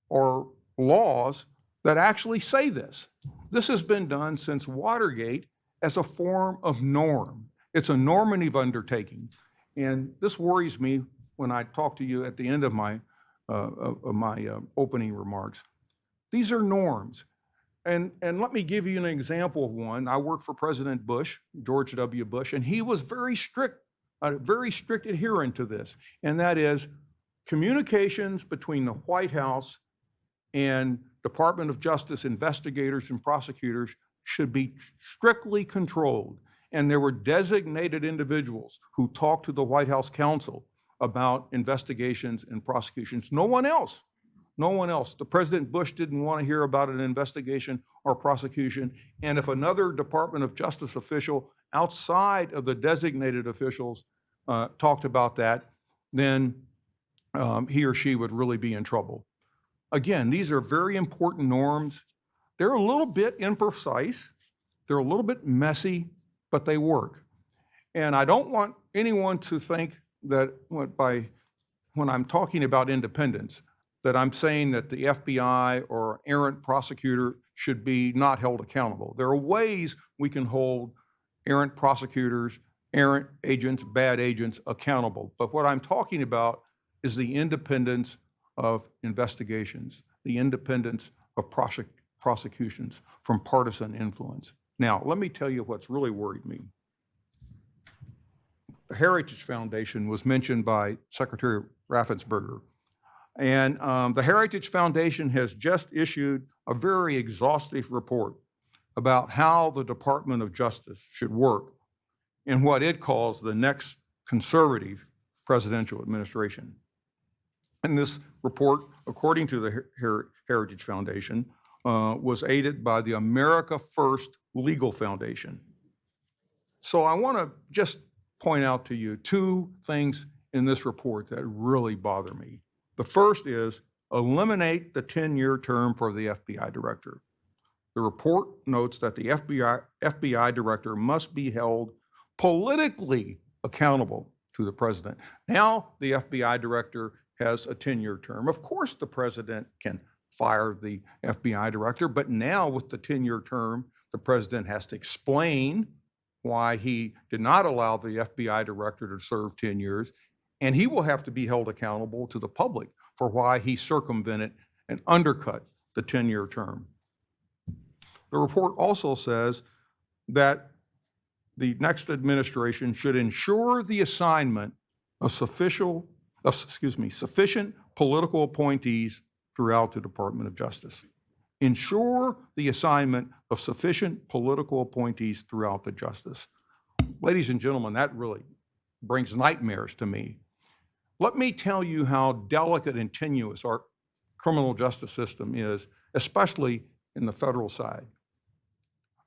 or laws that actually say this. This has been done since Watergate as a form of norm. It's a normative undertaking. And this worries me when I talk to you at the end of my opening remarks. These are norms. And let me give you an example of one. I worked for President Bush, George W. Bush, and he was very strict adherent to this. And that is communications between the White House and Department of Justice investigators and prosecutors should be strictly controlled. And there were designated individuals who talked to the White House counsel about investigations and prosecutions. No one else. No one else. The President Bush didn't want to hear about an investigation or prosecution. And if another Department of Justice official outside of the designated officials talked about that, then he or she would really be in trouble. Again, these are very important norms. They're a little bit imprecise, they're a little bit messy, but they work. And I don't want anyone to think that when I'm talking about independence, that I'm saying that the FBI or errant prosecutor should be not held accountable. There are ways we can hold errant prosecutors, errant agents, bad agents accountable. But what I'm talking about is the independence of investigations, the independence of prosecutions from partisan influence. Now, let me tell you what's really worried me. The Heritage Foundation was mentioned by Secretary Raffensperger. And the Heritage Foundation has just issued a very exhaustive report about how the Department of Justice should work in what it calls the next conservative presidential administration. And this report, according to the Heritage Foundation, was aided by the America First Legal Foundation. So I want to just point out to you two things in this report that really bother me. The first is eliminate the 10-year term for the FBI director. The report notes that the FBI director must be held politically accountable to the president. Now the FBI director has a 10-year term. Of course, the president can fire the FBI director, but now with the 10-year term, the president has to explain why he did not allow the FBI director to serve 10 years, and he will have to be held accountable to the public for why he circumvented and undercut the 10-year term. The report also says that the next administration should ensure the assignment of sufficient political appointees throughout the Department of Justice. Ensure the assignment of sufficient political appointees throughout the justice. Ladies and gentlemen, that really brings nightmares to me. Let me tell you how delicate and tenuous our criminal justice system is, especially in the federal side.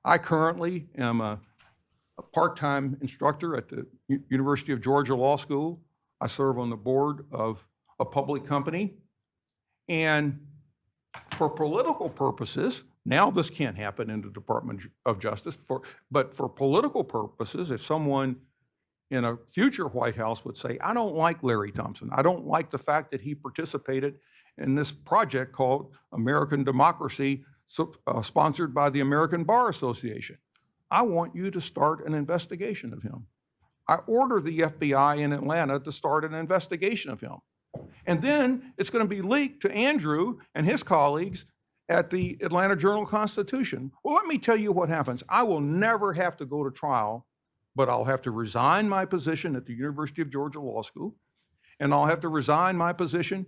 I currently am a part-time instructor at the University of Georgia Law School. I serve on the board of a public company. And for political purposes, now this can't happen in the Department of Justice, but for political purposes, if someone in a future White House would say, I don't like Larry Thompson. I don't like the fact that he participated in this project called American Democracy, sponsored by the American Bar Association. I want you to start an investigation of him. I order the FBI in Atlanta to start an investigation of him. And then it's going to be leaked to Andrew and his colleagues at the Atlanta Journal-Constitution. Well, let me tell you what happens. I will never have to go to trial, but I'll have to resign my position at the University of Georgia Law School, and I'll have to resign my position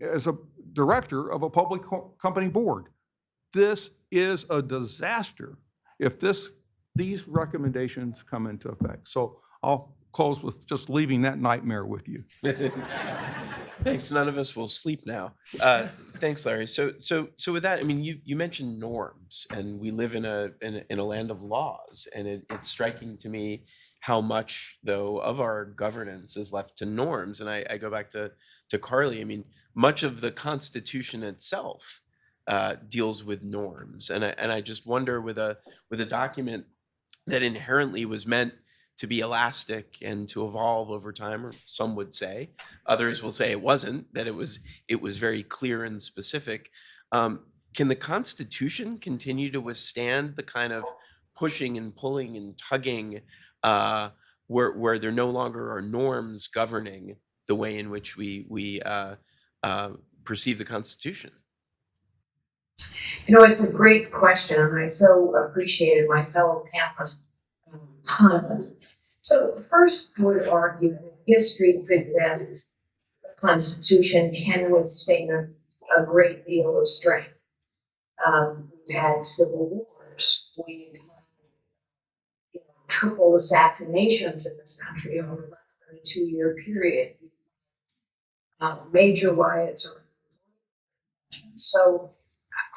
as a director of a public company board. This is a disaster if these recommendations come into effect. So I'll close with just leaving that nightmare with you. Thanks. None of us will sleep now. Thanks, Larry. So with that, I mean, you mentioned norms, and we live in a land of laws, and it's striking to me how much, though, of our governance is left to norms. And I go back to Carly. I mean, much of the Constitution itself deals with norms, and I just wonder with a document that inherently was meant to be elastic and to evolve over time, or some would say, others will say it wasn't, that it was very clear and specific. Can the Constitution continue to withstand the kind of pushing and pulling and tugging where there no longer are norms governing the way in which we perceive the Constitution? You know, it's a great question, and I so appreciated my fellow panelists' comments. So first, I would argue that history suggests the Constitution can withstand a great deal of strain. We've had civil wars. We've had triple assassinations in this country over less than a 2-year period. Major riots. So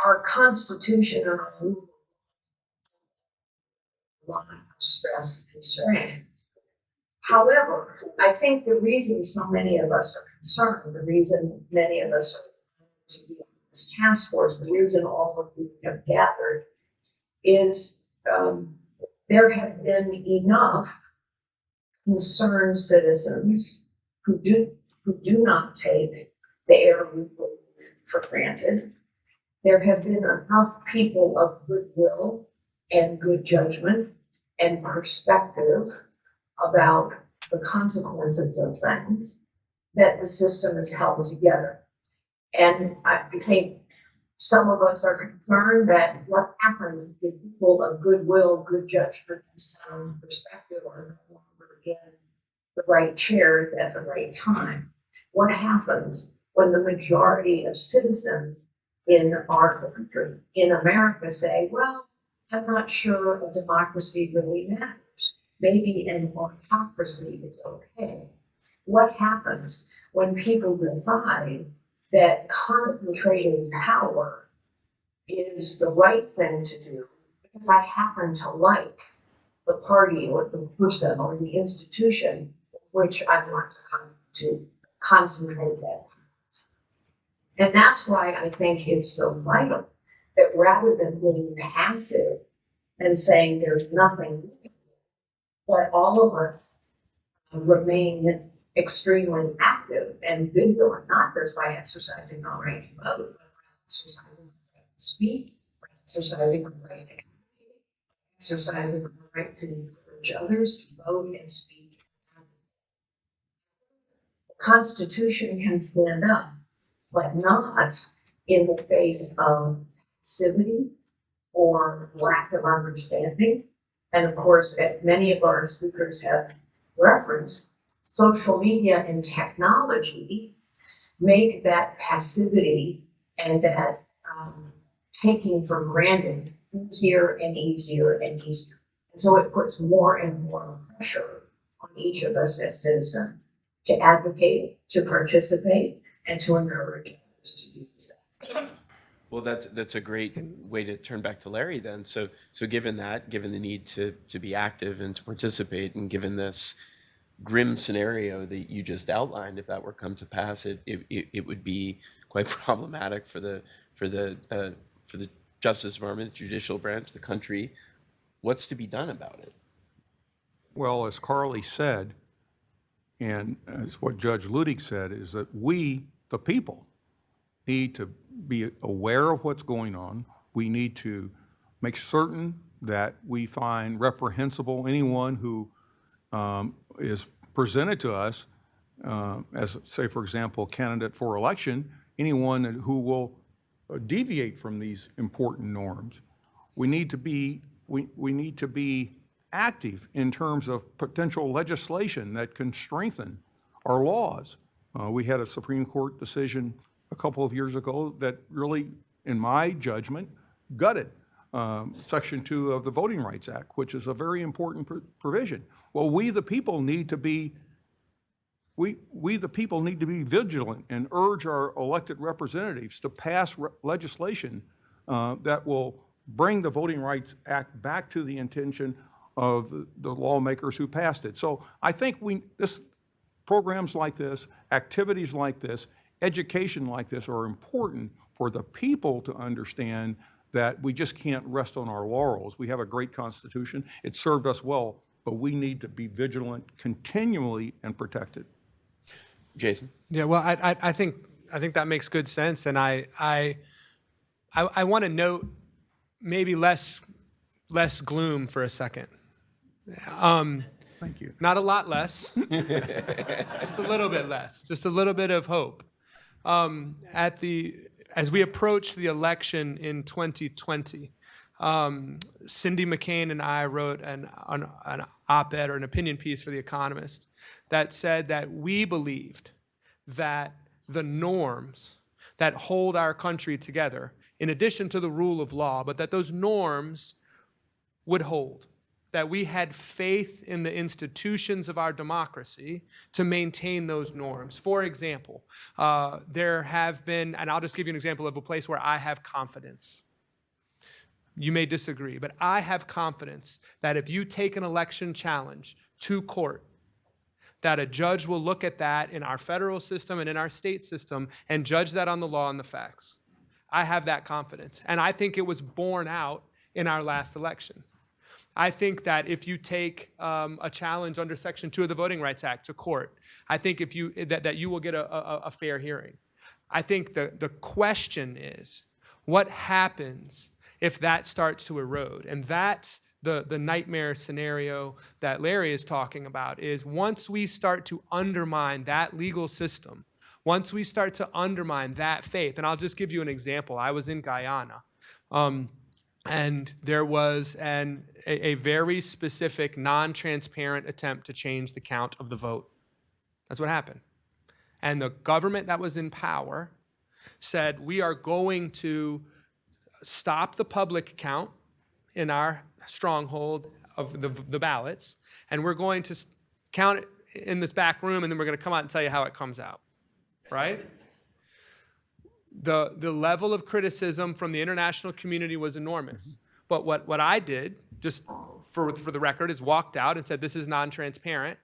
our Constitution and our rule of law of stress and strain. However, I think the reason so many of us are concerned, the reason many of us are to be on the this task force, the reason all of you have gathered is there have been enough concerned citizens who do not take the air we breathe for granted. There have been enough people of goodwill and good judgment and perspective about the consequences of things that the system is held together. And I think some of us are concerned that what happens if people of goodwill, good judgment, and sound perspective are no longer in the right chairs at the right time. What happens when the majority of citizens in our country, in America, say, well, I'm not sure a democracy really matters. Maybe an autocracy is okay. What happens when people decide that concentrating power is the right thing to do because I happen to like the party or the person or the institution which I want to concentrate that? And that's why I think it's so vital that rather than being passive and saying there's nothing, that all of us remain extremely active and vigilant, not just by exercising our right to vote, but exercising our right to speak, by exercising our right to advocate, exercising our right to encourage others to vote and speak. The Constitution can stand up, but not in the face of passivity or lack of understanding. And of course, as many of our speakers have referenced, social media and technology make that passivity and that taking for granted easier and easier and easier. And so it puts more and more pressure on each of us as citizens to advocate, to participate, and to encourage others to do so. Well, that's a great way to turn back to Larry then. So given the need to be active and to participate, and given this grim scenario that you just outlined, if that were come to pass, it would be quite problematic for the Justice Department, the judicial branch, the country. What's to be done about it? Well, as Carly said, and as what Judge Ludig said, is that we, the people, need to be aware of what's going on. We need to make certain that we find reprehensible anyone who is presented to us as, say, for example, a candidate for election, anyone who will deviate from these important norms. We need to be active in terms of potential legislation that can strengthen our laws. We had a Supreme Court decision a couple of years ago that really, in my judgment, gutted Section 2 of the Voting Rights Act, which is a very important provision. Well, we the people need to be vigilant and urge our elected representatives to pass legislation that will bring the Voting Rights Act back to the intention of the lawmakers who passed it. So I think programs like this, activities like this, education like this are important for the people to understand that we just can't rest on our laurels. We have a great Constitution. It served us well, but we need to be vigilant continually and protect it. Jason? Yeah, well, I think that makes good sense, and I want to note maybe less gloom for a second. Thank you. Not a lot less, just a little bit less, just a little bit of hope. As we approach the election in 2020, Cindy McCain and I wrote an op-ed or an opinion piece for The Economist that said that we believed that the norms that hold our country together, in addition to the rule of law, but that those norms would hold, that we had faith in the institutions of our democracy to maintain those norms. For example, there have been, and I'll just give you an example of a place where I have confidence. You may disagree, but I have confidence that if you take an election challenge to court, that a judge will look at that in our federal system and in our state system and judge that on the law and the facts. I have that confidence. And I think it was borne out in our last election. I think that if you take a challenge under Section 2 of the Voting Rights Act to court, I think if you that you will get a fair hearing. I think the question is, what happens if that starts to erode? And that's the nightmare scenario that Larry is talking about, is once we start to undermine that legal system, once we start to undermine that faith, and I'll just give you an example. I was in Guyana, and there was a very specific, non-transparent attempt to change the count of the vote. That's what happened. And the government that was in power said, we are going to stop the public count in our stronghold of the ballots, and we're going to count it in this back room, and then we're going to come out and tell you how it comes out, right? The level of criticism from the international community was enormous. But what I did, just for the record, is walked out and said, this is non-transparent.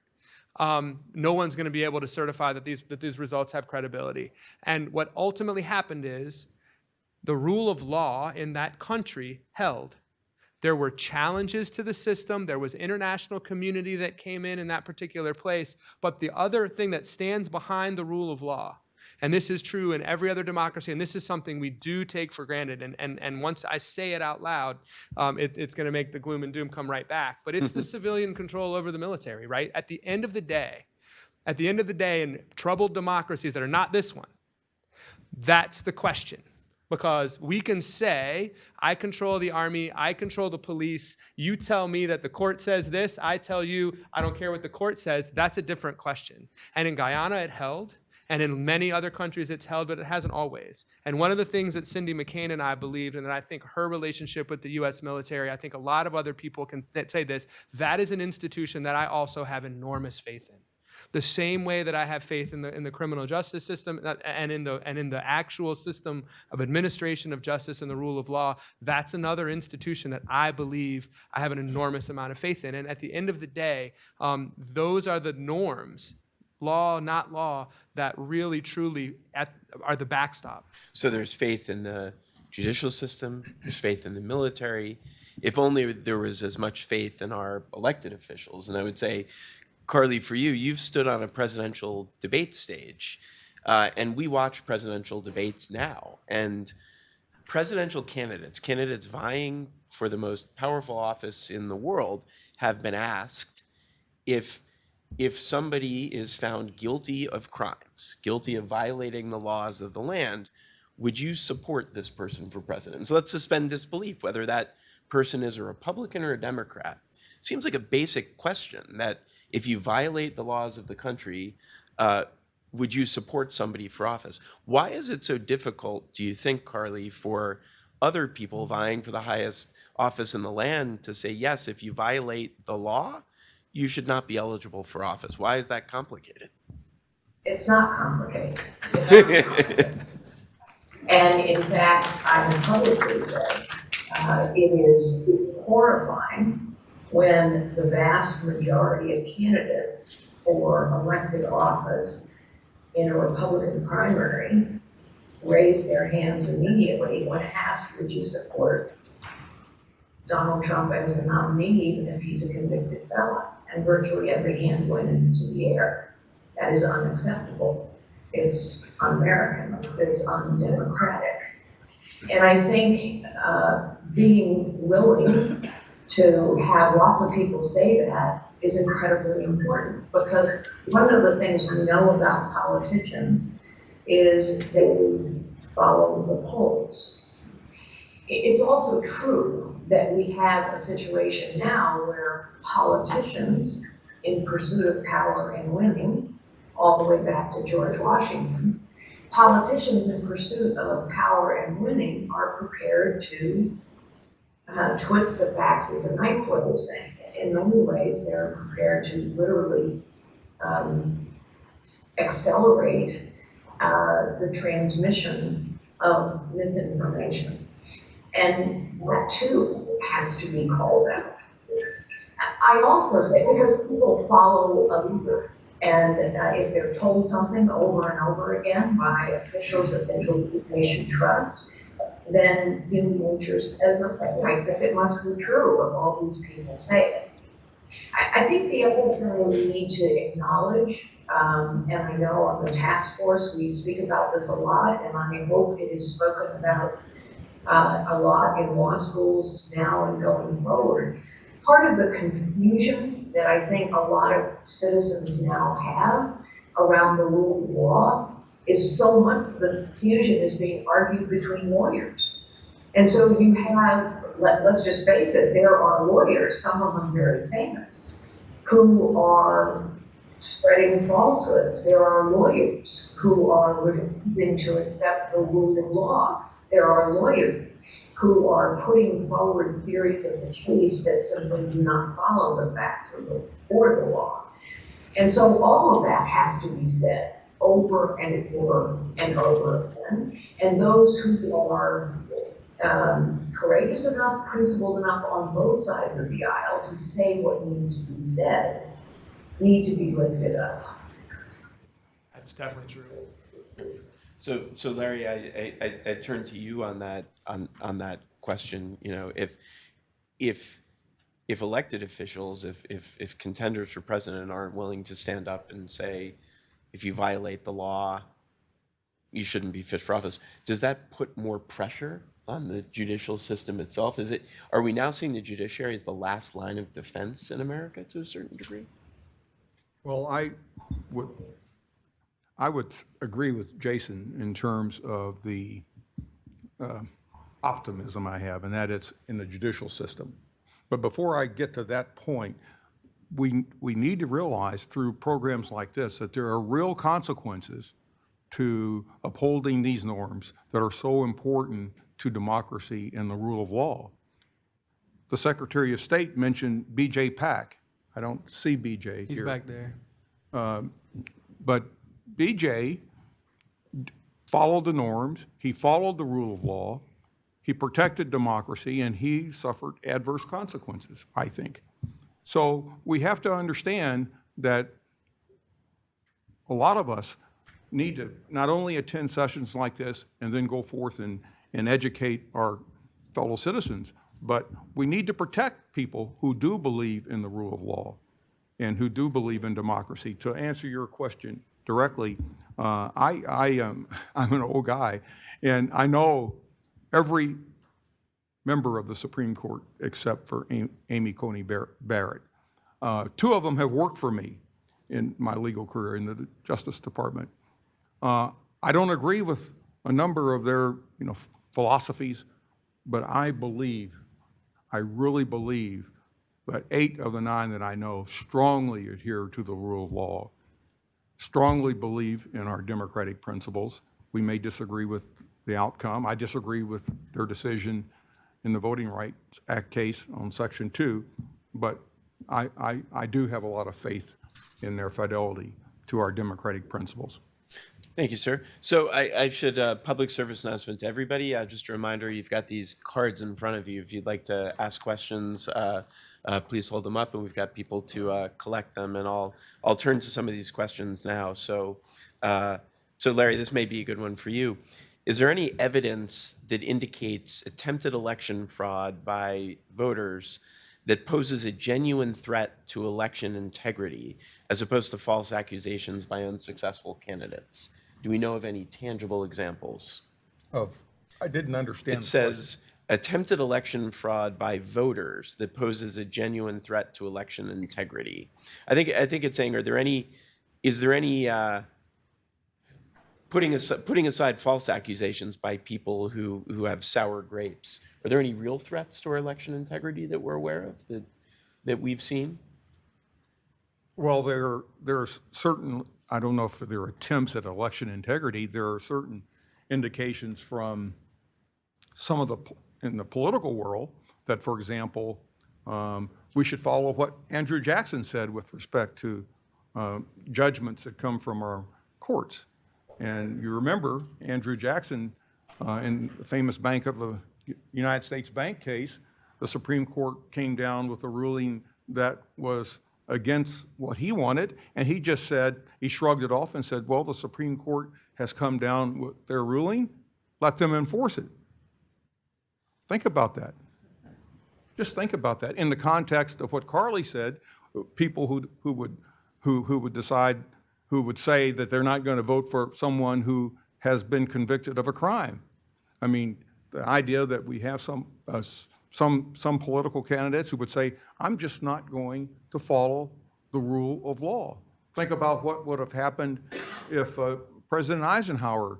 No one's going to be able to certify that these results have credibility. And what ultimately happened is the rule of law in that country held. There were challenges to the system. There was international community that came in that particular place. But the other thing that stands behind the rule of law, and this is true in every other democracy, and this is something we do take for granted, and once I say it out loud, it's going to make the gloom and doom come right back, but it's the civilian control over the military, right? At the end of the day, in troubled democracies that are not this one, that's the question. Because we can say, I control the army, I control the police, you tell me that the court says this, I tell you, I don't care what the court says. That's a different question. And in Guyana, it held. And in many other countries, it's held, but it hasn't always. And one of the things that Cindy McCain and I believed, and that I think her relationship with the U.S. military, I think a lot of other people can say this, that is an institution that I also have enormous faith in. The same way that I have faith in the criminal justice system and in the actual system of administration of justice and the rule of law, that's another institution that I believe I have an enormous amount of faith in. And at the end of the day, those are the norms, law, not law, that really, truly are the backstop. So there's faith in the judicial system, there's faith in the military. If only there was as much faith in our elected officials. And I would say, Carly, for you, you've stood on a presidential debate stage, and we watch presidential debates now. And presidential candidates vying for the most powerful office in the world, have been asked if somebody is found guilty of crimes, guilty of violating the laws of the land, would you support this person for president? So let's suspend disbelief whether that person is a Republican or a Democrat. Seems like a basic question that if you violate the laws of the country, would you support somebody for office? Why is it so difficult, do you think, Carly, for other people vying for the highest office in the land to say, yes, if you violate the law, you should not be eligible for office? Why is that complicated? It's not complicated. And in fact, I have publicly said it is horrifying when the vast majority of candidates for elected office in a Republican primary raise their hands immediately when asked, would you support Donald Trump as the nominee, even if he's a convicted felon? And virtually every hand went into the air. That is unacceptable. It's un-American. It's undemocratic. And I think being willing to have lots of people say that is incredibly important, because one of the things we know about politicians is they follow the polls. It's also true that we have a situation now where politicians, in pursuit of power and winning, all the way back to George Washington, politicians in pursuit of power and winning are prepared to twist the facts as a knife, what they're saying. In many ways, they're prepared to literally accelerate the transmission of misinformation. And that too has to be called out. I also say, because people follow a leader, and if they're told something over and over again by officials that they should trust, then human nature as I guess it must be true if all these people say it. I think the other thing we need to acknowledge, and I know on the task force we speak about this a lot, and I hope it is spoken about a lot in law schools now and going forward. Part of the confusion that I think a lot of citizens now have around the rule of law is so much of the confusion is being argued between lawyers. And so you have, let's just face it, there are lawyers, some of them very famous, who are spreading falsehoods. There are lawyers who are refusing to accept the rule of law. There are lawyers who are putting forward theories of the case that simply do not follow the facts of the law. And so all of that has to be said over and over and over again. And those who are courageous enough, principled enough on both sides of the aisle to say what needs to be said need to be lifted up. That's definitely true. So Larry, I turn to you on that question. You know, if elected officials, if contenders for president aren't willing to stand up and say, if you violate the law, you shouldn't be fit for office, does that put more pressure on the judicial system itself? Are we now seeing the judiciary as the last line of defense in America to a certain degree? Well, I would agree with Jason in terms of the optimism I have, and that it's in the judicial system. But before I get to that point, we need to realize through programs like this that there are real consequences to upholding these norms that are so important to democracy and the rule of law. The Secretary of State mentioned B.J. Pack. I don't see B.J. He's here. back there. But B.J. followed the norms, he followed the rule of law, he protected democracy, and he suffered adverse consequences, I think. So we have to understand that a lot of us need to not only attend sessions like this and then go forth and educate our fellow citizens, but we need to protect people who do believe in the rule of law and who do believe in democracy. To answer your question directly, I'm an old guy, and I know every member of the Supreme Court except for Amy Coney Barrett. Two of them have worked for me in my legal career in the Justice Department. I don't agree with a number of their philosophies, but I really believe that 8 of the 9 that I know strongly adhere to the rule of law, strongly believe in our democratic principles. We may disagree with the outcome. I disagree with their decision in the Voting Rights Act case on Section 2, but I do have a lot of faith in their fidelity to our democratic principles. Thank you, sir. So I should public service announcement to everybody. Just a reminder, you've got these cards in front of you. If you'd like to ask questions, please hold them up, and we've got people to collect them. And I'll turn to some of these questions now. So Larry, this may be a good one for you. Is there any evidence that indicates attempted election fraud by voters that poses a genuine threat to election integrity, as opposed to false accusations by unsuccessful candidates? Do we know of any tangible examples? I didn't understand. It says attempted election fraud by voters that poses a genuine threat to election integrity. I think it's saying, is there any putting aside false accusations by people who have sour grapes, are there any real threats to our election integrity that we're aware of that we've seen? Well, there are certain, I don't know if there are attempts at election integrity. There are certain indications from some in the political world that, for example, we should follow what Andrew Jackson said with respect to judgments that come from our courts. And you remember Andrew Jackson in the famous Bank of the United States Bank case, the Supreme Court came down with a ruling that was against what he wanted, and he just said, he shrugged it off and said, well, the Supreme Court has come down with their ruling, let them enforce it. Think about that. Just think about that in the context of what Carly said. People who would decide, who would say that they're not going to vote for someone who has been convicted of a crime. I mean, the idea that we have some political candidates who would say, I'm just not going to follow the rule of law. Think about what would have happened if President Eisenhower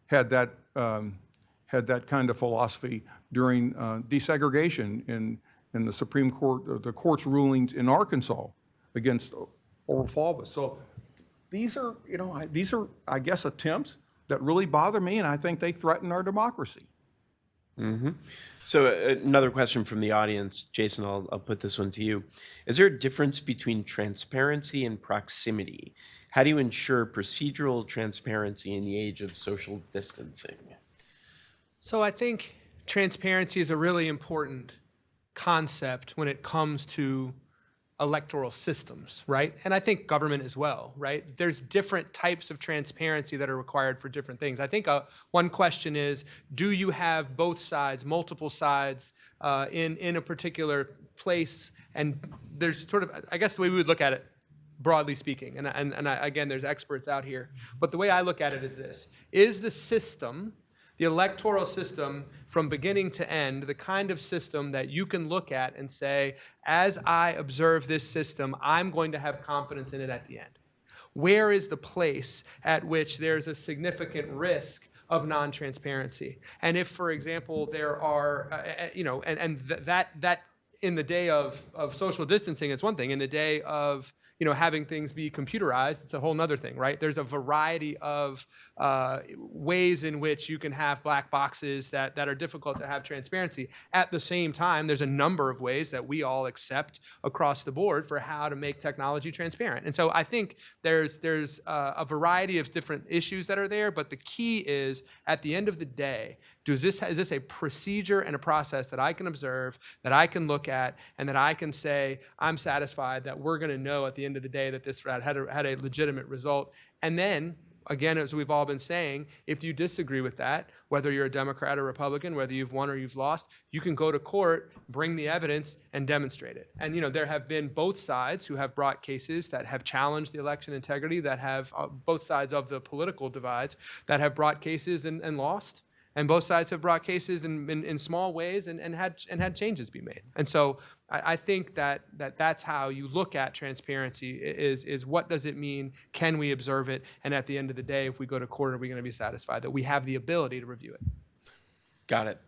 had that kind of philosophy during desegregation in the Supreme Court, the court's rulings in Arkansas against Oral Faubus. So these are, I guess, attempts that really bother me, and I think they threaten our democracy. Mm-hmm. So another question from the audience, Jason, I'll put this one to you. Is there a difference between transparency and proximity? How do you ensure procedural transparency in the age of social distancing? So I think transparency is a really important concept when it comes to electoral systems, right? And I think government as well, right? There's different types of transparency that are required for different things. I think one question is, do you have both sides, multiple sides in a particular place? And there's sort of, I guess the way we would look at it, broadly speaking, and again, there's experts out here, but the way I look at it is this: is the system, the electoral system from beginning to end, the kind of system that you can look at and say, as I observe this system, I'm going to have confidence in it at the end? Where is the place at which there's a significant risk of non-transparency? And if, for example, there are, that in the day of social distancing, it's one thing. In the day of having things be computerized, it's a whole nother thing, right? There's a variety of ways in which you can have black boxes that are difficult to have transparency. At the same time, there's a number of ways that we all accept across the board for how to make technology transparent. And so I think there's a variety of different issues that are there, but the key is, at the end of the day, is this a procedure and a process that I can observe, that I can look at, and that I can say, I'm satisfied that we're going to know at the end of the day that this had a legitimate result. And then, again, as we've all been saying, if you disagree with that, whether you're a Democrat or Republican, whether you've won or you've lost, you can go to court, bring the evidence, and demonstrate it. And there have been both sides who have brought cases that have challenged the election integrity, that have both sides of the political divides that have brought cases and lost. And both sides have brought cases in small ways and had changes be made. And so I think that's how you look at transparency is what does it mean? Can we observe it? And at the end of the day, if we go to court, are we going to be satisfied that we have the ability to review it? Got it.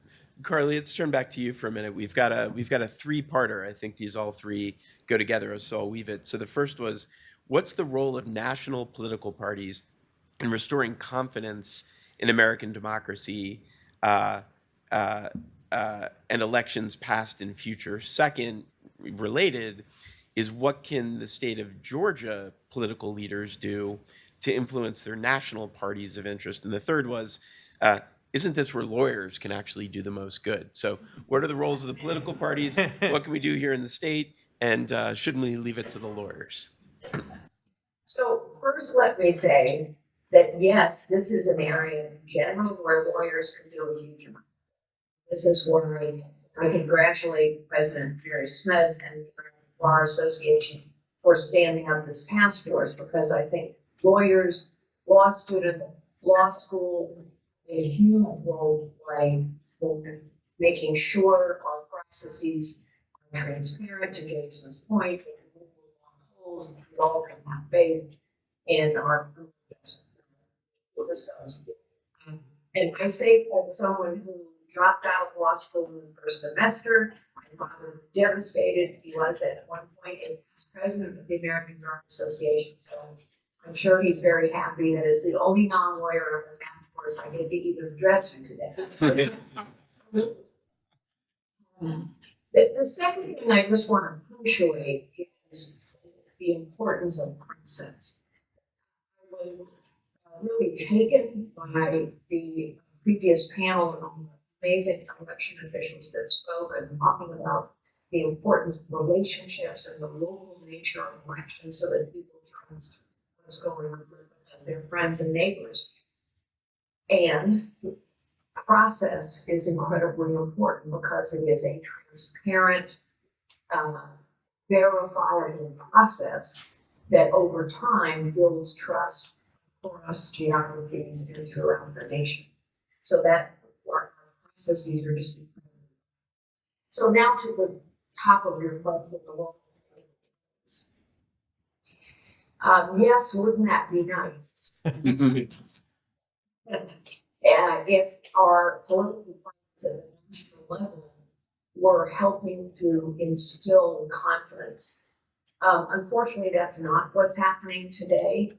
Carly, let's turn back to you for a minute. We've got a three-parter. I think these all three go together, so I'll weave it. So the first was, what's the role of national political parties in restoring confidence in American democracy and elections past and future? Second, related, is what can the state of Georgia political leaders do to influence their national parties of interest? And the third was, isn't this where lawyers can actually do the most good? So what are the roles of the political parties? What can we do here in the state? And shouldn't we leave it to the lawyers? So first, let me say that yes, this is an area in general where lawyers can do a huge amount. This is where I congratulate President Mary Smith and the Bar Association for standing up this task force, because I think lawyers, law students, law school, a huge role to play in making sure our processes are transparent. To Jason's point, they can move along holes, and we all can have faith in our systems. And I say that someone who dropped out of law school in the first semester, my father was devastated. He was at one point a president of the American Bar Association. So I'm sure he's very happy that as the only non-lawyer on the task force, I get to even address him today. The second thing I just want to punctuate is the importance of process. I was really taken by the previous panel of amazing election officials that spoke and talking about the importance of relationships and the local nature of elections so that people trust what's going on as their friends and neighbors. And process is incredibly important because it is a transparent, verifiable process that over time builds trust across geographies and throughout the nation. So that our processes are just. So now to the top of your question, the role. Yes, wouldn't that be nice? If our political parties at the national level were helping to instill confidence. Unfortunately, that's not what's happening today.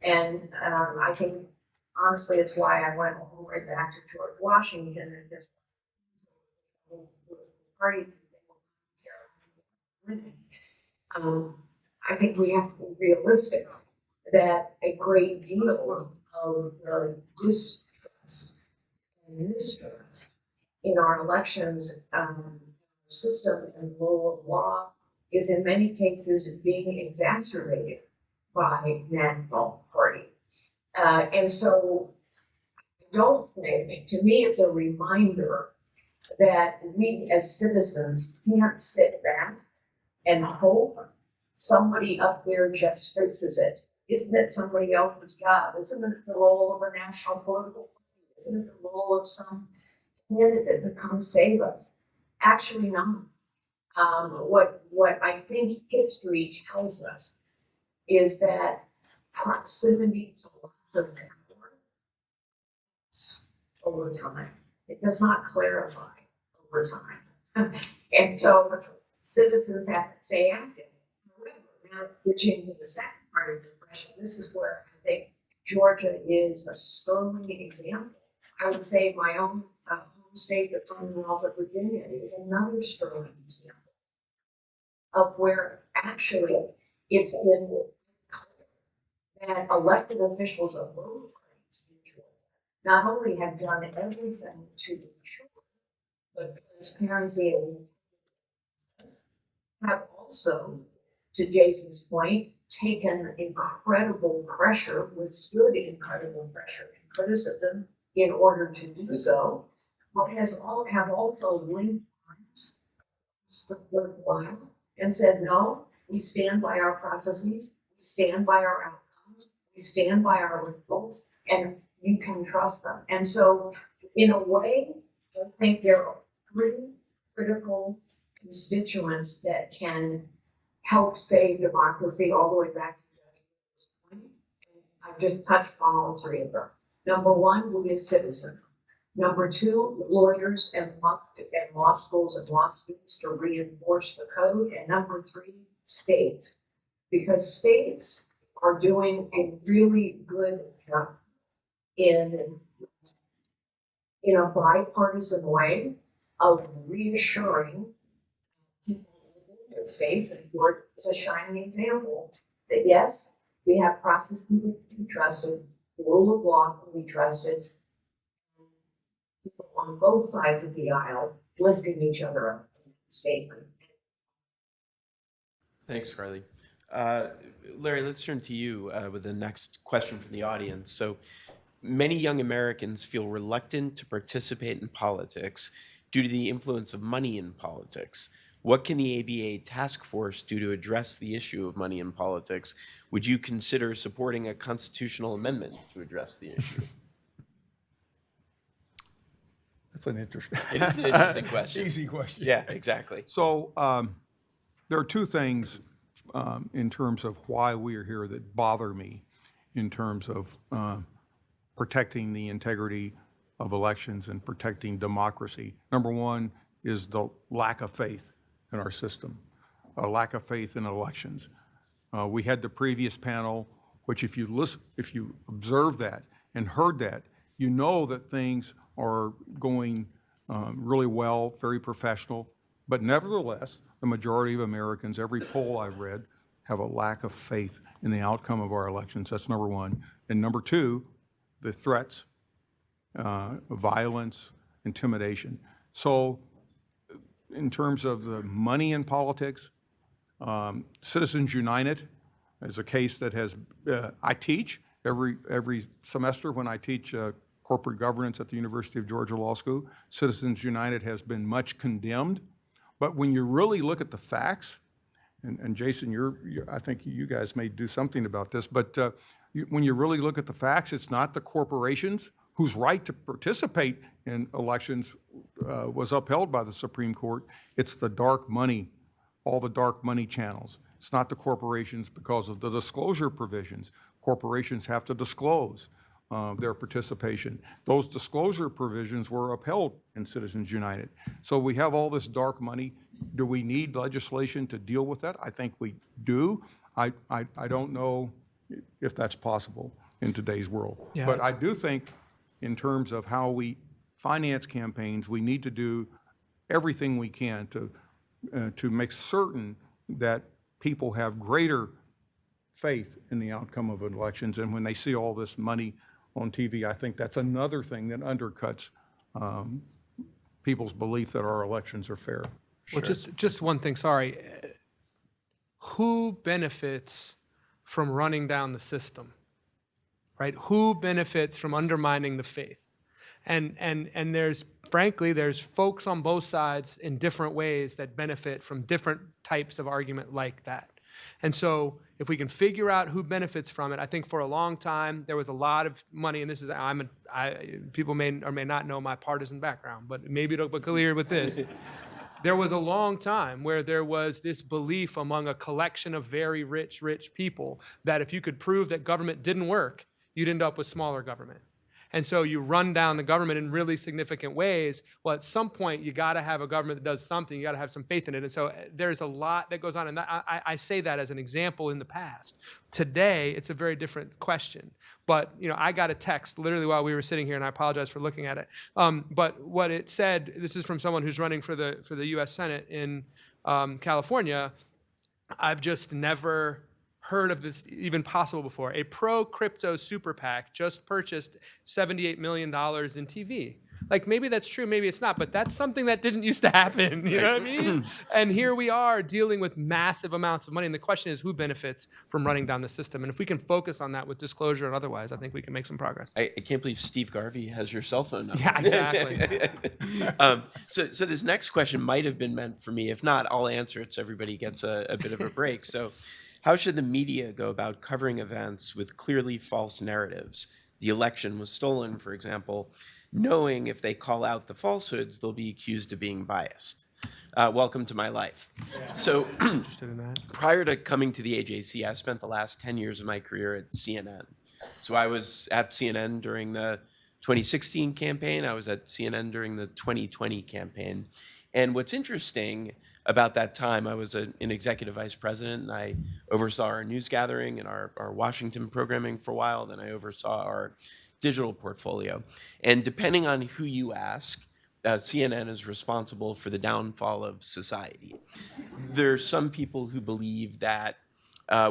And I think, honestly, it's why I went all the way back to George Washington and just party. I think we have to be realistic that a great deal of the distrust and mistrust in our elections system and rule of law is in many cases being exacerbated by national party. And so don't think, to me, it's a reminder that we as citizens can't sit back and hope somebody up there just fixes it. Isn't it somebody else's job? Isn't it the role of a national political party? Isn't it the role of some candidate to come save us? Actually, not. What I think history tells us is that proximity to lots of power over time. It does not clarify over time. And so citizens have to stay active. However, now switching to the second part of the question, this is where I think Georgia is a sterling example. I would say my own home state, the Commonwealth of Virginia, is another sterling example of where actually it's been that elected officials of both parties in Georgia not only have done everything to ensure the transparency and have also, to Jason's point, taken incredible pressure, withstood incredible pressure and criticism in order to do so, but have also linked arms worthwhile and said, no, we stand by our processes, we stand by our outcomes, we stand by our results, and you can trust them. And so, in a way, I think there are three critical constituents that can help save democracy all the way back to this point. I've just touched on all three of them. Number one, we as citizens. Number two, lawyers and law schools and law students to reinforce the code. And number three, states. Because states are doing a really good job in a bipartisan way of reassuring people in their states, and Georgia is a shining example, that yes, we have processes to be trusted, the rule of law can be trusted, people on both sides of the aisle lifting each other up in the statement. Thanks, Carly. Larry, let's turn to you with the next question from the audience. So many young Americans feel reluctant to participate in politics due to the influence of money in politics. What can the ABA task force do to address the issue of money in politics? Would you consider supporting a constitutional amendment to address the issue? That's an interesting. It is an interesting question. Easy question. Yeah, exactly. So there are two things in terms of why we are here that bother me in terms of protecting the integrity of elections and protecting democracy. Number one is the lack of faith in our system, a lack of faith in elections. We had the previous panel, which if you observe that and heard that, you know that things are going really well, very professional. But nevertheless, the majority of Americans, every poll I've read, have a lack of faith in the outcome of our elections. That's number one. And number two, the threats, violence, intimidation. So in terms of the money in politics, Citizens United is a case that has, I teach every semester when I teach corporate governance at the University of Georgia Law School. Citizens United has been much condemned. But when you really look at the facts, and Jason, I think you guys may do something about this, but when you really look at the facts, it's not the corporations whose right to participate in elections was upheld by the Supreme Court. It's the dark money, all the dark money channels. It's not the corporations because of the disclosure provisions. Corporations have to disclose their participation. Those disclosure provisions were upheld in Citizens United. So we have all this dark money. Do we need legislation to deal with that? I think we do. I don't know if that's possible in today's world. Yeah. But I do think in terms of how we finance campaigns, we need to do everything we can to make certain that people have greater faith in the outcome of elections. And when they see all this money on TV, I think that's another thing that undercuts people's belief that our elections are fair. Well, just one thing, sorry. Who benefits from running down the system, right? Who benefits from undermining the faith? And there's, frankly, there's folks on both sides in different ways that benefit from different types of argument like that. And so if we can figure out who benefits from it, I think for a long time, there was a lot of money, and this is, people may or may not know my partisan background, but maybe it'll be clear with this. There was a long time where there was this belief among a collection of very rich people that if you could prove that government didn't work, you'd end up with smaller government. And so you run down the government in really significant ways. Well, at some point, you got to have a government that does something. You got to have some faith in it. And so there's a lot that goes on. And I say that as an example in the past. Today, it's a very different question. But I got a text literally while we were sitting here, and I apologize for looking at it. But what it said, this is from someone who's running for the U.S. Senate in California. I've just never heard of this even possible before. A pro-crypto super PAC just purchased $78 million in TV. Like, maybe that's true, maybe it's not, but that's something that didn't used to happen, you know what I mean? And here we are dealing with massive amounts of money, and the question is who benefits from running down the system? And if we can focus on that with disclosure and otherwise, I think we can make some progress. I can't believe Steve Garvey has your cell phone number. Yeah, exactly. So this next question might have been meant for me. If not, I'll answer it so everybody gets a bit of a break. So, how should the media go about covering events with clearly false narratives? The election was stolen, for example, knowing if they call out the falsehoods, they'll be accused of being biased. Welcome to my life. So prior to coming to the AJC, I spent the last 10 years of my career at CNN. So I was at CNN during the 2016 campaign. I was at CNN during the 2020 campaign. And what's interesting about that time, I was an executive vice president, and I oversaw our news gathering and our Washington programming for a while. Then I oversaw our digital portfolio. And depending on who you ask, CNN is responsible for the downfall of society. There's some people who believe that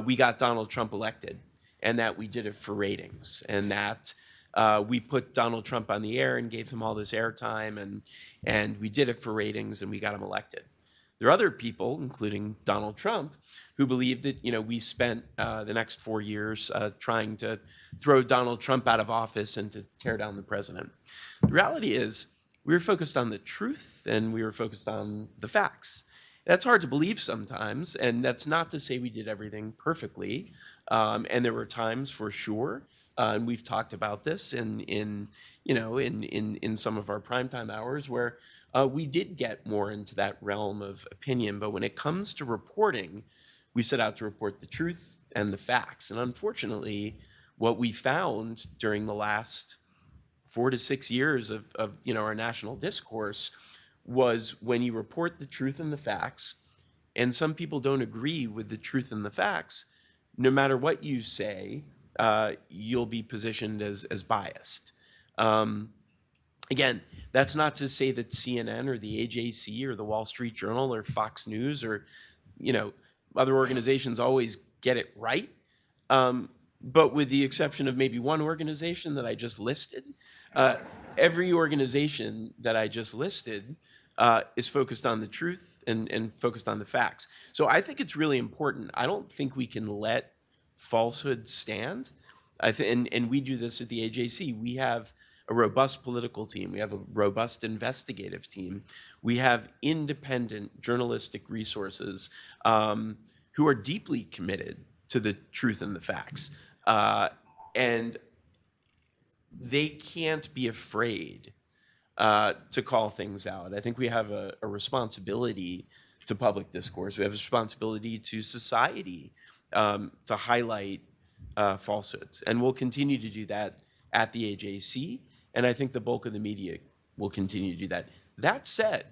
we got Donald Trump elected and that we did it for ratings, and that we put Donald Trump on the air and gave him all this airtime, and we did it for ratings and we got him elected. There are other people, including Donald Trump, who believe that we spent the next 4 years trying to throw Donald Trump out of office and to tear down the president. The reality is we were focused on the truth and we were focused on the facts. That's hard to believe sometimes, and that's not to say we did everything perfectly. And there were times for sure, and we've talked about this in some of our primetime hours where we did get more into that realm of opinion. But when it comes to reporting, we set out to report the truth and the facts. And unfortunately, what we found during the last 4 to 6 years of our national discourse was when you report the truth and the facts, and some people don't agree with the truth and the facts, no matter what you say, you'll be positioned as biased. Again, that's not to say that CNN or the AJC or the Wall Street Journal or Fox News or other organizations always get it right. But with the exception of maybe one organization that I just listed, every organization that I just listed is focused on the truth and focused on the facts. So I think it's really important. I don't think we can let falsehood stand. And we do this at the AJC. We have a robust political team. We have a robust investigative team. We have independent journalistic resources who are deeply committed to the truth and the facts. And they can't be afraid to call things out. I think we have a responsibility to public discourse. We have a responsibility to society to highlight falsehoods. And we'll continue to do that at the AJC. And I think the bulk of the media will continue to do that. That said,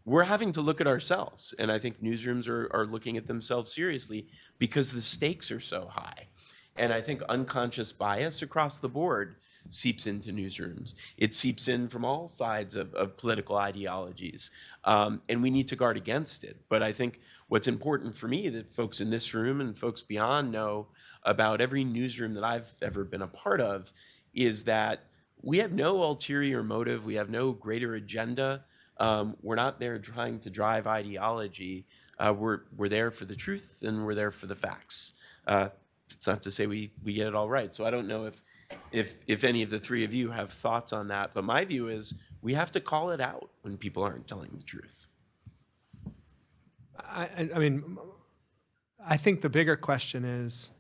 we're having to look at ourselves. And I think newsrooms are looking at themselves seriously because the stakes are so high. And I think unconscious bias across the board seeps into newsrooms. It seeps in from all sides of political ideologies. And we need to guard against it. But I think what's important for me that folks in this room and folks beyond know about every newsroom that I've ever been a part of is that we have no ulterior motive. We have no greater agenda. We're not there trying to drive ideology. We're there for the truth and we're there for the facts. It's not to say we get it all right. So I don't know if any of the three of you have thoughts on that, but my view is we have to call it out when people aren't telling the truth. I mean, I think the bigger question is,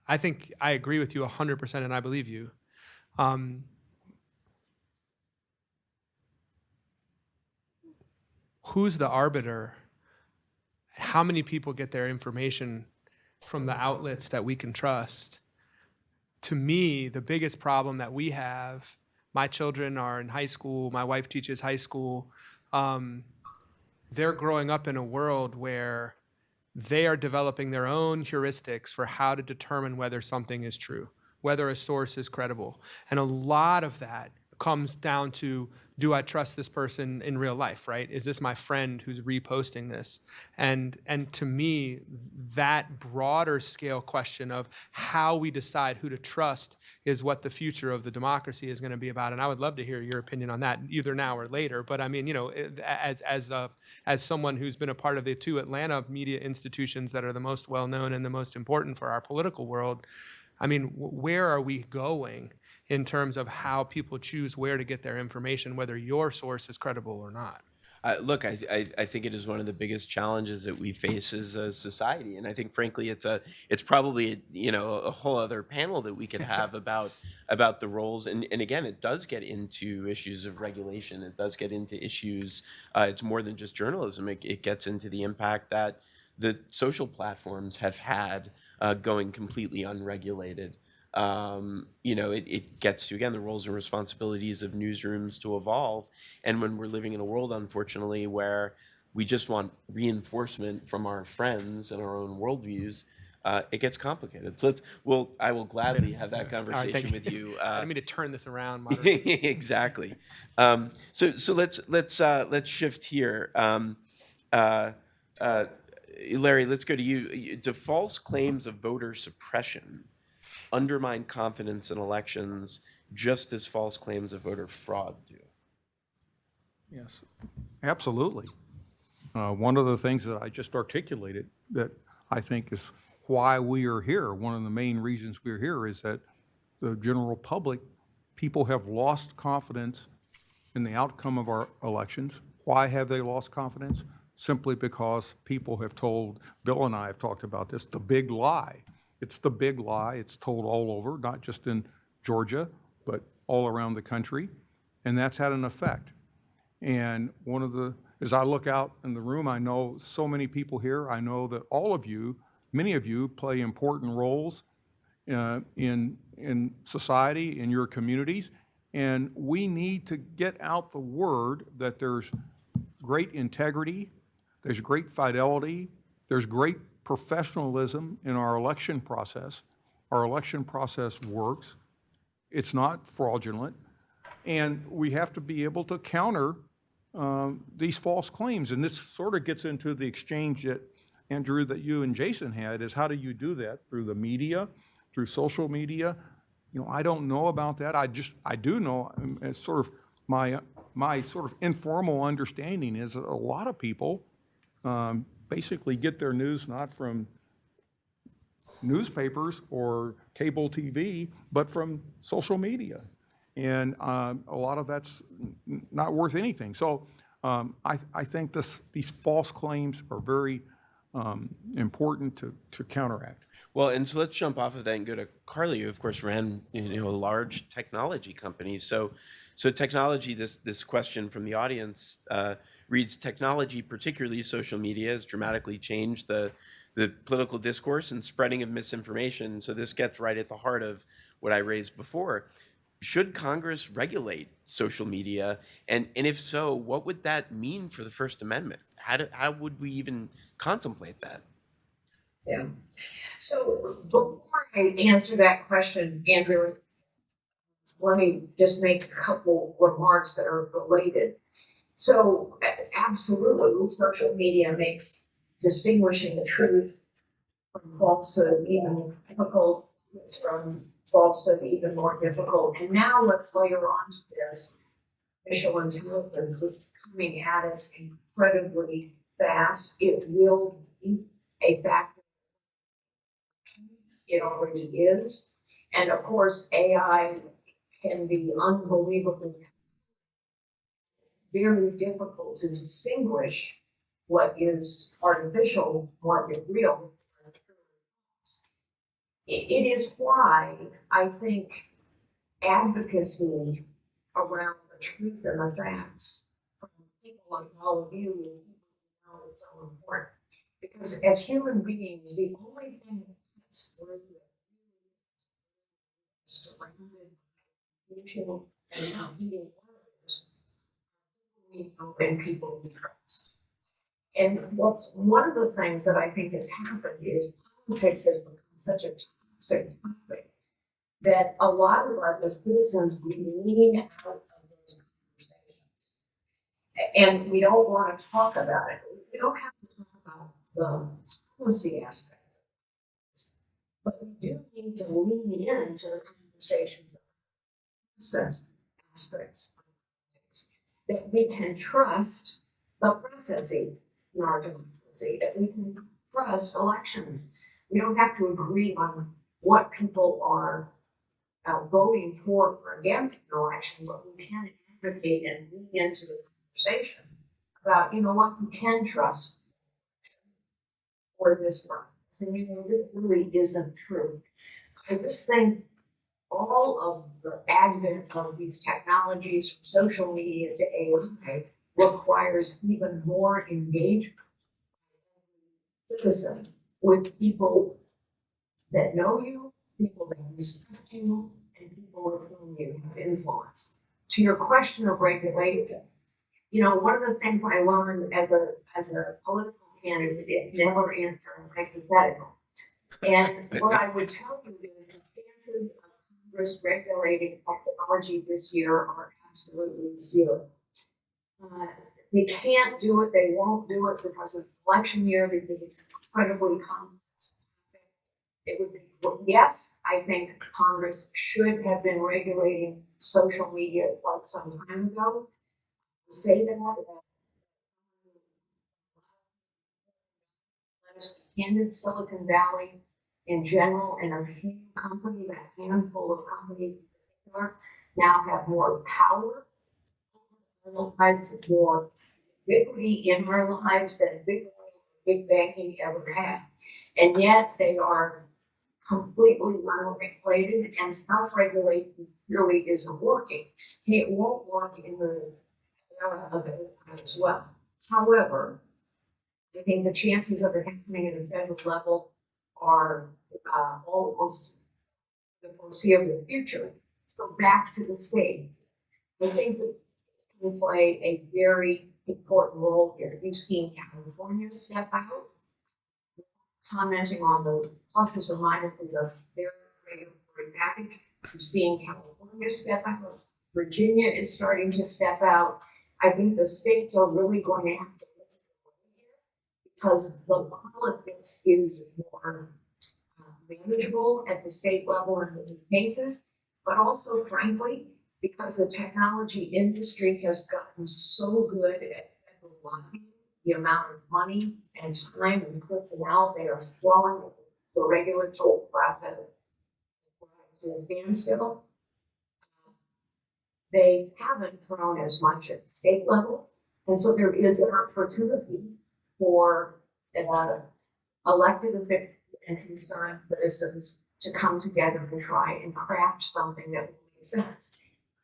I think I agree with you 100% and I believe you. Who's the arbiter? How many people get their information from the outlets that we can trust? To me, the biggest problem that we have, my children are in high school, my wife teaches high school, they're growing up in a world where they are developing their own heuristics for how to determine whether something is true, whether a source is credible. And a lot of that comes down to, do I trust this person in real life, right? Is this my friend who's reposting this? And to me, that broader scale question of how we decide who to trust is what the future of the democracy is going to be about. And I would love to hear your opinion on that, either now or later. But I mean, you know, as someone who's been a part of the two Atlanta media institutions that are the most well-known and the most important for our political world, I mean, where are we going in terms of how people choose where to get their information, whether your source is credible or not? Look, I think it is one of the biggest challenges that we face as a society, and I think, frankly, it's probably a whole other panel that we could have about the roles. And again, it does get into issues of regulation. It does get into issues. It's more than just journalism. It gets into the impact that the social platforms have had going completely unregulated. It gets to, again, the roles and responsibilities of newsrooms to evolve. And when we're living in a world, unfortunately, where we just want reinforcement from our friends and our own worldviews, it gets complicated. So I will gladly have that conversation with you. I didn't mean to turn this around. Exactly. So let's shift here. Larry, let's go to you. Do false claims of voter suppression undermine confidence in elections just as false claims of voter fraud do? Yes, absolutely. One of the things that I just articulated that I think is why we are here, one of the main reasons we're here, is that the general public, people have lost confidence in the outcome of our elections. Why have they lost confidence? Simply because people have told, Bill and I have talked about this, the big lie. It's the big lie. It's told all over, not just in Georgia, but all around the country. And that's had an effect. And as I look out in the room, I know so many people here. I know that all of you, many of you, play important roles in society, in your communities. And we need to get out the word that there's great integrity, there's great fidelity, there's great professionalism in our election process. Our election process works. It's not fraudulent. And we have to be able to counter these false claims. And this sort of gets into the exchange that, Andrew, that you and Jason had, is how do you do that? Through the media, through social media? I don't know about that. I do know, it's sort of my sort of informal understanding is that a lot of people basically get their news not from newspapers or cable TV, but from social media. and a lot of that's not worth anything. So I think these false claims are very important to counteract. Well, and so let's jump off of that and go to Carly, who of course ran a large technology company. So technology. This question from the audience reads: technology, particularly social media, has dramatically changed the political discourse and spreading of misinformation. So this gets right at the heart of what I raised before. Should Congress regulate social media? And if so, what would that mean for the First Amendment? How would we even contemplate that? Yeah. So before I answer that question, Andrew, let me just make a couple remarks that are related. So absolutely, social media makes distinguishing the truth from falsehood even difficult. It's from falsehood even more difficult. And now let's layer on to this artificial intelligence, which is coming at us incredibly fast. It will be a factor. It already is. And of course, AI can be unbelievably very difficult to distinguish what is artificial, what is real. It is why I think advocacy around the truth and the facts from people like all of you is so important. Because as human beings, the only thing that gets through surrounded mutual and competing orders we know and people we trust. And what's one of the things that I think has happened is politics has become such a toxic topic that a lot of us as citizens we lean out of those conversations. And we don't want to talk about it. We don't have to talk about the policy aspects, but we do need to lean into the conversations of process aspects that we can trust the processes in our democracy, that we can trust elections. We don't have to agree on what people are voting for or against an election, but we can advocate and lean into the conversation about, you know what, you can trust for this process. And you know, this really isn't true. I just think all of the advent of these technologies, from social media to AI, requires even more engagement citizen with people that know you, people that respect you, and people with whom you have influence. To your question of regulation, you know, one of the things I learned as a political candidate is never answer a hypothetical. And what I would tell you is the chances of Congress regulating technology this year are absolutely zero. They can't do it, they won't do it because of election year, because it's incredibly complex. It would be, well, yes, I think Congress should have been regulating social media quite some time ago. Say that, in Silicon Valley in general, and a few companies, a handful of companies in particular, now have more power, more ubiquity in our lives than big banking ever had. And yet they are completely unregulated, and self-regulation really isn't working. It won't work in the era of it as well. However, I think the chances of it happening at a federal level are almost the foreseeable future. So back to the states. I think that can play a very important role here. You've seen California step out, commenting on the pluses or minuses of their regulatory package. You've seen California step out. Virginia is starting to step out. I think the states are really going to have to because the politics is more manageable at the state level in many cases, but also, frankly, because the technology industry has gotten so good at federal lobbying, the amount of money and time and personnel they are throwing at the regulatory process to a standstill. They haven't thrown as much at the state level. And so there is an opportunity for elected officials and concerned citizens to come together to try and craft something that will make sense.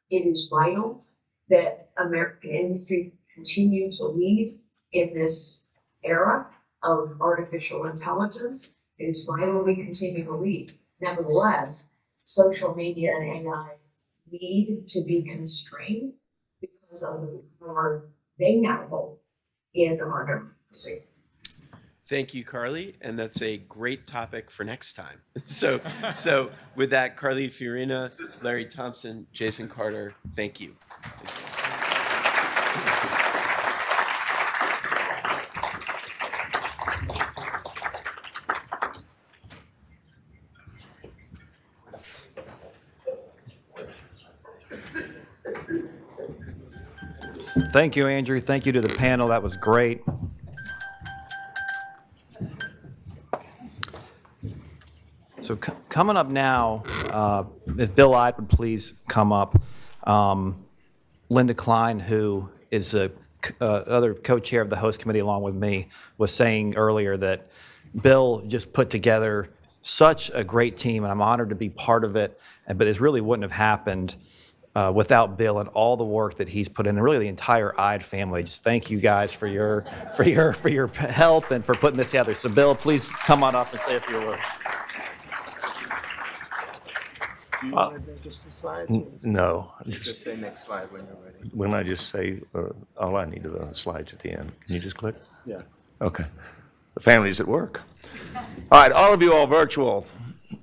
It is vital that American industry continue to lead in this era of artificial intelligence. It is vital we continue to lead. Nevertheless, social media and AI need to be constrained because of the power they now hold in our democracy. Thank you, Carly, and that's a great topic for next time. So with that, Carly Fiorina, Larry Thompson, Jason Carter, thank you. Thank you, Andrew. Thank you to the panel. That was great. So coming up now, if Bill Ide would please come up. Linda Klein, who is a other co-chair of the host committee along with me, was saying earlier that Bill just put together such a great team, and I'm honored to be part of it. But this really wouldn't have happened without Bill and all the work that he's put in, and really the entire Ide family. Just thank you guys for your help and for putting this together. So Bill, please come on up and say a few words. Do you want to bring just the slides? No. Just say next slide when you're ready. When I just say, all I need are the slides at the end. Can you just click? Yeah. Okay. The family's at work. All right, all of you all virtual,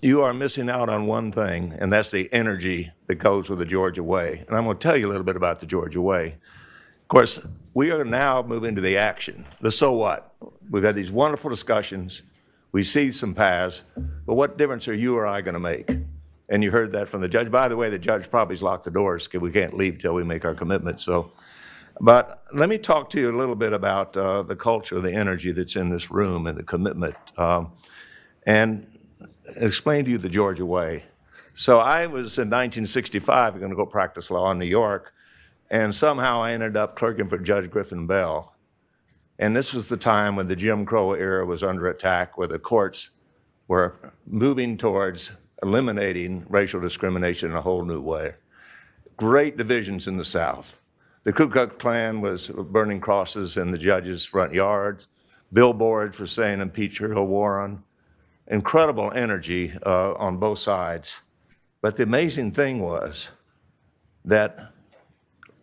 you are missing out on one thing, and that's the energy that goes with the Georgia Way. And I'm going to tell you a little bit about the Georgia Way. Of course, we are now moving to the action, the so what. We've had these wonderful discussions. We see some paths, but what difference are you or I going to make? And you heard that from the judge. By the way, the judge probably's locked the doors because we can't leave till we make our commitment. So, but let me talk to you a little bit about the culture, the energy that's in this room and the commitment, and explain to you the Georgia Way. So I was in 1965 going to go practice law in New York, and somehow I ended up clerking for Judge Griffin Bell. And this was the time when the Jim Crow era was under attack, where the courts were moving towards eliminating racial discrimination in a whole new way. Great divisions in the South. The Ku Klux Klan was burning crosses in the judges' front yards, billboards for saying impeach Earl Warren. Incredible energy on both sides. But the amazing thing was that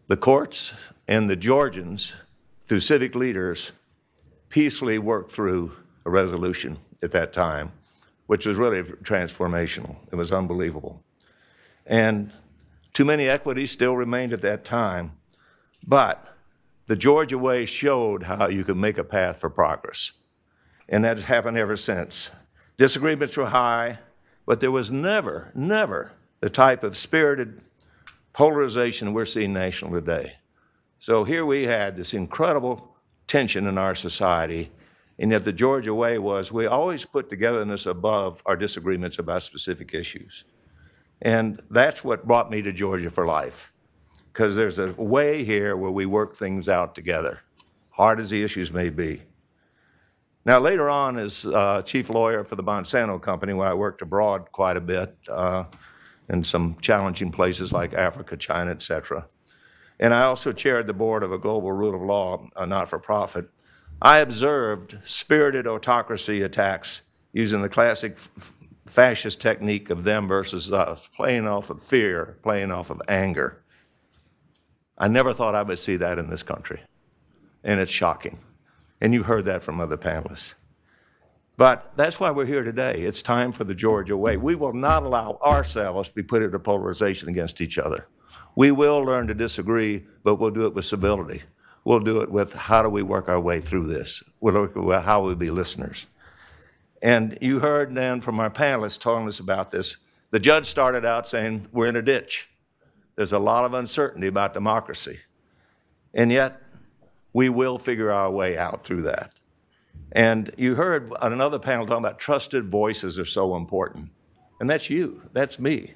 the courts and the Georgians, through civic leaders, peacefully worked through a resolution at that time, which was really transformational. It was unbelievable. And too many equities still remained at that time, but the Georgia Way showed how you could make a path for progress. And that has happened ever since. Disagreements were high, but there was never, never the type of spirited polarization we're seeing nationally today. So here we had this incredible tension in our society, and yet the Georgia Way was, we always put togetherness above our disagreements about specific issues. And that's what brought me to Georgia for life, because there's a way here where we work things out together, hard as the issues may be. Now, later on, as chief lawyer for the Monsanto Company, where I worked abroad quite a bit in some challenging places like Africa, China, et cetera. And I also chaired the board of a global rule of law, not-for-profit. I observed spirited autocracy attacks using the classic fascist technique of them versus us, playing off of fear, playing off of anger. I never thought I would see that in this country, and it's shocking. And you heard that from other panelists. But that's why we're here today. It's time for the Georgia Way. We will not allow ourselves to be put into polarization against each other. We will learn to disagree, but we'll do it with civility. We'll do it with how do we work our way through this? We'll look at how we be listeners. And you heard then from our panelists telling us about this. The judge started out saying, we're in a ditch. There's a lot of uncertainty about democracy. And yet, we will figure our way out through that. And you heard on another panel talking about trusted voices are so important. And that's you, that's me.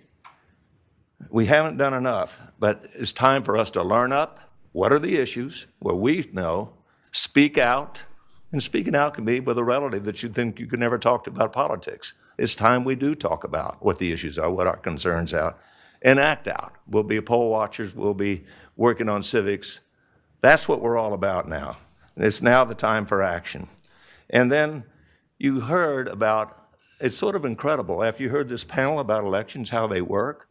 We haven't done enough, but it's time for us to learn up. What are the issues where we know, speak out, and speaking out can be with a relative that you think you could never talk to about politics. It's time we do talk about what the issues are, what our concerns are, and act out. We'll be poll watchers, we'll be working on civics. That's what we're all about now. And it's now the time for action. And then you heard about, it's sort of incredible, after you heard this panel about elections, how they work,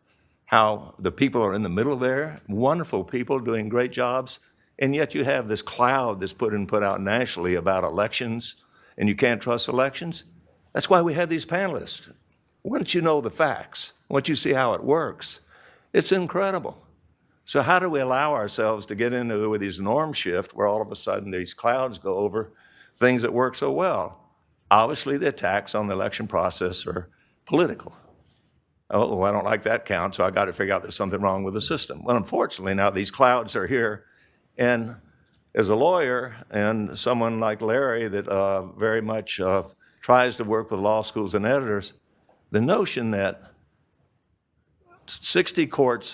how the people are in the middle there, wonderful people doing great jobs, and yet you have this cloud that's put out nationally about elections, and you can't trust elections. That's why we have these panelists. Once you know the facts, once you see how it works, it's incredible. So how do we allow ourselves to get into these norm shift where all of a sudden these clouds go over things that work so well? Obviously, the attacks on the election process are political. Oh, I don't like that count, so I got to figure out there's something wrong with the system. Well, unfortunately, now these clouds are here, and as a lawyer and someone like Larry that very much tries to work with law schools and editors, the notion that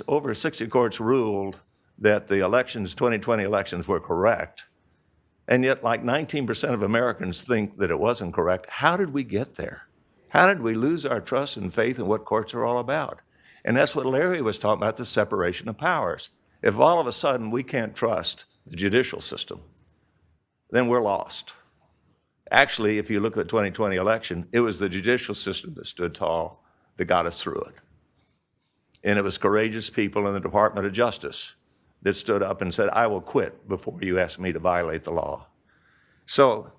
over 60 courts ruled that the 2020 elections were correct, and yet like 19% of Americans think that it wasn't correct. How did we get there? How did we lose our trust and faith in what courts are all about? And that's what Larry was talking about, the separation of powers. If all of a sudden we can't trust the judicial system, then we're lost. Actually, if you look at the 2020 election, it was the judicial system that stood tall that got us through it. And it was courageous people in the Department of Justice that stood up and said, I will quit before you ask me to violate the law. So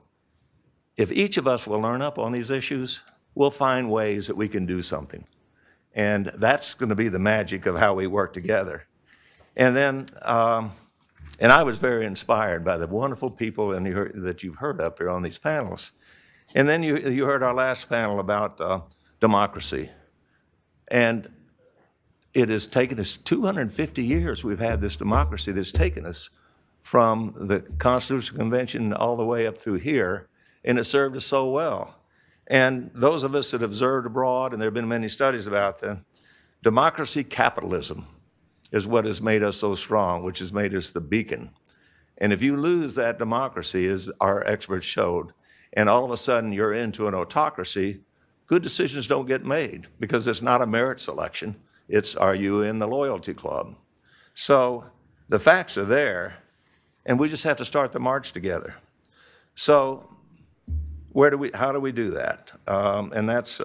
if each of us will learn up on these issues, we'll find ways that we can do something. And that's going to be the magic of how we work together. And then, and I was very inspired by the wonderful people that you've heard up here on these panels. And then you heard our last panel about democracy. And it has taken us 250 years we've had this democracy that's taken us from the Constitutional Convention all the way up through here, and it served us so well. And those of us that observed abroad, and there have been many studies about them, democracy capitalism is what has made us so strong, which has made us the beacon. And if you lose that democracy, as our experts showed, and all of a sudden you're into an autocracy, good decisions don't get made because it's not a merit selection. It's, are you in the loyalty club? So the facts are there, and we just have to start the march together. So how do we do that? And that's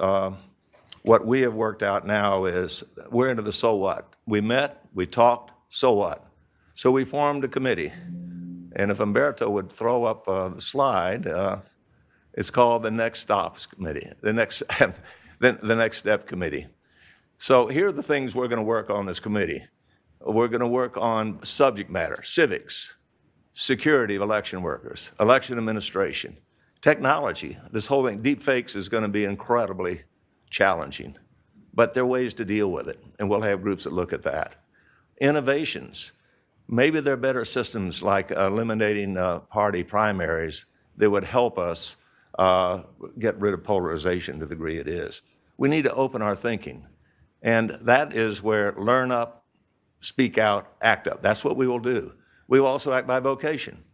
what we have worked out now is we're into the so what. We met, we talked, so what? So we formed a committee. And if Umberto would throw up the slide, it's called the Next Stops Committee, the Next Step Committee. So here are the things we're going to work on this committee. We're going to work on subject matter, civics, security of election workers, election administration, technology. This whole thing, deep fakes, is going to be incredibly challenging, but there are ways to deal with it, and we'll have groups that look at that. Innovations. Maybe there are better systems like eliminating party primaries that would help us get rid of polarization to the degree it is. We need to open our thinking. And that is where learn up, speak out, act up. That's what we will do. We will also act by vocation.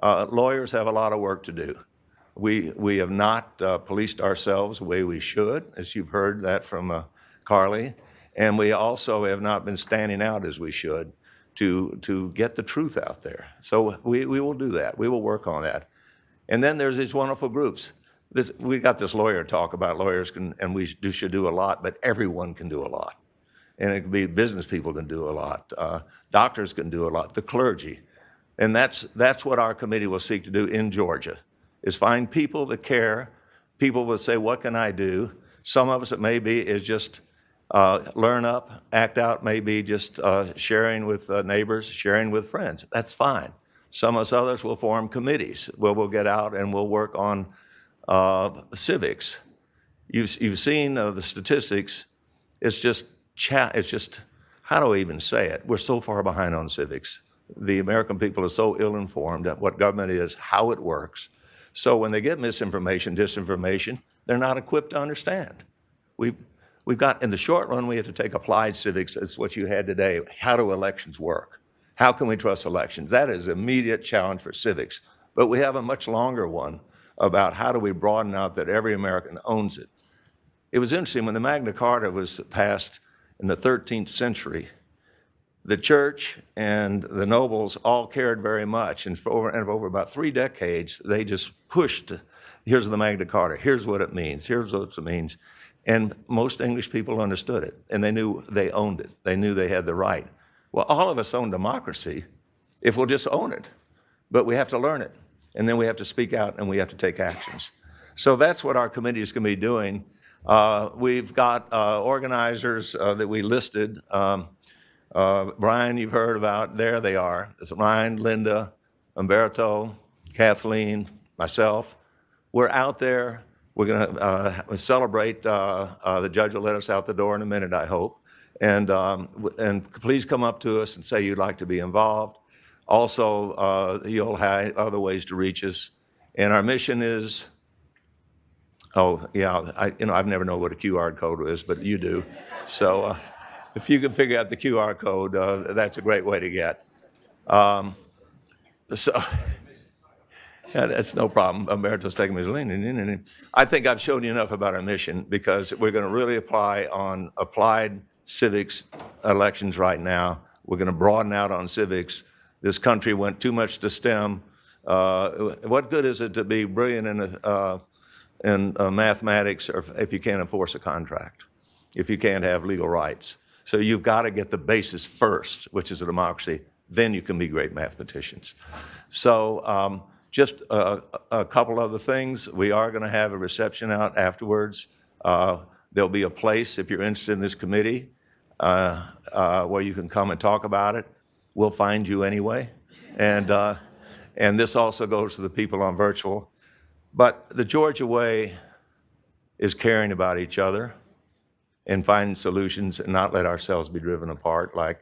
Lawyers have a lot of work to do. We have not policed ourselves the way we should, as you've heard that from Carly. And we also have not been standing out as we should to get the truth out there. So we will do that. We will work on that. And then there's these wonderful groups. We got this lawyer talk about lawyers and we should do a lot, but everyone can do a lot. And it can be business people can do a lot. Doctors can do a lot, the clergy. And that's what our committee will seek to do in Georgia, is find people that care. People will say, what can I do? Some of us, it may be, is just learn up, act out, maybe just sharing with neighbors, sharing with friends. That's fine. Some of us others will form committees where we'll get out and we'll work on civics. You've seen the statistics. It's just, how do I even say it? We're so far behind on civics. The American people are so ill-informed at what government is, how it works. So when they get misinformation, disinformation, they're not equipped to understand. We we've got, in the short run, we have to take applied civics. That's what you had today. How do elections work? How can we trust elections? That is an immediate challenge for civics. But we have a much longer one about how do we broaden out that every American owns it. It was interesting, when the Magna Carta was passed in the 13th century, the church and the nobles all cared very much. And for over about 3 decades, they just pushed, here's the Magna Carta, here's what it means, here's what it means. And most English people understood it, and they knew they owned it. They knew they had the right. Well, all of us own democracy if we'll just own it. But we have to learn it, and then we have to speak out, and we have to take actions. So that's what our committee is going to be doing. We've got organizers that we listed. Brian, you've heard about, there they are. It's Ryan, Linda, Umberto, Kathleen, myself. We're out there. We're going to celebrate. The judge will let us out the door in a minute, I hope. And please come up to us and say you'd like to be involved. Also, you'll have other ways to reach us. And our mission is, I've never known what a QR code is, but you do. So if you can figure out the QR code, that's a great way to get. That's no problem. Umberto's taking me. I think I've shown you enough about our mission, because we're going to really apply on applied civics elections right now. We're going to broaden out on civics. This country went too much to STEM. What good is it to be brilliant in mathematics if you can't enforce a contract, if you can't have legal rights? So you've got to get the basis first, which is a democracy. Then you can be great mathematicians. So just a couple other things. We are going to have a reception out afterwards. There'll be a place, if you're interested in this committee, where you can come and talk about it. We'll find you anyway. And this also goes to the people on virtual. But the Georgia way is caring about each other and finding solutions and not let ourselves be driven apart like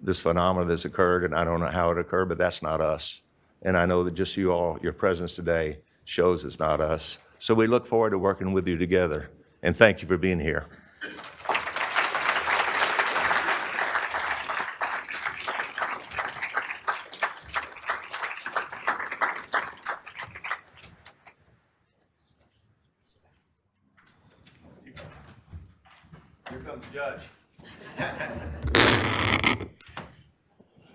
this phenomenon that's occurred. And I don't know how it occurred, but that's not us. And I know that just you all, your presence today shows it's not us. So we look forward to working with you together. And thank you for being here. Here comes the judge.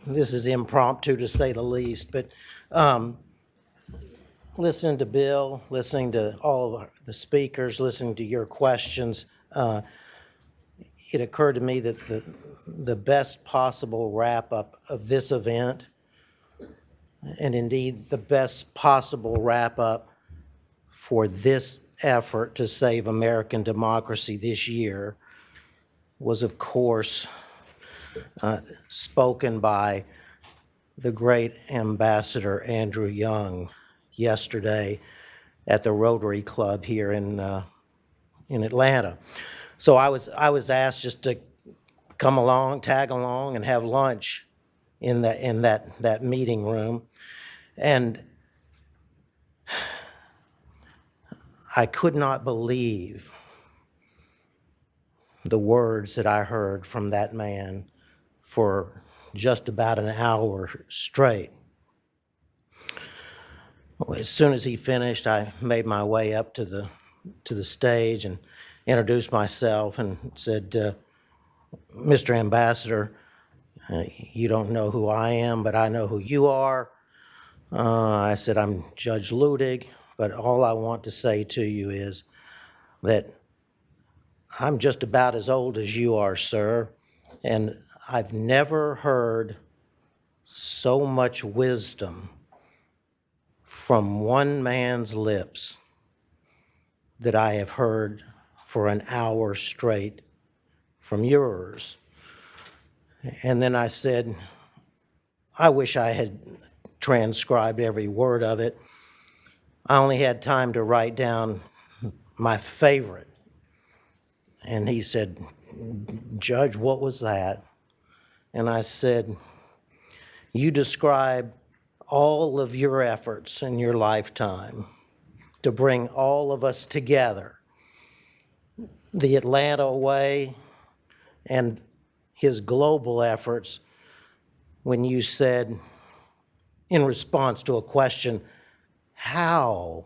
This is impromptu, to say the least, but listening to Bill, listening to all of the speakers, listening to your questions, it occurred to me that the best possible wrap-up of this event, and indeed the best possible wrap-up for this effort to save American democracy this year, was, of course, spoken by the great Ambassador Andrew Young yesterday at the Rotary Club here in Atlanta. So I was asked just to come along, tag along, and have lunch in that meeting room, and I could not believe the words that I heard from that man for just about an hour straight. As soon as he finished, I made my way up to the stage and introduced myself and said, Mr. Ambassador, you don't know who I am, but I know who you are. I said, I'm Judge Ludig, but all I want to say to you is that I'm just about as old as you are, sir, and I've never heard so much wisdom from one man's lips that I have heard for an hour straight from yours. And then I said, I wish I had transcribed every word of it. I only had time to write down my favorite. And he said, Judge, what was that? And I said, you described all of your efforts in your lifetime to bring all of us together, the Atlanta way and his global efforts when you said, in response to a question, how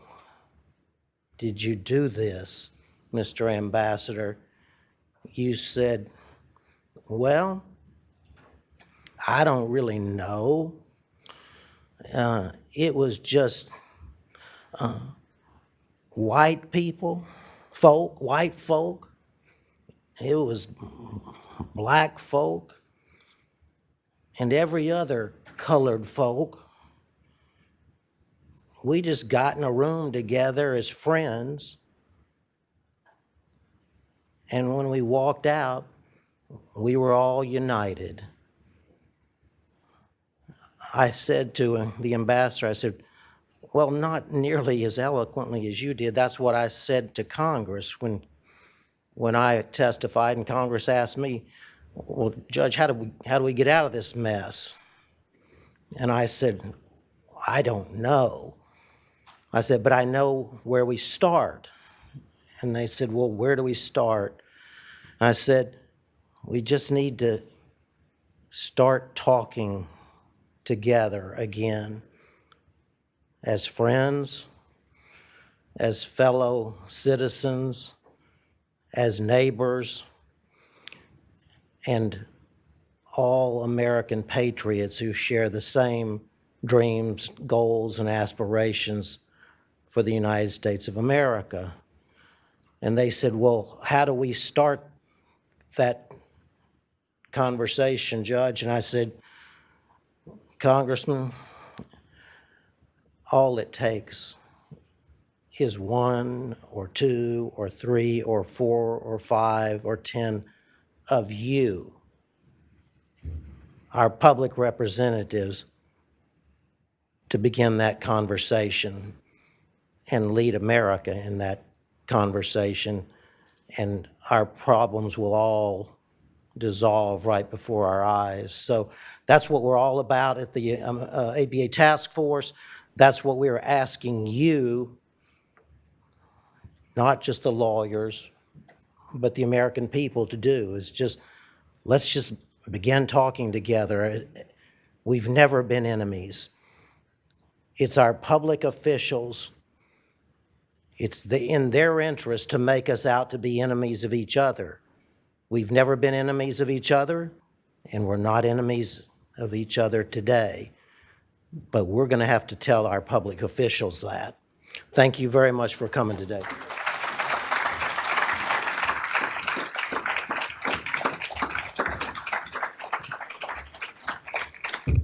did you do this, Mr. Ambassador? You said, well, I don't really know. It was just white people, white folk. It was black folk and every other colored folk. We just got in a room together as friends. And when we walked out, we were all united. I said to the ambassador, I said, well, not nearly as eloquently as you did. That's what I said to Congress when I testified and Congress asked me, well, Judge, how do we get out of this mess? And I said, I don't know. I said, but I know where we start. And they said, well, where do we start? And I said, we just need to start talking together again as friends, as fellow citizens, as neighbors, and all American patriots who share the same dreams, goals, and aspirations for the United States of America. And they said, well, how do we start that conversation, Judge? And I said, Congressman, all it takes is 1 or 2 or 3 or 4 or 5 or 10 of you, our public representatives, to begin that conversation and lead America in that conversation, and our problems will all dissolve right before our eyes. So that's what we're all about at the ABA Task Force. That's what we're asking you, not just the lawyers, but the American people to do, is just, let's just begin talking together. We've never been enemies. It's our public officials. It's in their interest to make us out to be enemies of each other. We've never been enemies of each other, and we're not enemies of each other today. But we're going to have to tell our public officials that. Thank you very much for coming today.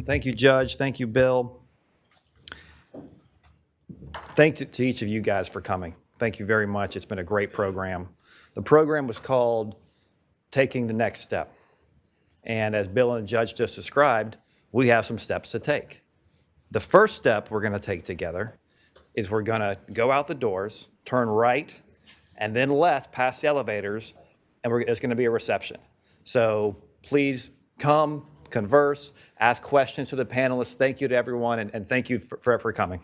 Thank you, Judge. Thank you, Bill. Thank you to each of you guys for coming. Thank you very much. It's been a great program. The program was called Taking the Next Step. And as Bill and the Judge just described, we have some steps to take. The first step we're going to take together is we're going to go out the doors, turn right, and then left past the elevators, and there's going to be a reception. So please come, converse, ask questions to the panelists. Thank you to everyone, and thank you for coming.